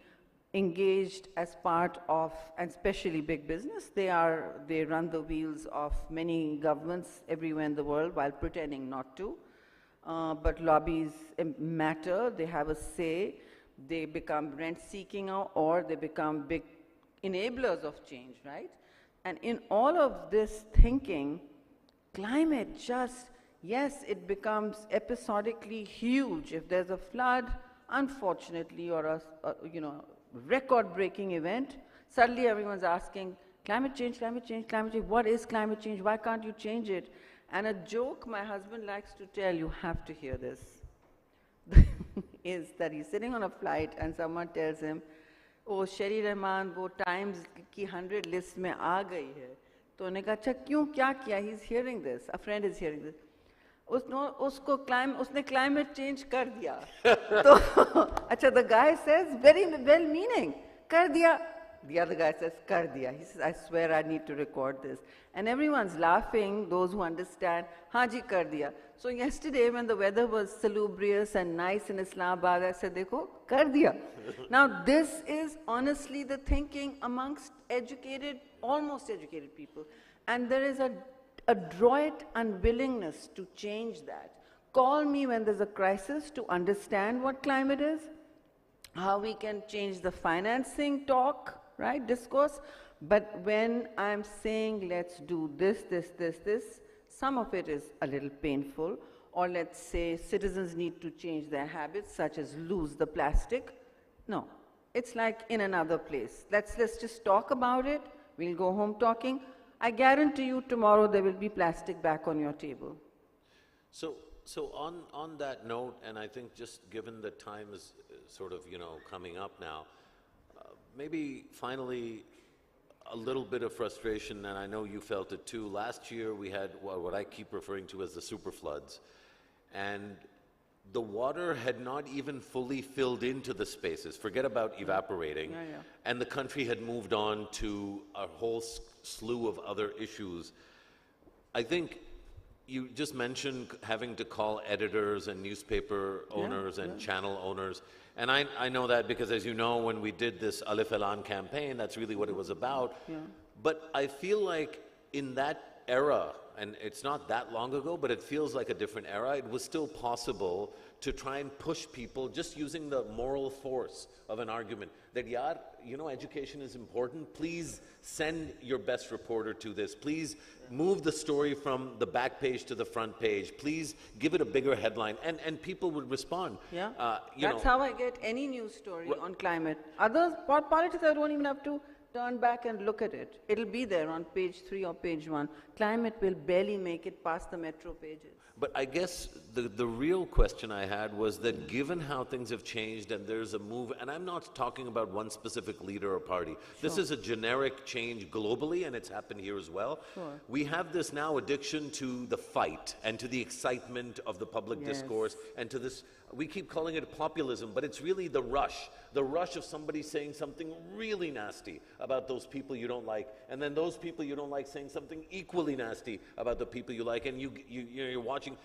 engaged as part of, and especially big business. They run the wheels of many governments everywhere in the world while pretending not to. But lobbies matter, they have a say, they become rent-seeking or they become big enablers of change, right? And in all of this thinking, climate just, yes, it becomes episodically huge. If there's a flood, unfortunately, or a record-breaking event, suddenly everyone's asking, climate change, climate change, climate change, what is climate change, why can't you change it? And a joke my husband likes to tell, you have to hear this, is that he's sitting on a flight and someone tells him, oh, Sherry Rahman, wo Times ki 100 list mein aa gayi hai. To unne kaha, acha, kyun, kya kiya? He's hearing this, a friend is hearing this. उसने climate change कर दिया. तो अच्छा, the guy says, very well meaning, कर दिया. The other guy says, कर दिया. He says, I swear I need to record this. And everyone's laughing, those who understand, हाँ जी कर दिया. So yesterday when the weather was salubrious and nice in Islamabad, I said, देखो, कर दिया. Now this is honestly the thinking amongst educated, almost educated people. And there is a adroit unwillingness to change that. Call me when there's a crisis to understand what climate is, how we can change the financing talk, right, discourse. But when I'm saying let's do this, some of it is a little painful, or let's say citizens need to change their habits, such as lose the plastic. No, it's like in another place. Let's just talk about it. We'll go home talking. I guarantee you tomorrow there will be plastic back on your table. So on that note, and I think just given the time is sort of, coming up now, maybe finally a little bit of frustration, and I know you felt it too. Last year we had what I keep referring to as the super floods, and the water had not even fully filled into the spaces. Forget about evaporating. Yeah. And the country had moved on to a whole slew of other issues. I think you just mentioned having to call editors and newspaper owners and channel owners. And I know that because, as you know, when we did this Alif Elan campaign, that's really what it was about. Yeah. But I feel like in that era, and it's not that long ago, but it feels like a different era, it was still possible to try and push people just using the moral force of an argument that, yaar, education is important. Please send your best reporter to this. Please move the story from the back page to the front page. Please give it a bigger headline. And people would respond. Yeah. That's how I get any news story on climate. Others, politics, I don't even have to turn back and look at it. It'll be there on page 3 or page 1. Climate will barely make it past the metro pages. But I guess the real question I had was that given how things have changed and there's a move, and I'm not talking about one specific leader or party. This is a generic change globally, and it's happened here as well. Sure. We have this now addiction to the fight and to the excitement of the public discourse and to this, we keep calling it populism, but it's really the rush of somebody saying something really nasty about those people you don't like, and then those people you don't like saying something equally nasty about the people you like, and you're watching,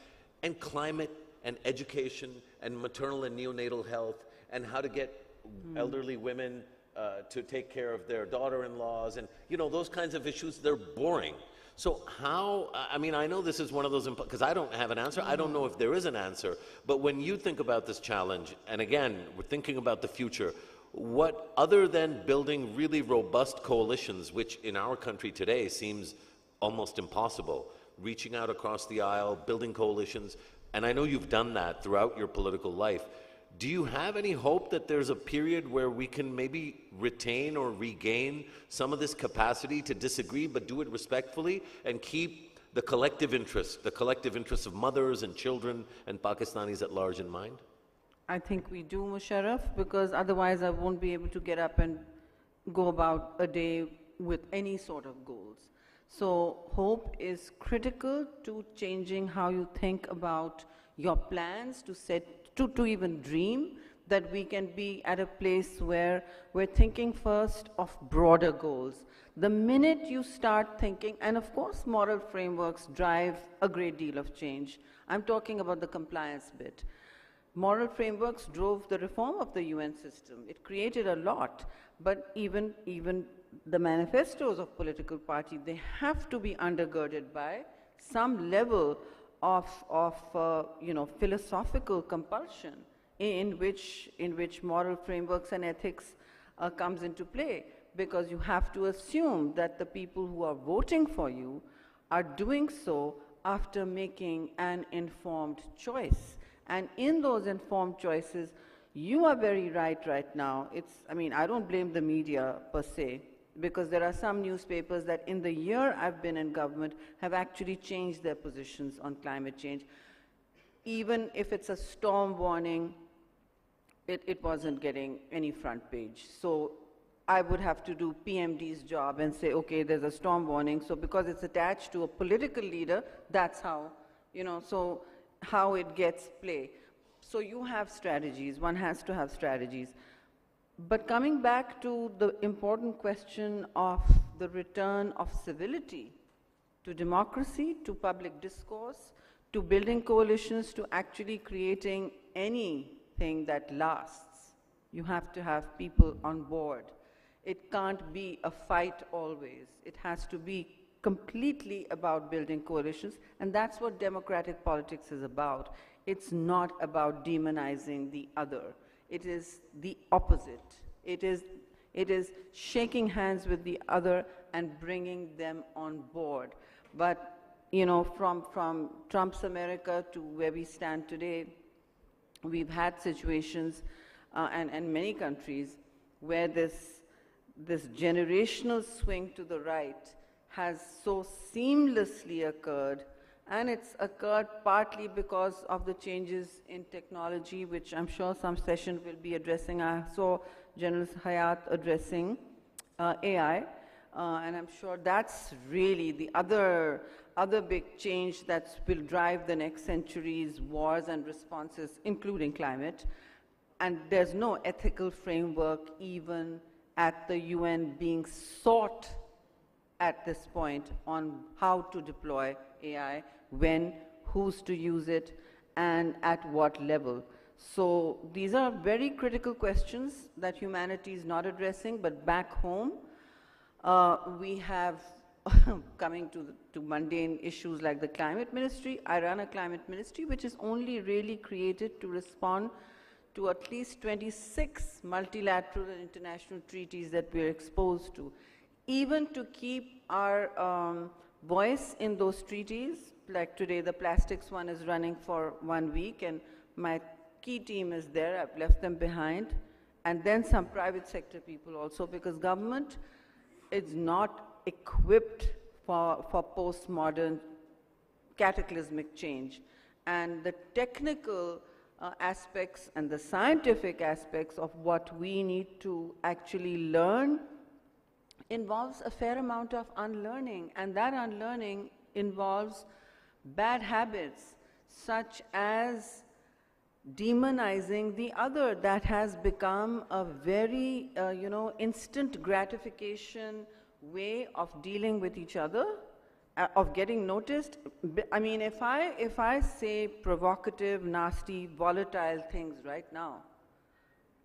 and climate and education and maternal and neonatal health and how to get elderly women to take care of their daughter-in-laws and, those kinds of issues, they're boring. So how, I mean, I know this is one of those, because I don't have an answer, I don't know if there is an answer, but when you think about this challenge, and again, we're thinking about the future, what, other than building really robust coalitions, which in our country today seems almost impossible, reaching out across the aisle, building coalitions, and I know you've done that throughout your political life, do you have any hope that there's a period where we can maybe retain or regain some of this capacity to disagree but do it respectfully and keep the collective interests of mothers and children and Pakistanis at large in mind? I think we do, Musharraf, because otherwise I won't be able to get up and go about a day with any sort of goals. So hope is critical to changing how you think about your plans, to even dream that we can be at a place where we're thinking first of broader goals. The minute you start thinking, and of course moral frameworks drive a great deal of change. I'm talking about the compliance bit. Moral frameworks drove the reform of the UN system. It created a lot, but even the manifestos of political parties, they have to be undergirded by some level of philosophical compulsion in which moral frameworks and ethics comes into play, because you have to assume that the people who are voting for you are doing so after making an informed choice. And in those informed choices, you are very right now. I don't blame the media per se, because there are some newspapers that in the year I've been in government have actually changed their positions on climate change. Even if it's a storm warning, it wasn't getting any front page. So I would have to do PMD's job and say, okay, there's a storm warning, so because it's attached to a political leader, that's how, so how it gets play. So you have strategies, one has to have strategies. But coming back to the important question of the return of civility to democracy, to public discourse, to building coalitions, to actually creating anything that lasts, you have to have people on board. It can't be a fight always. It has to be completely about building coalitions, and that's what democratic politics is about. It's not about demonizing the other. It is the opposite. It is shaking hands with the other and bringing them on board. But, from Trump's America to where we stand today, we've had situations and many countries where this generational swing to the right has so seamlessly occurred. And it's occurred partly because of the changes in technology, which I'm sure some session will be addressing. I saw General Hayat addressing AI, and I'm sure that's really the other big change that will drive the next century's wars and responses, including climate. And there's no ethical framework even at the UN being sought at this point on how to deploy AI, when, who's to use it, and at what level. So these are very critical questions that humanity is not addressing, but back home, we have, coming to mundane issues like the climate ministry, I run a climate ministry which is only really created to respond to at least 26 multilateral and international treaties that we're exposed to. Even to keep our voice in those treaties, like today the plastics one is running for 1 week, and my key team is there, I've left them behind, and then some private sector people also, because government is not equipped for postmodern cataclysmic change. And the technical aspects and the scientific aspects of what we need to actually learn involves a fair amount of unlearning, and that unlearning involves bad habits such as demonizing the other. That has become a very instant gratification way of dealing with each other, of getting noticed. I mean, if I say provocative, nasty, volatile things right now,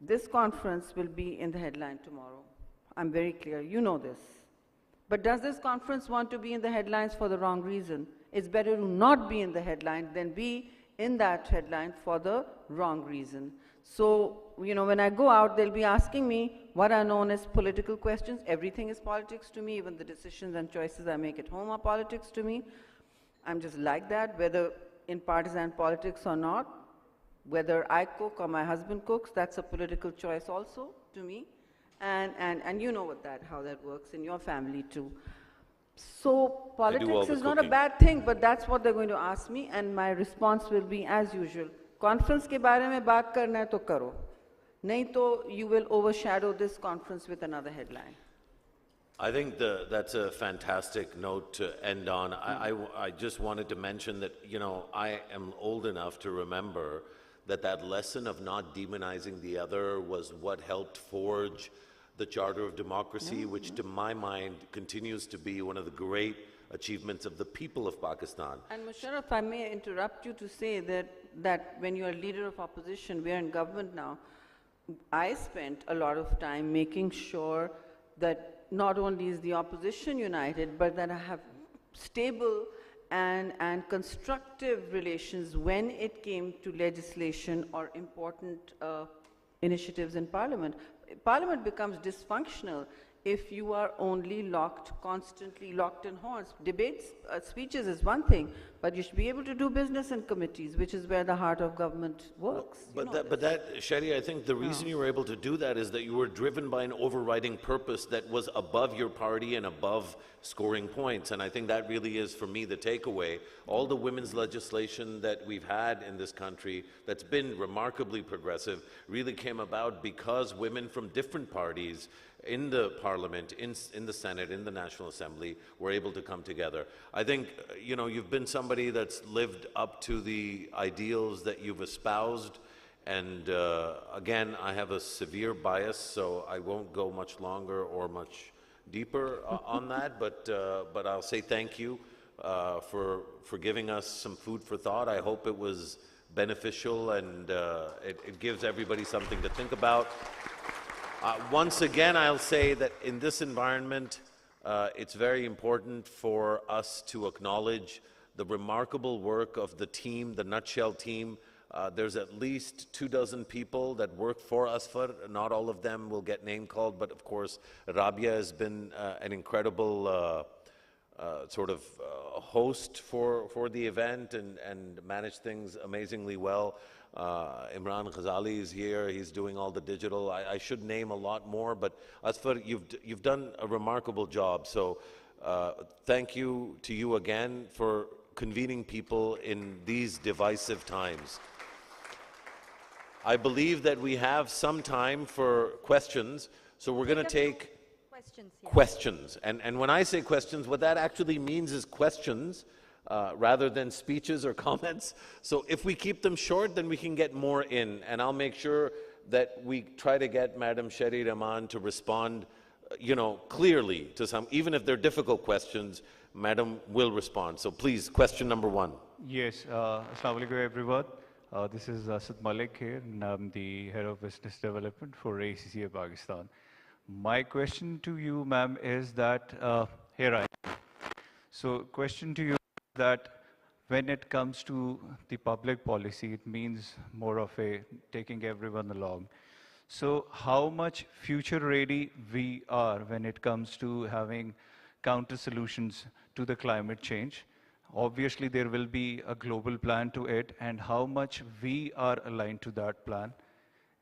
this conference will be in the headline tomorrow. I'm very clear, you know this. But does this conference want to be in the headlines for the wrong reason? It's better to not be in the headline than be in that headline for the wrong reason. So, when I go out, they'll be asking me what are known as political questions. Everything is politics to me. Even the decisions and choices I make at home are politics to me. I'm just like that, whether in partisan politics or not. Whether I cook or my husband cooks, that's a political choice also to me. And you know how that works in your family too. So politics is not a bad thing, but that's what they're going to ask me, and my response will be as usual. Conference के बारे में बात करना है तो करो, नहीं तो you will overshadow this conference with another headline. I think that's a fantastic note to end on. I just wanted to mention that, I am old enough to remember that lesson of not demonizing the other was what helped forge the Charter of Democracy, which to my mind continues to be one of the great achievements of the people of Pakistan. And Musharraf, if I may interrupt you to say that when you are leader of opposition, we are in government now, I spent a lot of time making sure that not only is the opposition united, but that I have stable and constructive relations when it came to legislation or important initiatives in Parliament. Parliament becomes dysfunctional if you are only constantly locked in horns. Debates, speeches is one thing, but you should be able to do business in committees, which is where the heart of government works. But Sherry, I think the reason you were able to do that is that you were driven by an overriding purpose that was above your party and above scoring points. And I think that really is, for me, the takeaway. All the women's legislation that we've had in this country that's been remarkably progressive really came about because women from different parties in the Parliament, in the Senate, in the National Assembly, were able to come together. I think, you've been somebody that's lived up to the ideals that you've espoused, and again, I have a severe bias, so I won't go much longer or much deeper on that, but I'll say thank you for giving us some food for thought. I hope it was beneficial, and it gives everybody something to think about. Once again, I'll say that in this environment, it's very important for us to acknowledge the remarkable work of the team, the Nutshell team. There's at least 24 people that work for Asfar. Not all of them will get name called, but of course, Rabia has been an incredible host for the event and managed things amazingly well. Imran Ghazali is here. He's doing all the digital. I should name a lot more, but Asfar, you've done a remarkable job. So thank you to you again for convening people in these divisive times. I believe that we have some time for questions, so we're going to take questions. And when I say questions, what that actually means is questions rather than speeches or comments. So if we keep them short, then we can get more in, and I'll make sure that we try to get Madam Sherry Rahman to respond, clearly to some, even if they're difficult questions, Madam will respond. So please, question number one. Yes, Assalamu alaikum everyone. This is Asad Malik here, and I'm the Head of Business Development for ACCA Pakistan. My question to you, ma'am, is that, here I am. So question to you that when it comes to the public policy, it means more of a taking everyone along. So how much future ready we are when it comes to having counter solutions to the climate change? Obviously, there will be a global plan to it, and how much we are aligned to that plan,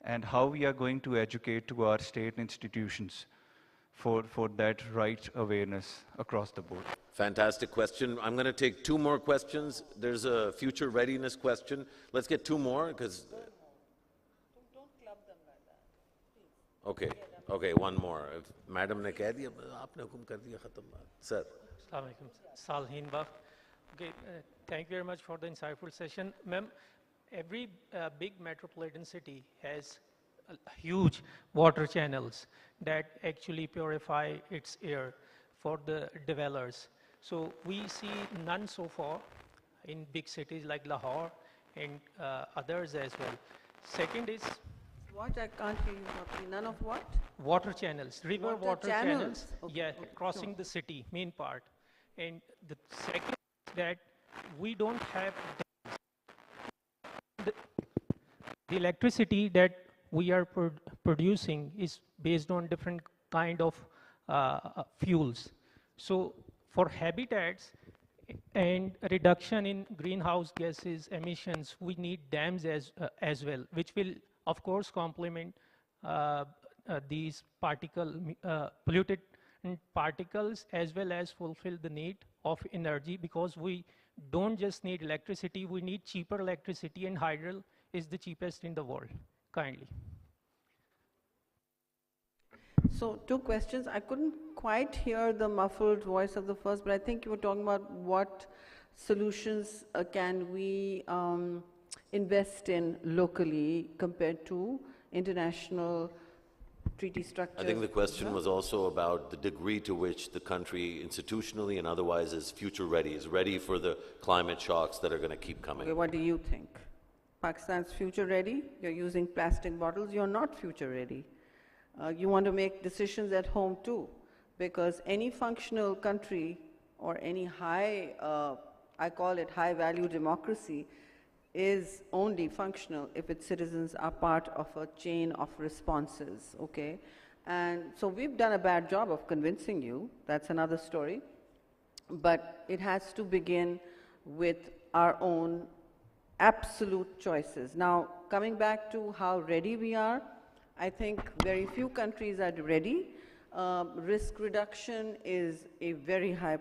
and how we are going to educate to our state institutions for that right awareness across the board? Fantastic question. I'm going to take 2 more questions. There's a future readiness question. Let's get 2 more because... Don't club them like that, please. Okay, okay, 1 more. If Madam ne keh diya, aapne hukum kar diya, khatam baat. Sir. Assalamu alaikum. Salhin Baf. Okay, thank you very much for the insightful session. Ma'am, every big metropolitan city has huge water channels that actually purify its air for the dwellers. So we see none so far in big cities like Lahore and others as well. Second is... What? I can't hear you properly. None of what? Water channels, river water channels. Okay. Yeah, Okay. crossing Sure. the city, main part. And the second is that we don't have the electricity that we are producing is based on different kind of fuels. So for habitats and reduction in greenhouse gases emissions, we need dams as well, which will of course complement these polluted particles as well as fulfill the need of energy, because we don't just need electricity, we need cheaper electricity, and hydro is the cheapest in the world. Kindly. So 2 questions. I couldn't quite hear the muffled voice of the first, but I think you were talking about what solutions can we invest in locally compared to international treaty structures. I think the question was also about the degree to which the country institutionally and otherwise is future ready, is ready for the climate shocks that are going to keep coming. Okay, what do you think? Pakistan's future ready? You're using plastic bottles, you're not future ready. You want to make decisions at home too, because any functional country or any high, I call it high value democracy, is only functional if its citizens are part of a chain of responses, okay? And so we've done a bad job of convincing you, that's another story, but it has to begin with our own absolute choices. Now, coming back to how ready we are, I think very few countries are ready. Risk reduction is a very high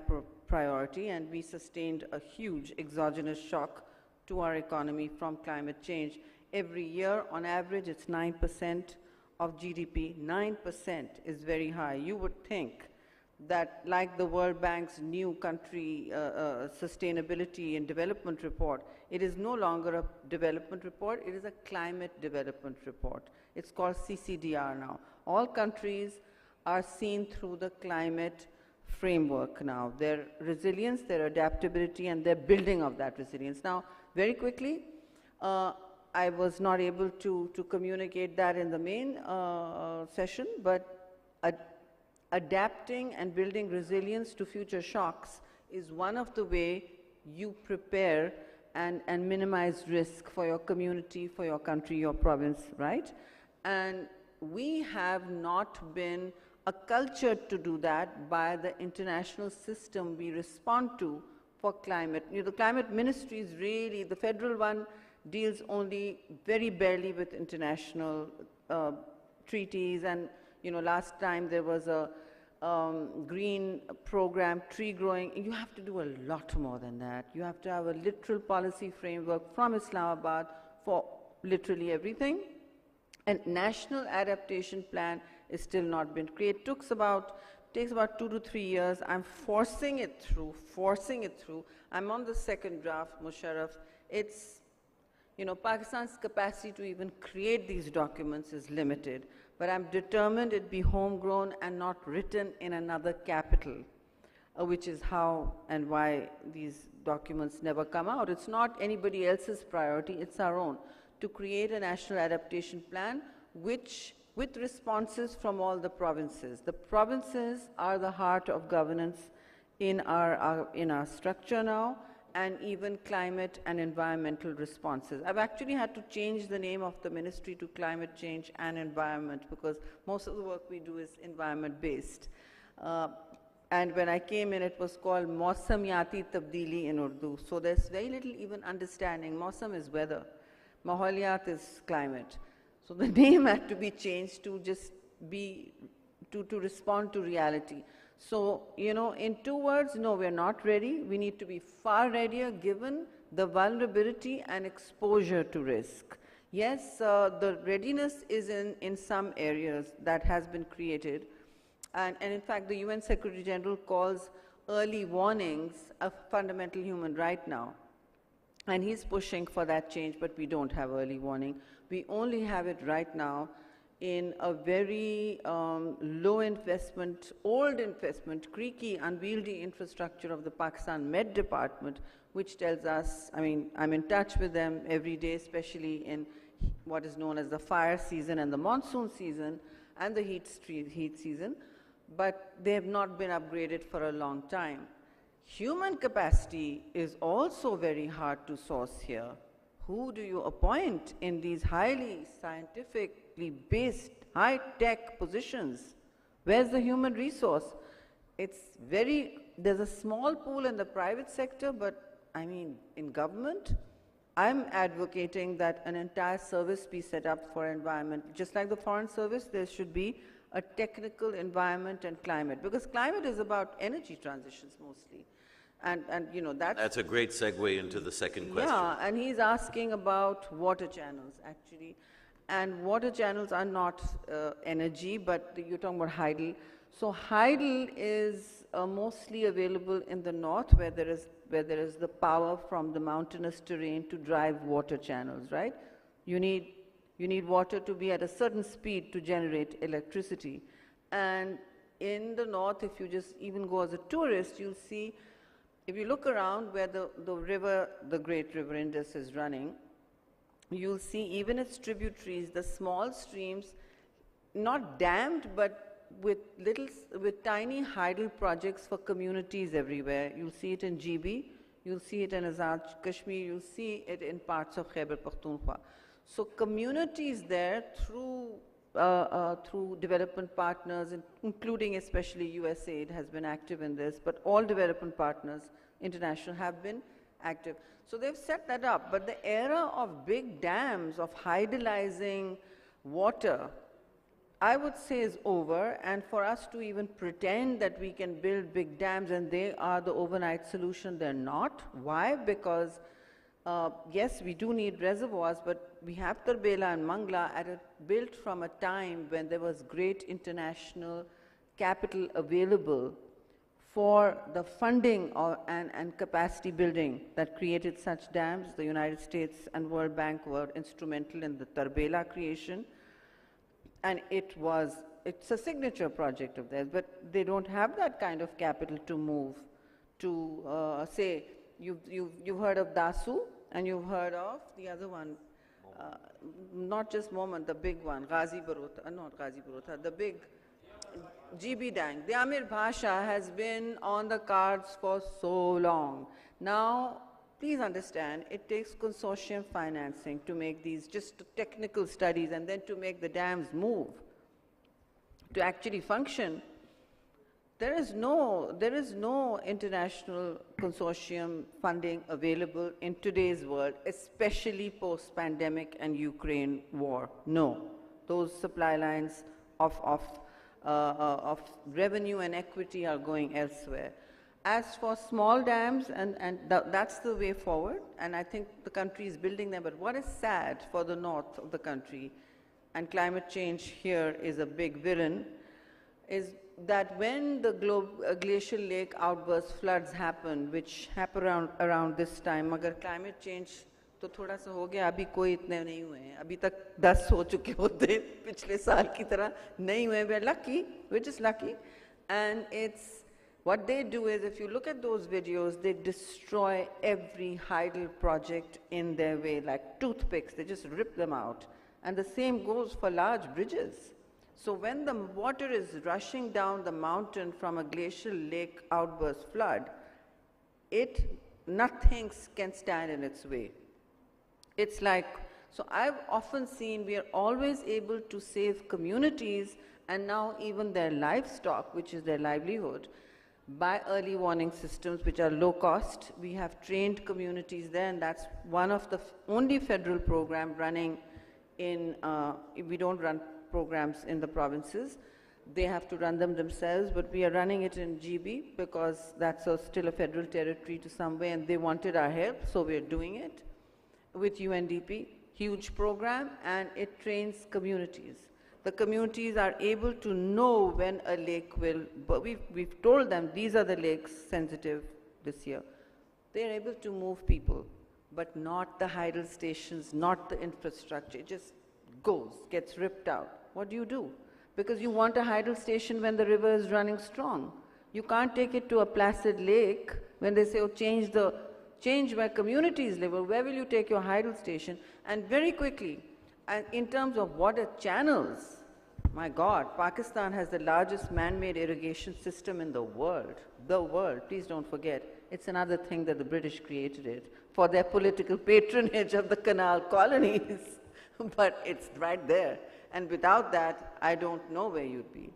priority, and we sustained a huge exogenous shock to our economy from climate change. Every year, on average, it's 9% of GDP. 9% is very high. You would think that, like the World Bank's new country sustainability and development report, it is no longer a development report, it is a climate development report. It's called CCDR now. All countries are seen through the climate framework now. Their resilience, their adaptability, and their building of that resilience. Now, very quickly, I was not able to communicate that in the main session, but adapting and building resilience to future shocks is one of the way you prepare and minimize risk for your community, for your country, your province, right? And we have not been cultured to do that by the international system we respond to for climate. You know, the climate ministry is really, the federal one deals only very barely with international treaties, and you know, last time there was a green program, tree growing. You have to do a lot more than that. You have to have a literal policy framework from Islamabad for literally everything. And national adaptation plan is still not been created. Takes about 2 to 3 years. I'm forcing it through. I'm on the second draft, Musharraf. It's, you know, Pakistan's capacity to even create these documents is limited, but I'm determined it be homegrown and not written in another capital, which is how and why these documents never come out. It's not anybody else's priority, it's our own, to create a national adaptation plan which, with responses from all the provinces. The provinces are the heart of governance in our structure now, and even climate and environmental responses. I've actually had to change the name of the ministry to climate change and environment, because most of the work we do is environment-based. And when I came in, it was called Mausamiyati Tabdili in Urdu. So there's very little even understanding. Mausam is weather. Maholiyat is climate. So the name had to be changed to just be to respond to reality. So, you know, in 2 words, no, we're not ready. We need to be far readier given the vulnerability and exposure to risk. Yes, the readiness is in some areas that has been created. And in fact, the UN Secretary General calls early warnings a fundamental human right now. And he's pushing for that change, but we don't have early warning. We only have it right now in a very low investment, old investment, creaky, unwieldy infrastructure of the Pakistan Met Department, which tells us, I mean, I'm in touch with them every day, especially in what is known as the fire season and the monsoon season and the heat season, but they have not been upgraded for a long time. Human capacity is also very hard to source here. Who do you appoint in these highly scientifically based, high-tech positions? Where's the human resource? There's a small pool in the private sector, but I mean, in government, I'm advocating that an entire service be set up for environment. Just like the Foreign Service, there should be a technical environment and climate, because climate is about energy transitions mostly. And you know, that's a great segue into the second question. Yeah, and he's asking about water channels, actually. And water channels are not energy, but you're talking about hydel. So hydel is mostly available in the north, where there is the power from the mountainous terrain to drive water channels, right? You need water to be at a certain speed to generate electricity. And in the north, if you just even go as a tourist, you'll see, if you look around where the river, the great river Indus is running, you'll see even its tributaries, the small streams, not dammed, but with tiny hydel projects for communities everywhere. You'll see it in GB, you'll see it in Azad Kashmir, you'll see it in parts of Khyber Pakhtunkhwa. So communities there through development partners, including especially USAID has been active in this, but all development partners, international, have been active. So they've set that up, but the era of big dams, of hydolizing water, I would say is over, and for us to even pretend that we can build big dams and they are the overnight solution, they're not. Why? Because yes, we do need reservoirs, but we have Tarbela and Mangla built from a time when there was great international capital available for the funding and capacity building that created such dams. The United States and World Bank were instrumental in the Tarbela creation, and it's a signature project of theirs, but they don't have that kind of capital to move to, say, you've heard of Dasu, and you've heard of the other one, not just Moment, the big one, Ghazi Barota, not Ghazi Barota, the big GB Dang. The Amir Bhasha has been on the cards for so long. Now, please understand, it takes consortium financing to make these just technical studies and then to make the dams move, to actually function. There is no international consortium funding available in today's world, especially post-pandemic and Ukraine war. No, those supply lines of revenue and equity are going elsewhere. As for small dams, that's the way forward, and I think the country is building them. But what is sad for the north of the country, and climate change here is a big villain, is that when the glacial lake outburst floods happen, which happen around this time, agar climate change तो थोड़ा सा हो गया, अभी कोई इतने नहीं हुए हैं, अभी तक 10 हो चुके होते पिछले साल की तरह नहीं हुए. We're lucky, we're just lucky. And what they do is, if you look at those videos, they destroy every hydel project in their way, like toothpicks, they just rip them out. And the same goes for large bridges. So when the water is rushing down the mountain from a glacial lake outburst flood, nothing can stand in its way. It's like, so I've often seen we are always able to save communities and now even their livestock, which is their livelihood, by early warning systems which are low cost. We have trained communities there, and that's one of the only federal program running in, we don't run programs in the provinces, they have to run them themselves, but we are running it in GB because that's still a federal territory to some way, and they wanted our help, so we're doing it with UNDP. Huge program, and it trains communities. The communities are able to know when a lake will, but we've told them these are the lakes sensitive this year. They're able to move people, but not the hydel stations, not the infrastructure. It just goes, gets ripped out. What do? Because you want a hydel station when the river is running strong. You can't take it to a placid lake when they say, oh, change where communities live. Well, where will you take your hydel station? And very quickly, and in terms of water channels, my God, Pakistan has the largest man-made irrigation system in the world. The world, please don't forget. It's another thing that the British created it for their political patronage of the canal colonies. But it's right there. And without that, I don't know where you'd be.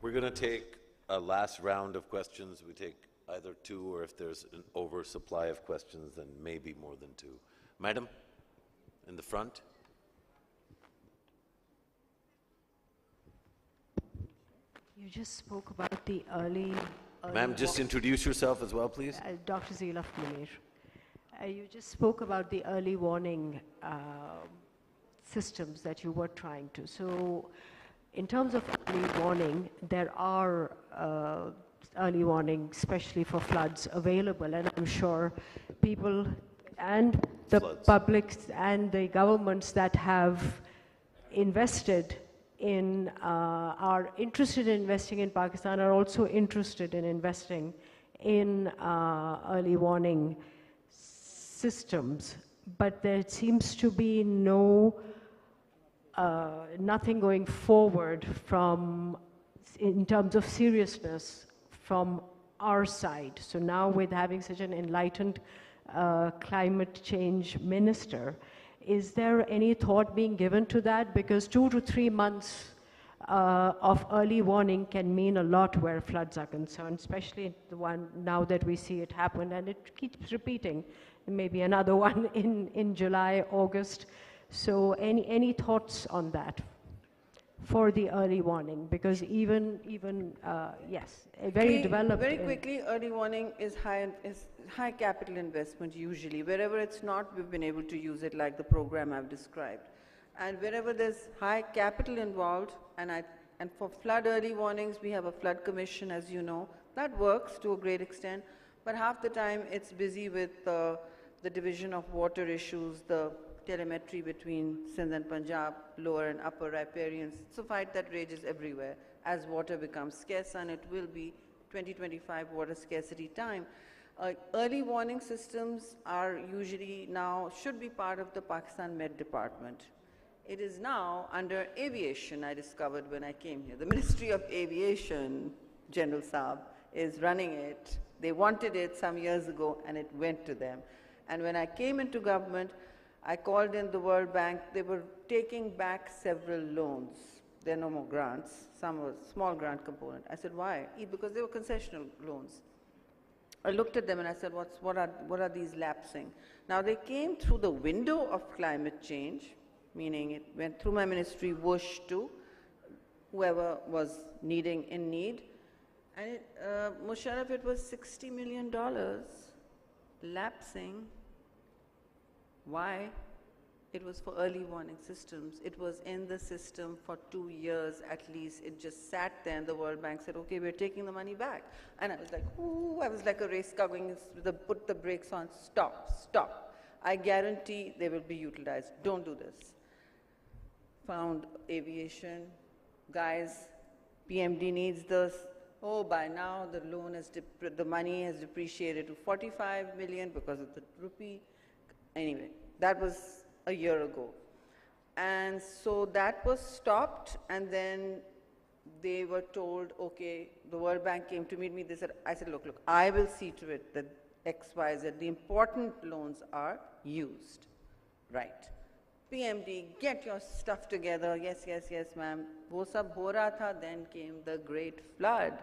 We're going to take a last round of questions. We take either two, or if there's an oversupply of questions, then maybe more than two. Madam, in the front. You just spoke about the early Ma'am, just introduce yourself as well, please. Dr. Zilaf Munir. You just spoke about the early warning systems that you were trying to. So in terms of early warning, there are early warning, especially for floods, available, and I'm sure people and the public and the governments that have invested in, are interested in investing in Pakistan, are also interested in investing in early warning systems. But there seems to be nothing going forward in terms of seriousness from our side. So now, with having such an enlightened climate change minister, is there any thought being given to that? Because 2 to 3 months of early warning can mean a lot where floods are concerned, especially the one now that we see it happen, and it keeps repeating. Maybe another one in July, August. So any thoughts on that for the early warning? Because yes, very developed. Very quickly, early warning is high capital investment usually. Wherever it's not, we've been able to use it like the program I've described. And wherever there's high capital involved, and for flood early warnings, we have a flood commission, as you know. That works to a great extent, but half the time it's busy with the division of water issues, the telemetry between Sindh and Punjab, lower and upper riparians. It's a fight that rages everywhere as water becomes scarce, and it will be 2025 water scarcity time. Early warning systems are usually now, should be part of the Pakistan Met Department. It is now under aviation, I discovered when I came here. The Ministry of Aviation, General Saab, is running it. They wanted it some years ago, and it went to them. And when I came into government, I called in the World Bank. They were taking back several loans. There are no more grants. Some were small grant component. I said, why? Because they were concessional loans. I looked at them and I said, what are these lapsing? Now, they came through the window of climate change, meaning it went through my ministry, whoosh to whoever was in need. And Musharraf, it was $60 million lapsing. Why? It was for early warning systems. It was in the system for 2 years at least. It just sat there, and the World Bank said, okay, we're taking the money back. And I was like, ooh, I was like a race car going, put the brakes on, stop. I guarantee they will be utilized. Don't do this. Found aviation, guys, PMD needs this. Oh, by now the money has depreciated to 45 million because of the rupee. Anyway, that was a year ago. And so that was stopped, and then they were told, okay, the World Bank came to meet me. I said, look, I will see to it that X, Y, Z, the important loans are used. Right. PMD, get your stuff together. Yes, ma'am. Wo sab ho raha tha, then came the great flood.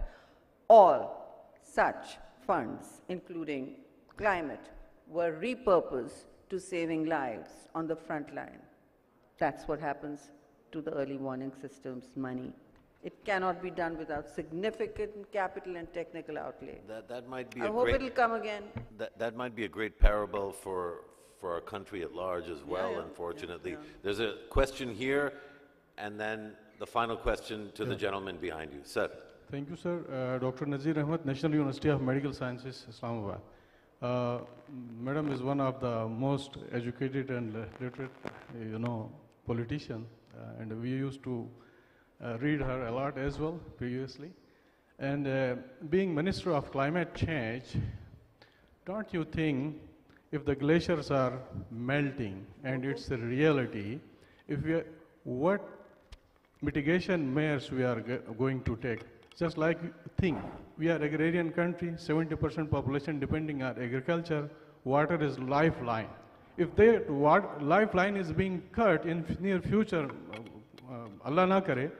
All such funds, including climate, were repurposed to saving lives on the front line. That's what happens to the early warning systems money. It cannot be done without significant capital and technical outlay. That might be I a hope great, it'll come again. That might be a great parable for our country at large as well, yeah, unfortunately. yeah. There's a question here, and then the final question to the gentleman behind you. Sir. Thank you, sir. Dr. Nazir Ahmed, National University of Medical Sciences, Islamabad. Madam is one of the most educated and literate, politician, and we used to read her a lot as well previously. And being Minister of Climate Change, don't you think if the glaciers are melting and it's a reality, what mitigation measures we are going to take? Just like think, we are agrarian country, 70% population depending on agriculture, water is lifeline. If the lifeline is being cut in near future, Allah na kare,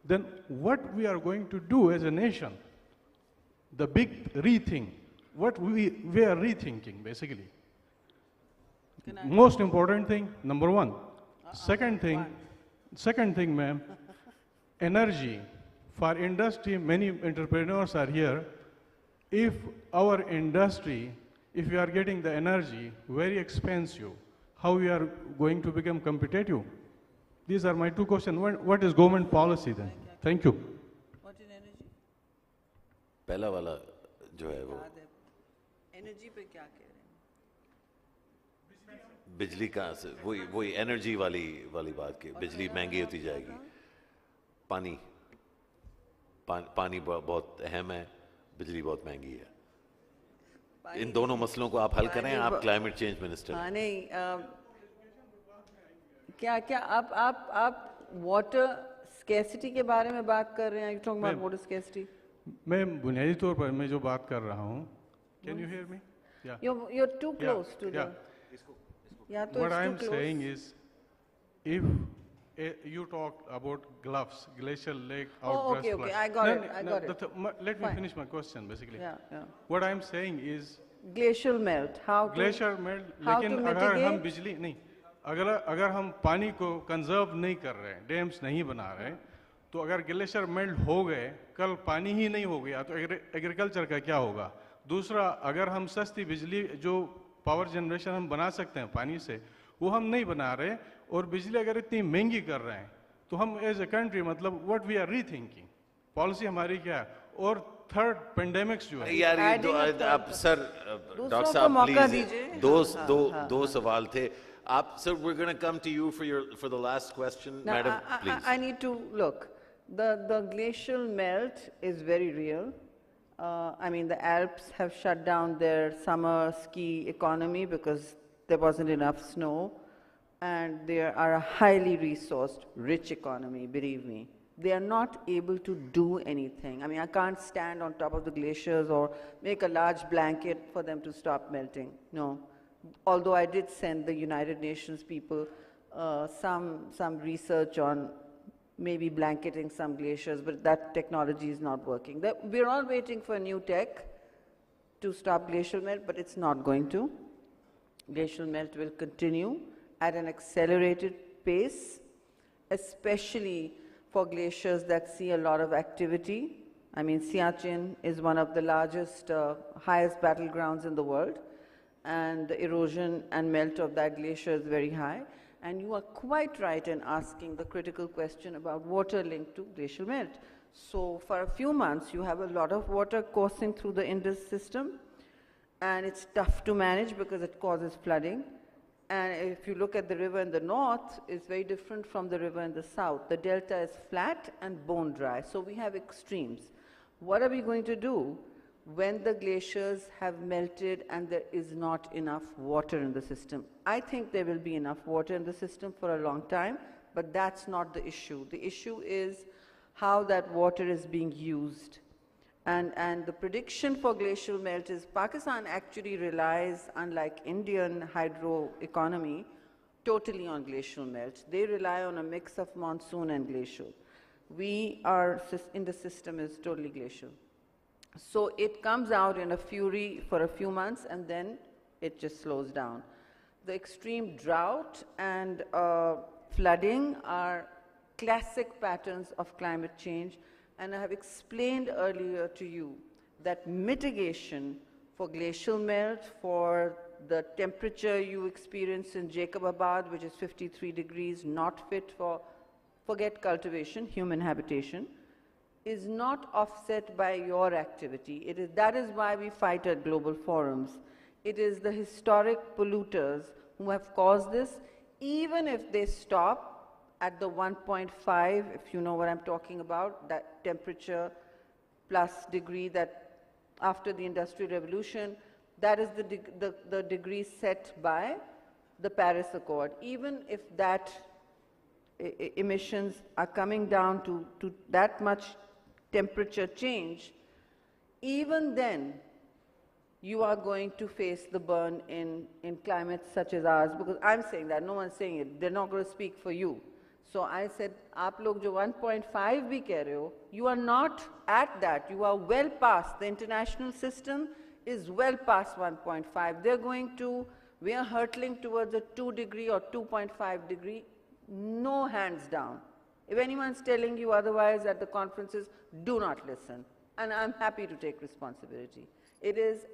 then what we are going to do as a nation? The big rethink, what we are rethinking basically. Most important thing, number one. Second thing, ma'am, energy. For industry, many entrepreneurs are here. If our industry, if we are getting the energy very expensive, how we are going to become competitive? These are my two questions. What is government policy then? Thank you. What in energy? पहला वाला जो है वो Energy पे क्या कह रहे हैं? बिजली कहाँ से वही एनर्जी वाली बात की बिजली महंगी होती जाएगी पानी बहुत अहम है बिजली बहुत महंगी है इन दोनों मसलों को आप हल करें आप क्लाइमेट चेंज मिनिस्टर हाँ नहीं क्या आप वाटर स्कैसिटी के बारे में बात कर रहे हैं you talking about water scarcity मैं बुनियादी तौर पर मैं जो बात कर रहा हूँ can you hear me you're too close to the what I'm saying is if you talk about gloves, glacial lake, outburst okay, I got it. Let me finish my question, basically. Yeah. What I'm saying is glacial melt. Glacial melt. लेकिन अगर हम बिजली नहीं, अगर हम पानी को conserve नहीं कर रहे हैं, डैम्स नहीं बना रहे, तो अगर ग्लेशियर मेल्ट हो गए, कल पानी ही नहीं हो गया, तो एग्रीकल्चर का क्या होगा? दूसरा, अगर हम सस्ती बिजली जो पावर जनरेशन हम बना सकते हैं पानी से, वो हम नहीं बना रहे, और बिजली अगर इतनी महंगी कर रहे हैं तो हम एज ए कंट्री मतलब what we are rethinking policy हमारी क्या है और थर्ड पेंडेमिक्स जो है यार आप सर डॉक्टर साहब प्लीज दो सवाल थे आप sir we're going to come to you for the last question madam please I need to look the glacial melt is very real I mean the Alps have shut down their summer ski economy because there wasn't enough snow. And they are a highly resourced, rich economy, believe me. They are not able to do anything. I mean, I can't stand on top of the glaciers or make a large blanket for them to stop melting. No. Although I did send the United Nations people some research on maybe blanketing some glaciers, but that technology is not working. We're all waiting for new tech to stop glacial melt, but it's not going to. Glacial melt will continue at an accelerated pace, especially for glaciers that see a lot of activity. I mean, Siachen is one of the largest, highest battlegrounds in the world, and the erosion and melt of that glacier is very high. And you are quite right in asking the critical question about water linked to glacial melt. So for a few months, you have a lot of water coursing through the Indus system, and it's tough to manage because it causes flooding. And if you look at the river in the north, it's very different from the river in the south. The delta is flat and bone dry, so we have extremes. What are we going to do when the glaciers have melted and there is not enough water in the system? I think there will be enough water in the system for a long time, but that's not the issue. The issue is how that water is being used. And the prediction for glacial melt is Pakistan actually relies, unlike Indian hydro economy, totally on glacial melt. They rely on a mix of monsoon and glacial. We are in the system is totally glacial. So it comes out in a fury for a few months and then it just slows down. The extreme drought and flooding are classic patterns of climate change, and I have explained earlier to you that mitigation for glacial melt, for the temperature you experience in Jacobabad, which is 53 degrees, not fit for, forget cultivation, human habitation, is not offset by your activity. That is why we fight at global forums. It is the historic polluters who have caused this, even if they stop at the 1.5, if you know what I'm talking about, that temperature plus degree that after the Industrial Revolution, that is the degree set by the Paris Accord. Even if that emissions are coming down to that much temperature change, even then you are going to face the burn in climates such as ours, because I'm saying that, no one's saying it, they're not going to speak for you. So I said, aap log jo 1.5 bhi keh rahe ho, you are not at that, you are well past, the international system is well past 1.5. They're going to, we are hurtling towards a 2 degree or 2.5 degree, no hands down. If anyone's telling you otherwise at the conferences, do not listen. And I'm happy to take responsibility. It is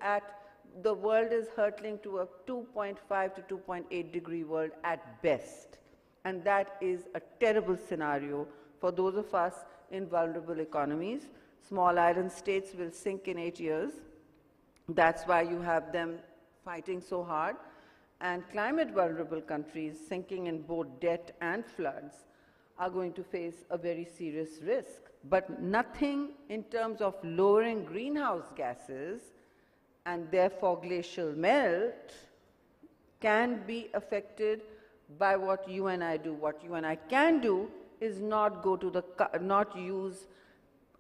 the world is hurtling to a 2.5 to 2.8 degree world at best. And that is a terrible scenario for those of us in vulnerable economies. Small island states will sink in 8 years. That's why you have them fighting so hard. And climate vulnerable countries sinking in both debt and floods are going to face a very serious risk. But nothing in terms of lowering greenhouse gases and therefore glacial melt can be affected by what you and I do. What you and I can do is not go to not use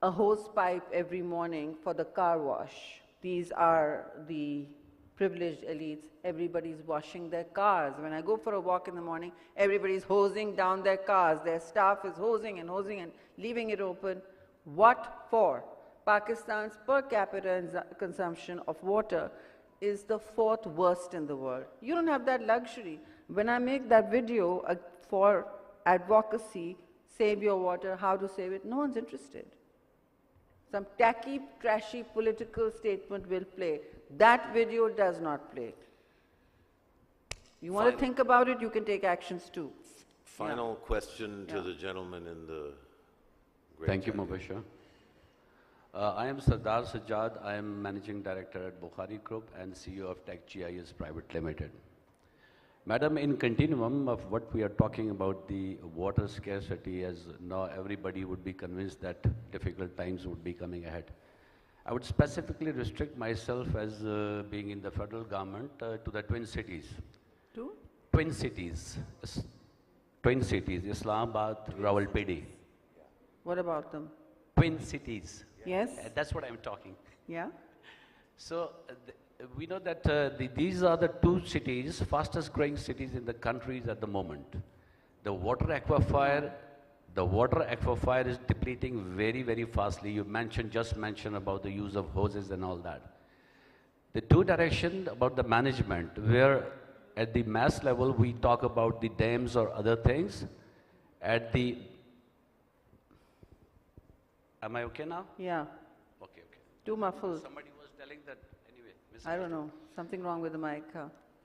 a hose pipe every morning for the car wash. These are the privileged elites. Everybody's washing their cars. When I go for a walk in the morning, everybody's hosing down their cars. Their staff is hosing and leaving it open. What for? Pakistan's per capita consumption of water is the 4th worst in the world. You don't have that luxury. When I make that video for advocacy, save your water, how to save it, no one's interested. Some tacky, trashy political statement will play. That video does not play. You want to think about it, you can take actions too. Final question to the gentleman in the gray Thank you, jacket. Mubashir. I am Sardar Sajjad. I am Managing Director at Bukhari Group and CEO of Tech GIS Private Limited. Madam, in continuum of what we are talking about, the water scarcity, as now everybody would be convinced that difficult times would be coming ahead. I would specifically restrict myself as being in the federal government to the twin cities. To? Twin cities. Twin cities, Islamabad, Rawalpindi. What about them? Twin cities. Yes. That's what I'm talking. Yeah. So we know that these are the 2 cities, fastest growing cities in the countries at the moment. The water aquifer is depleting very, very fastly. You just mentioned about the use of hoses and all that. The 2 direction about the management, where at the mass level we talk about the dams or other things. At the, am I okay now? Yeah. Okay. Too muffled. Somebody was telling that, anyway. I don't know, something wrong with the mic.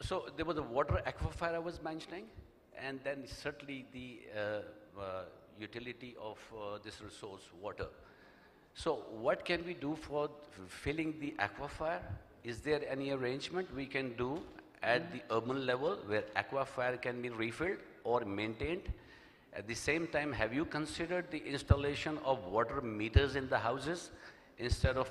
So there was a water aquifer I was mentioning, and then certainly the utility of this resource, water. So what can we do for filling the aquifer? Is there any arrangement we can do at the urban level where aquifer can be refilled or maintained? At the same time, have you considered the installation of water meters in the houses instead of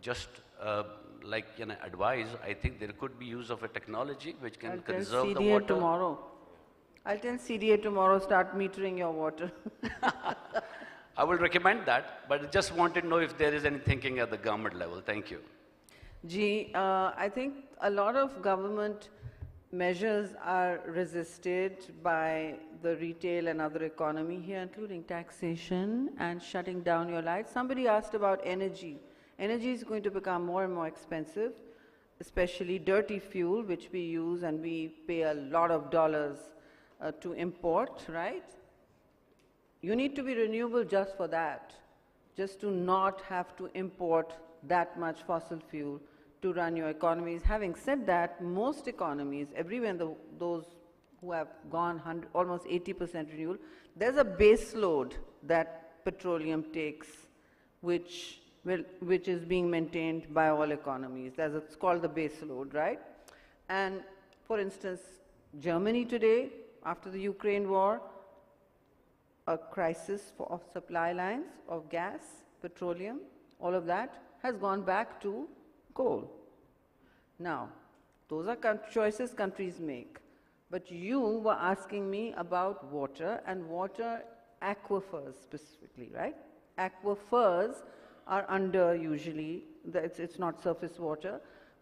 just advise? I think there could be use of a technology which can conserve the water. Tomorrow. I'll tell CDA tomorrow, start metering your water. I will recommend that, but I just wanted to know if there is any thinking at the government level. Thank you. I think a lot of government measures are resisted by the retail and other economy here, including taxation and shutting down your lights. Somebody asked about energy. Energy is going to become more and more expensive, especially dirty fuel, which we use and we pay a lot of dollars to import, right? You need to be renewable just for that, just to not have to import that much fossil fuel to run your economies. Having said that, most economies, everywhere in those who have gone almost 80% renewable, there's a base load that petroleum takes, which is being maintained by all economies. It's called the base load, right? And for instance, Germany today, after the Ukraine war, a crisis of supply lines of gas, petroleum, all of that has gone back to coal. Now, those are choices countries make. But you were asking me about water, and water aquifers specifically, right? Aquifers are under usually, it's not surface water,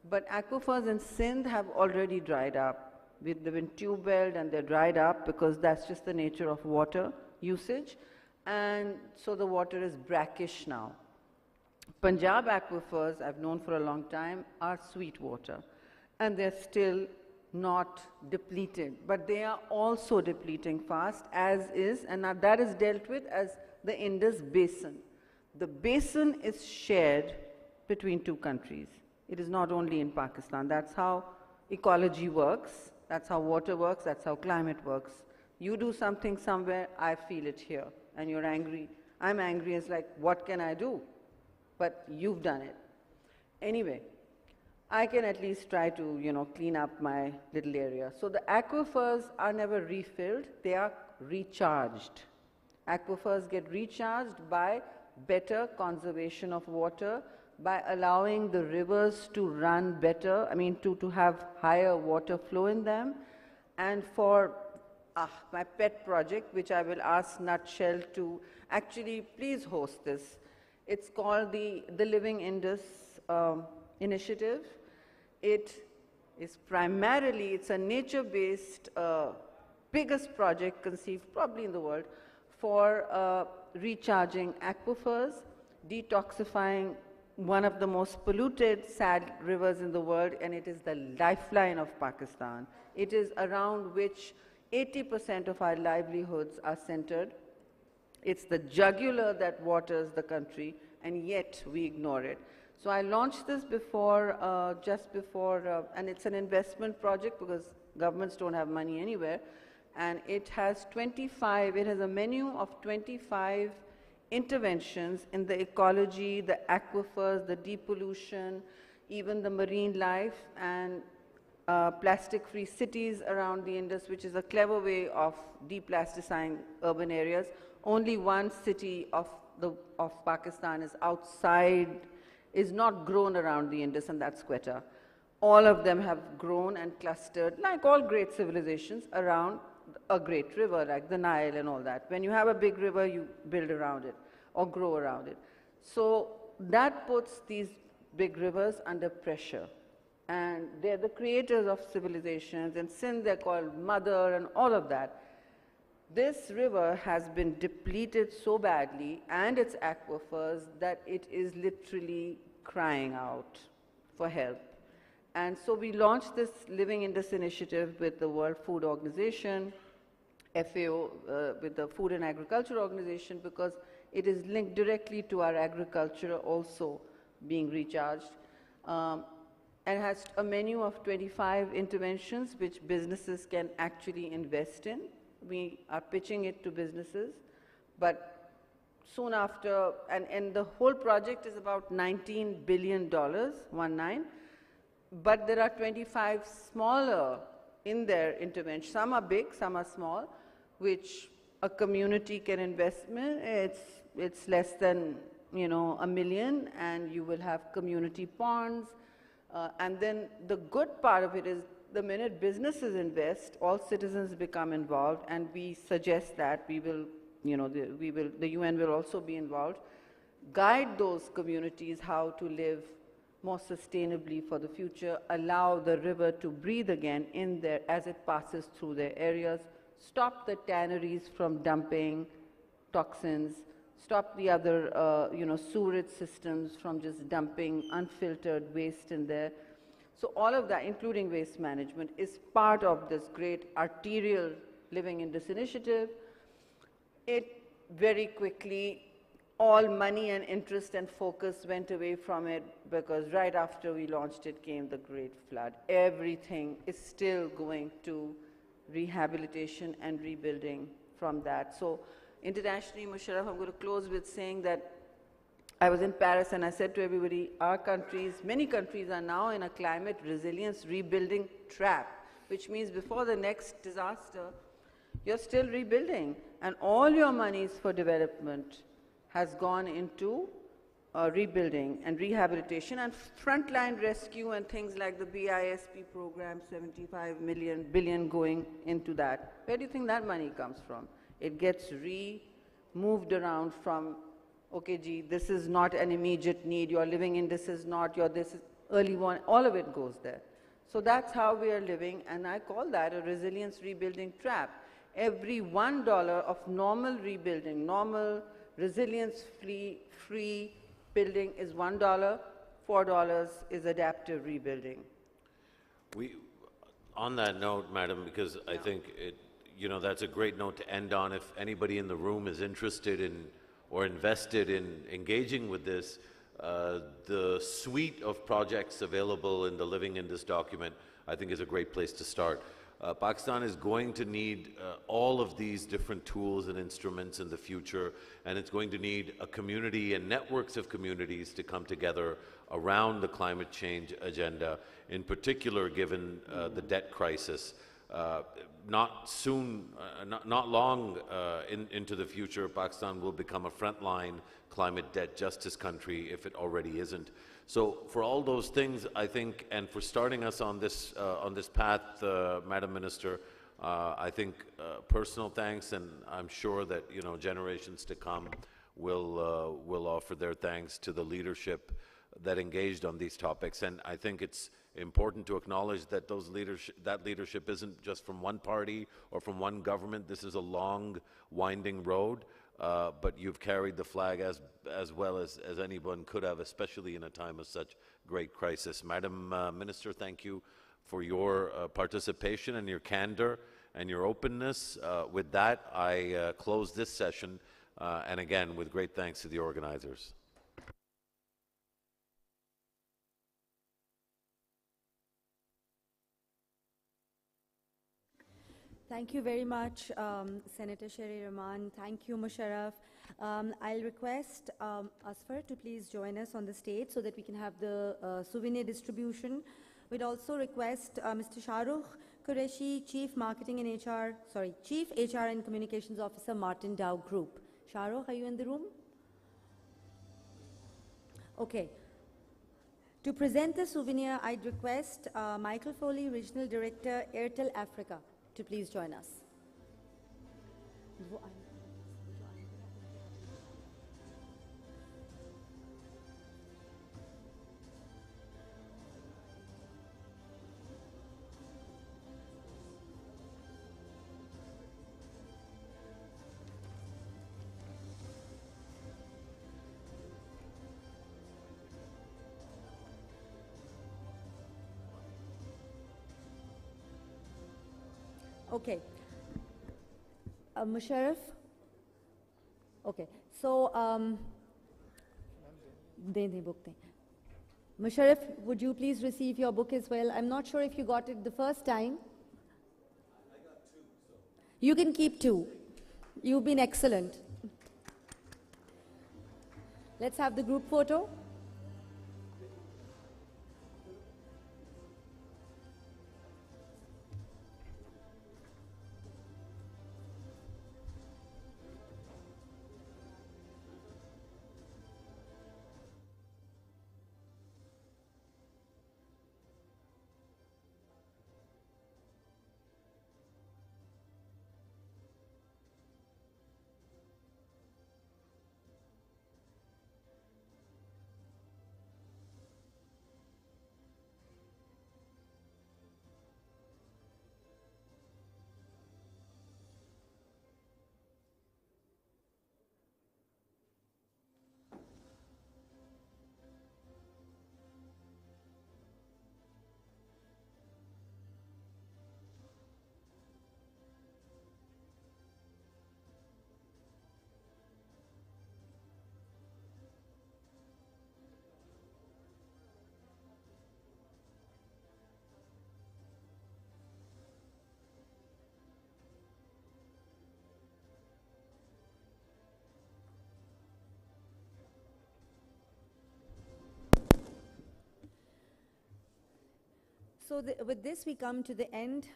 but aquifers in Sindh have already dried up. They've been tube-welled and they're dried up because that's just the nature of water usage, and so the water is brackish now. Punjab aquifers, I've known for a long time, are sweet water, and they're still not depleted, but they are also depleting fast, as is, and that is dealt with as the Indus Basin. The basin is shared between two countries. It is not only in Pakistan. That's how ecology works, that's how water works, that's how climate works. You do something somewhere, I feel it here, and you're angry. I'm angry, it's like, what can I do? But you've done it. Anyway, I can at least try to, clean up my little area. So the aquifers are never refilled, they are recharged. Aquifers get recharged by better conservation of water, by allowing the rivers to run better, to have higher water flow in them. And for my pet project, which I will ask Nutshell to actually please host this. It's called the Living Indus initiative. It is primarily, it's a nature-based, biggest project conceived probably in the world for recharging aquifers, detoxifying one of the most polluted, sad rivers in the world, and it is the lifeline of Pakistan. It is around which 80% of our livelihoods are centered. It's the jugular that waters the country, and yet we ignore it. So I launched this before, just before, and it's an investment project because governments don't have money anywhere. And it has a menu of 25 interventions in the ecology, the aquifers, the depollution, even the marine life, and plastic-free cities around the Indus, which is a clever way of deplasticizing urban areas. Only one city of Pakistan is not grown around the Indus, and that's Quetta. All of them have grown and clustered, like all great civilizations, around a great river, like the Nile and all that. When you have a big river, you build around it or grow around it. So that puts these big rivers under pressure. And they're the creators of civilizations. In Sindh, they're called Mother and all of that. This river has been depleted so badly, and its aquifers, that it is literally crying out for help. And so we launched this Living Indus initiative with the World Food Organization, FAO, with the Food and Agriculture Organization, because it is linked directly to our agriculture also being recharged. And has a menu of 25 interventions which businesses can actually invest in. We are pitching it to businesses, but soon after, and the whole project is about $19 billion, 19, but there are 25 smaller in their intervention. Some are big, some are small, which a community can invest in. It's less than, $1 million, and you will have community ponds. And then the good part of it is the minute businesses invest, all citizens become involved, and we suggest that we will, the UN will also be involved, guide those communities how to live more sustainably for the future, allow the river to breathe again in there as it passes through their areas, stop the tanneries from dumping toxins, stop the other, sewerage systems from just dumping unfiltered waste in there. So all of that, including waste management, is part of this great arterial Living Indus initiative. It very quickly, all money and interest and focus went away from it because right after we launched it came the Great Flood. Everything is still going to rehabilitation and rebuilding from that. So internationally, Musharraf, I'm going to close with saying that I was in Paris and I said to everybody, our countries, many countries are now in a climate resilience rebuilding trap, which means before the next disaster, you're still rebuilding. And all your monies for development has gone into rebuilding and rehabilitation and frontline rescue and things like the BISP program, 75 billion going into that. Where do you think that money comes from? It gets moved around from, okay, gee, this is not an immediate need, you're living in this is not, this is early one, all of it goes there. So that's how we are living, and I call that a resilience rebuilding trap. Every $1 of normal rebuilding, normal resilience-free building is $1, $4 is adaptive rebuilding. On that note, Madam, because I think that's a great note to end on. If anybody in the room is interested in or invested in engaging with this, the suite of projects available in the Living in This document, I think is a great place to start. Pakistan is going to need all of these different tools and instruments in the future, and it's going to need a community and networks of communities to come together around the climate change agenda, in particular given the debt crisis. Not long into the future, Pakistan will become a frontline climate debt justice country if it already isn't. So for all those things, I think, and for starting us on this path, Madam Minister, I think personal thanks, and I'm sure that generations to come will offer their thanks to the leadership that engaged on these topics. And I think it's important to acknowledge that that leadership isn't just from one party or from one government. This is a long, winding road. But you've carried the flag as well as anyone could have, especially in a time of such great crisis. Madam Minister, thank you for your participation and your candor and your openness. With that, I close this session, and again, with great thanks to the organizers. Thank you very much, Senator Sherry Rahman. Thank you, Musharraf. I'll request Asfar to please join us on the stage so that we can have the souvenir distribution. We'd also request Mr. Shahrukh Qureshi, Chief HR and Communications Officer, Martin Dow Group. Shahrukh, are you in the room? Okay. To present the souvenir, I'd request Michael Foley, Regional Director, Airtel Africa, to please join us. Okay. Musharraf? Okay. So, Musharraf, would you please receive your book as well? I'm not sure if you got it the first time. I got 2. So. You can keep 2. You've been excellent. Let's have the group photo. So with this, we come to the end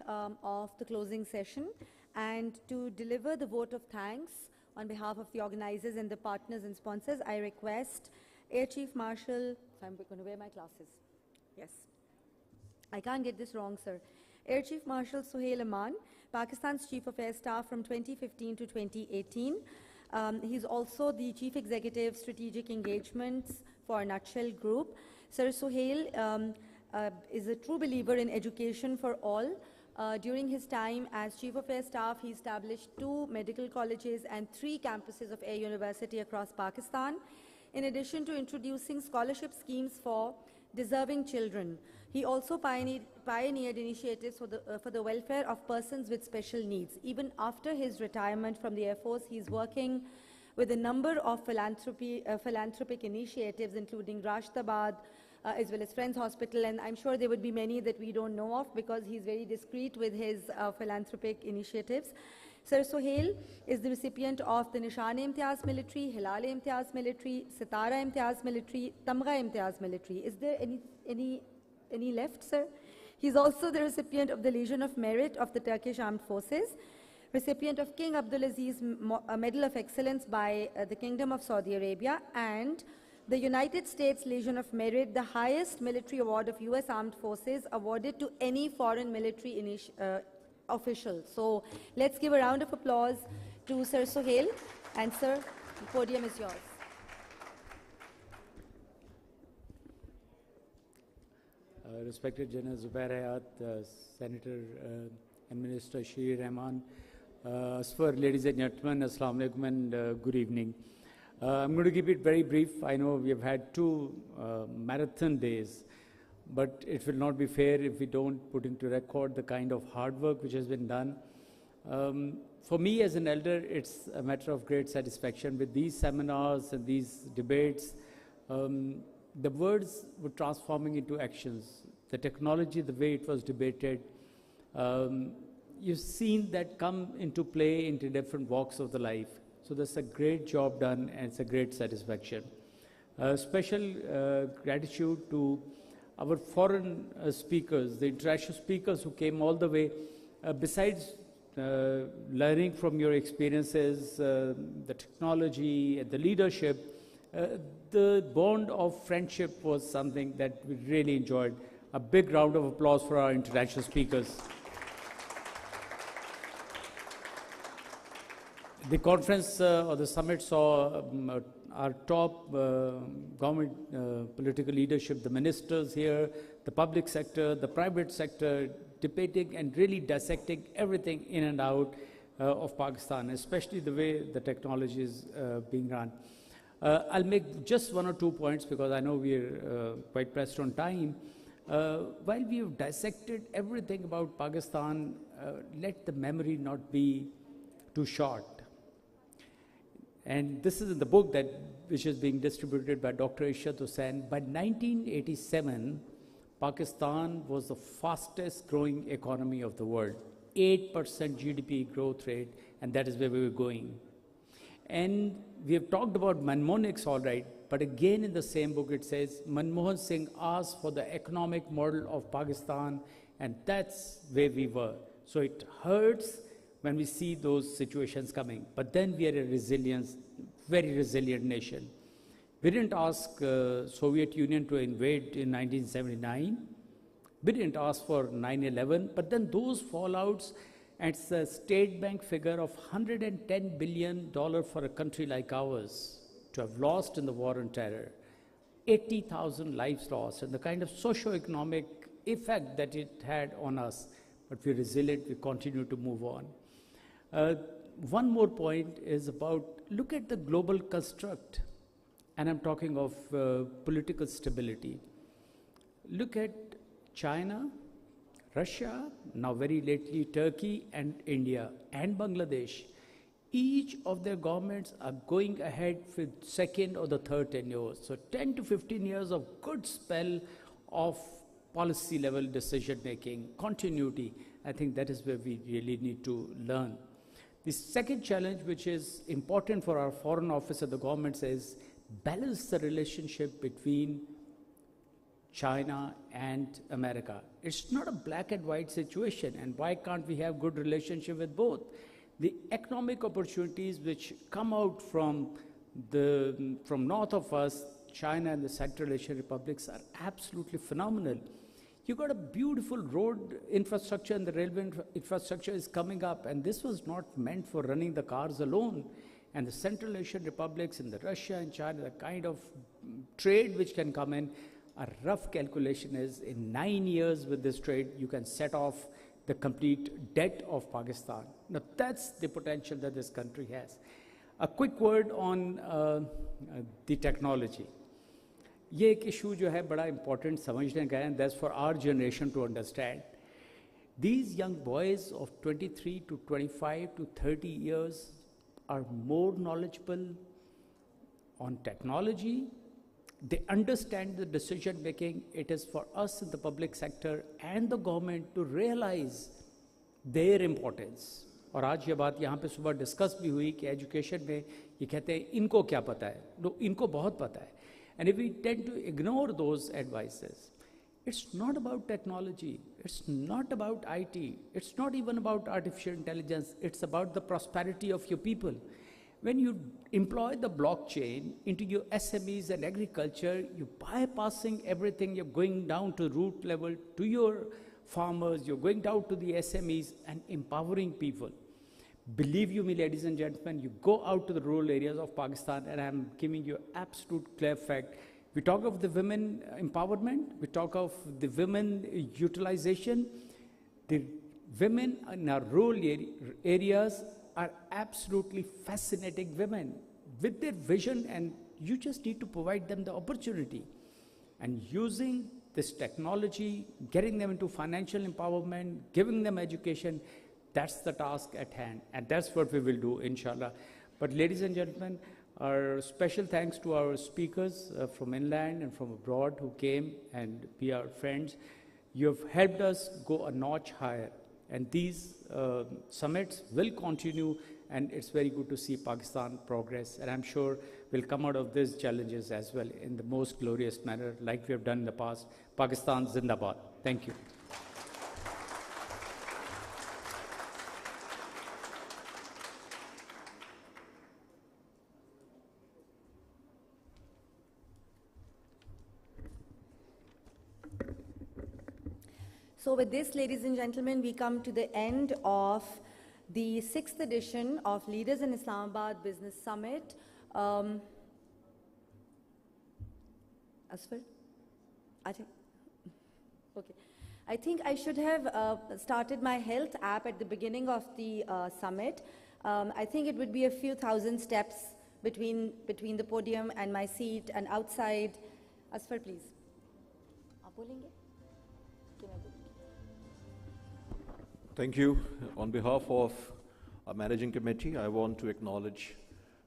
of the closing session. And to deliver the vote of thanks on behalf of the organizers and the partners and sponsors, I request Air Chief Marshal, I'm going to wear my glasses. Yes. I can't get this wrong, sir. Air Chief Marshal Suhail Aman, Pakistan's Chief of Air Staff from 2015 to 2018. He's also the Chief Executive Strategic Engagements for Nutshell Group. Sir Suhail is a true believer in education for all. During his time as Chief of Air Staff, he established 2 medical colleges and 3 campuses of Air University across Pakistan, in addition to introducing scholarship schemes for deserving children. He also pioneered initiatives for the welfare of persons with special needs. Even after his retirement from the Air Force, he is working with a number of philanthropic initiatives, including Rashtabad, as well as Friends Hospital, and I'm sure there would be many that we don't know of because he's very discreet with his philanthropic initiatives. Sir Suhail is the recipient of the Nishan-e-Imtiaz Military, Hilal-e-Imtiaz Military, Sitara-e-Imtiaz Military, Tamga-e-Imtiaz Military. Is there any left, sir? He's also the recipient of the Legion of Merit of the Turkish Armed Forces, recipient of King Abdulaziz Medal of Excellence by the Kingdom of Saudi Arabia, and the United States Legion of Merit, the highest military award of US Armed Forces awarded to any foreign military official. So let's give a round of applause to Sir Suhail. And sir, the podium is yours. Respected General Zubair Hayat, Senator and Minister Shri Rahman, Asfar, ladies and gentlemen, Assalamu alaikum and good evening. I'm going to keep it very brief. I know we have had 2 marathon days, but it will not be fair if we don't put into record the kind of hard work which has been done. For me as an elder, it's a matter of great satisfaction. With these seminars and these debates, the words were transforming into actions. The technology, the way it was debated, you've seen that come into play into different walks of the life. So that's a great job done, and it's a great satisfaction. Special gratitude to our foreign speakers, the international speakers who came all the way. Besides learning from your experiences, the technology, and the leadership, the bond of friendship was something that we really enjoyed. A big round of applause for our international speakers. The conference or the summit saw our top government political leadership, the ministers here, the public sector, the private sector, debating and really dissecting everything in and out of Pakistan, especially the way the technology is being run. I'll make just 1 or 2 points because I know we're quite pressed on time. While we have dissected everything about Pakistan, let the memory not be too short. And this is in the book which is being distributed by Dr. Ishrat Hussain. By 1987, Pakistan was the fastest growing economy of the world, 8% GDP growth rate, and that is where we were going. And we have talked about Manmohan's all right, but again in the same book it says Manmohan Singh asked for the economic model of Pakistan, and that's where we were. So it hurts when we see those situations coming. But then we are a very resilient nation. We didn't ask Soviet Union to invade in 1979. We didn't ask for 9/11, but then those fallouts, and it's a State Bank figure of $110 billion for a country like ours to have lost in the war on terror, 80,000 lives lost, and the kind of socio-economic effect that it had on us. But we're resilient, we continue to move on. One more point is about, look at the global construct, and I'm talking of political stability. Look at China, Russia, now very lately Turkey and India and Bangladesh. Each of their governments are going ahead with second or the third tenure. So 10 to 15 years of good spell of policy level decision making, continuity. I think that is where we really need to learn. The second challenge, which is important for our foreign office of the government, is balance the relationship between China and America. It's not a black and white situation, and why can't we have good relationship with both? The economic opportunities which come out from north of us, China and the Central Asian republics, are absolutely phenomenal. You got a beautiful road infrastructure, and the railway infrastructure is coming up, and this was not meant for running the cars alone. And the Central Asian republics and the Russia and China, the kind of trade which can come in, a rough calculation is in 9 years with this trade, you can set off the complete debt of Pakistan. Now that's the potential that this country has. A quick word on the technology. ये एक issue जो है बड़ा important समझने का है, and that's for our generation to understand. These young boys of 23 to 25 to 30 years are more knowledgeable on technology. They understand the decision making. It is for us in the public sector and the government to realize their importance. और आज ये बात यहाँ पे सुबह discuss भी हुई कि एजुकेशन में ये कहते हैं इनको क्या पता है, नो इनको बहुत पता है. And if we tend to ignore those advices, it's not about technology, it's not about IT, it's not even about artificial intelligence, it's about the prosperity of your people. When you employ the blockchain into your SMEs and agriculture, you're bypassing everything, you're going down to root level, to your farmers, you're going down to the SMEs and empowering people. Believe you me, ladies and gentlemen, you go out to the rural areas of Pakistan, and I'm giving you absolute clear fact. We talk of the women empowerment, we talk of the women utilization. The women in our rural areas are absolutely fascinating women with their vision, and you just need to provide them the opportunity. And using this technology, getting them into financial empowerment, giving them education, that's the task at hand, and that's what we will do, inshallah. But ladies and gentlemen, our special thanks to our speakers from inland and from abroad who came and be our friends. You have helped us go a notch higher, and these summits will continue, and it's very good to see Pakistan progress, and I'm sure we'll come out of these challenges as well in the most glorious manner like we have done in the past. Pakistan Zindabad. Thank you. So with this, ladies and gentlemen, we come to the end of the 6th edition of Leaders in Islamabad Business Summit. Asfar? Okay. I think I should have started my health app at the beginning of the summit. I think it would be a few thousand steps between the podium and my seat and outside. Asfar, please. आप बोलेंगे? Thank you. On behalf of our managing committee, I want to acknowledge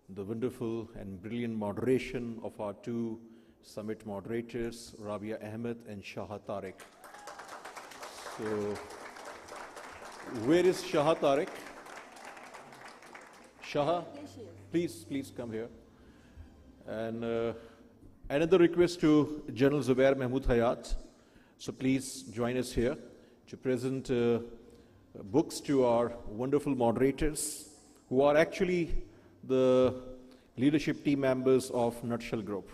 the wonderful and brilliant moderation of our two summit moderators, Rabia Ahmed and Shaha Tariq. So, where is Shaha Tariq? Shaha, please come here. And another request to General Zubair Mahmood Hayat. So please join us here to present books to our wonderful moderators, who are actually the leadership team members of Nutshell Group.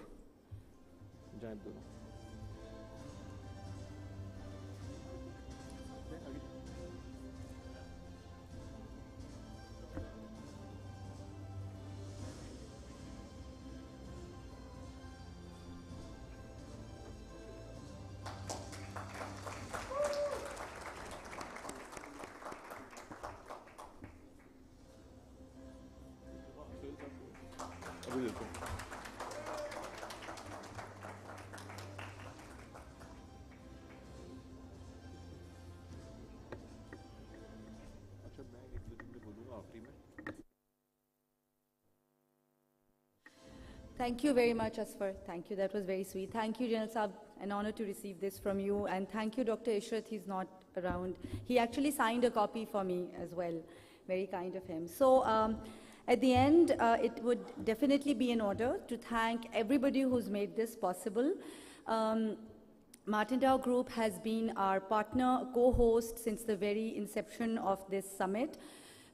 Thank you very much, Asfar. Thank you. That was very sweet. Thank you, General Saab. An honor to receive this from you. And thank you, Dr. Ishrat. He's not around. He actually signed a copy for me as well. Very kind of him. So at the end, it would definitely be in order to thank everybody who's made this possible. Martindale Group has been our partner, co-host since the very inception of this summit.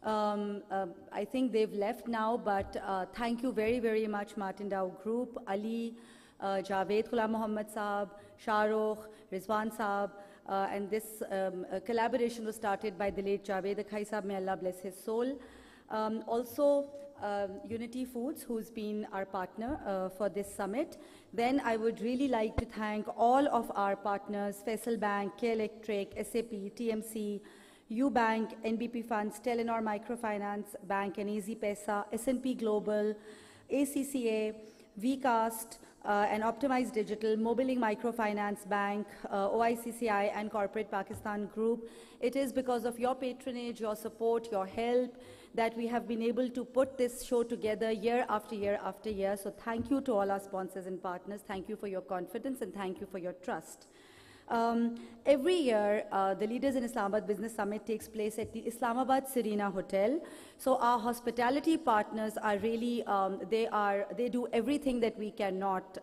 I think they've left now, but thank you very, very much, Martindale Group, Ali, Javed Ghulam Muhammad Saab, Shahrukh, Rizwan Saab, and this collaboration was started by the late Javed Akhai Saab, may Allah bless his soul. Also, Unity Foods, who's been our partner for this summit. Then I would really like to thank all of our partners, Faisal Bank, K Electric, SAP, TMC, UBank, NBP Funds, Telenor Microfinance Bank and Easy Pesa, S&P Global, ACCA, VCast, and Optimized Digital, Mobiling Microfinance Bank, OICCI, and Corporate Pakistan Group. It is because of your patronage, your support, your help, that we have been able to put this show together year after year after year. So thank you to all our sponsors and partners. Thank you for your confidence and thank you for your trust. Every year, the Leaders in Islamabad Business Summit takes place at the Islamabad Serena Hotel. So our hospitality partners are really, they do everything that we cannot.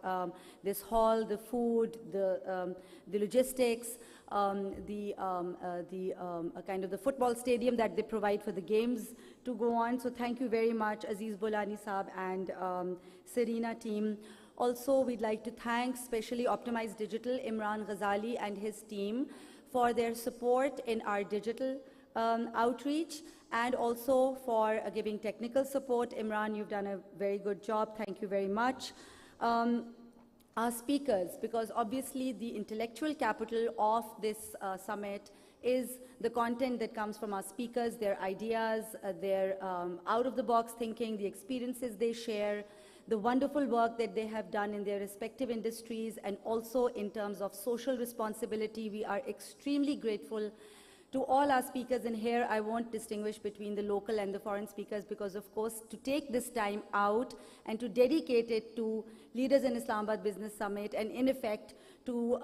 This hall, the food, the logistics, kind of the football stadium that they provide for the games to go on. So thank you very much, Aziz Bolani Saab and Serena team. Also, we'd like to thank specially Optimized Digital, Imran Ghazali and his team for their support in our digital outreach and also for giving technical support. Imran, you've done a very good job. Thank you very much. Our speakers, because obviously the intellectual capital of this summit is the content that comes from our speakers, their ideas, their out-of-the-box thinking, the experiences they share, the wonderful work that they have done in their respective industries, and also in terms of social responsibility. We are extremely grateful to all our speakers, and here I won't distinguish between the local and the foreign speakers because, of course, to take this time out and to dedicate it to Leaders in Islamabad Business Summit and, in effect, to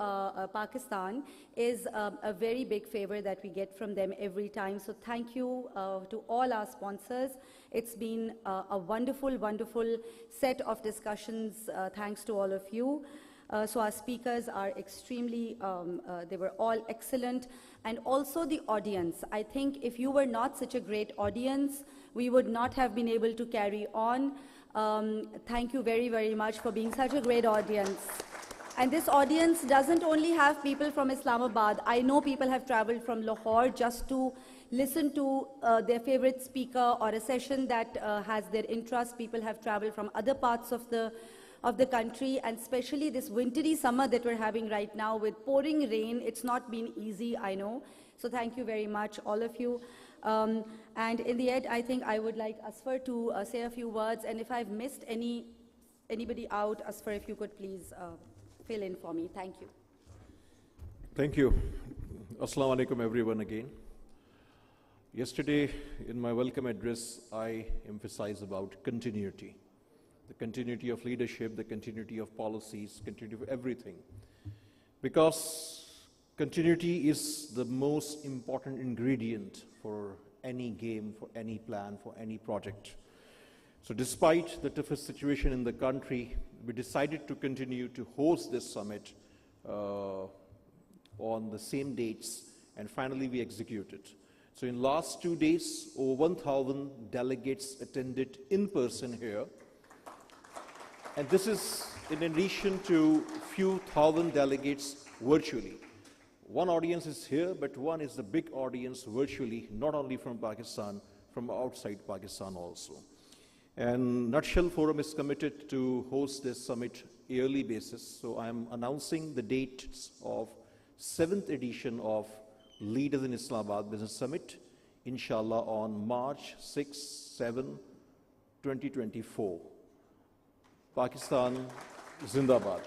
Pakistan is a very big favor that we get from them every time. So thank you to all our sponsors. It's been a wonderful, wonderful set of discussions. Thanks to all of you. So our speakers are extremely, they were all excellent. And also the audience. I think if you were not such a great audience, we would not have been able to carry on. Thank you very, very much for being such a great audience. And this audience doesn't only have people from Islamabad. I know people have traveled from Lahore just to listen to their favorite speaker or a session that has their interest. People have traveled from other parts of the country, and especially this wintry summer that we're having right now with pouring rain. It's not been easy, I know. So thank you very much, all of you. And in the end, I think I would like Asfar to say a few words. And if I've missed anybody out, Asfar, if you could please fill in for me. Thank you. Thank you. Assalamu alaikum, everyone, again. Yesterday, in my welcome address, I emphasized about continuity. The continuity of leadership, the continuity of policies, continuity of everything. Because continuity is the most important ingredient for any game, for any plan, for any project. So despite the toughest situation in the country, we decided to continue to host this summit on the same dates, and finally we executed. So in last 2 days, over 1,000 delegates attended in person here. And this is in addition to few thousand delegates virtually. One audience is here, but one is the big audience virtually, not only from Pakistan, from outside Pakistan also. And Nutshell Forum is committed to host this summit yearly basis. So I am announcing the dates of 7th edition of Leaders in Islamabad Business Summit, inshallah, on March 6, 7, 2024. Pakistan Zindabad.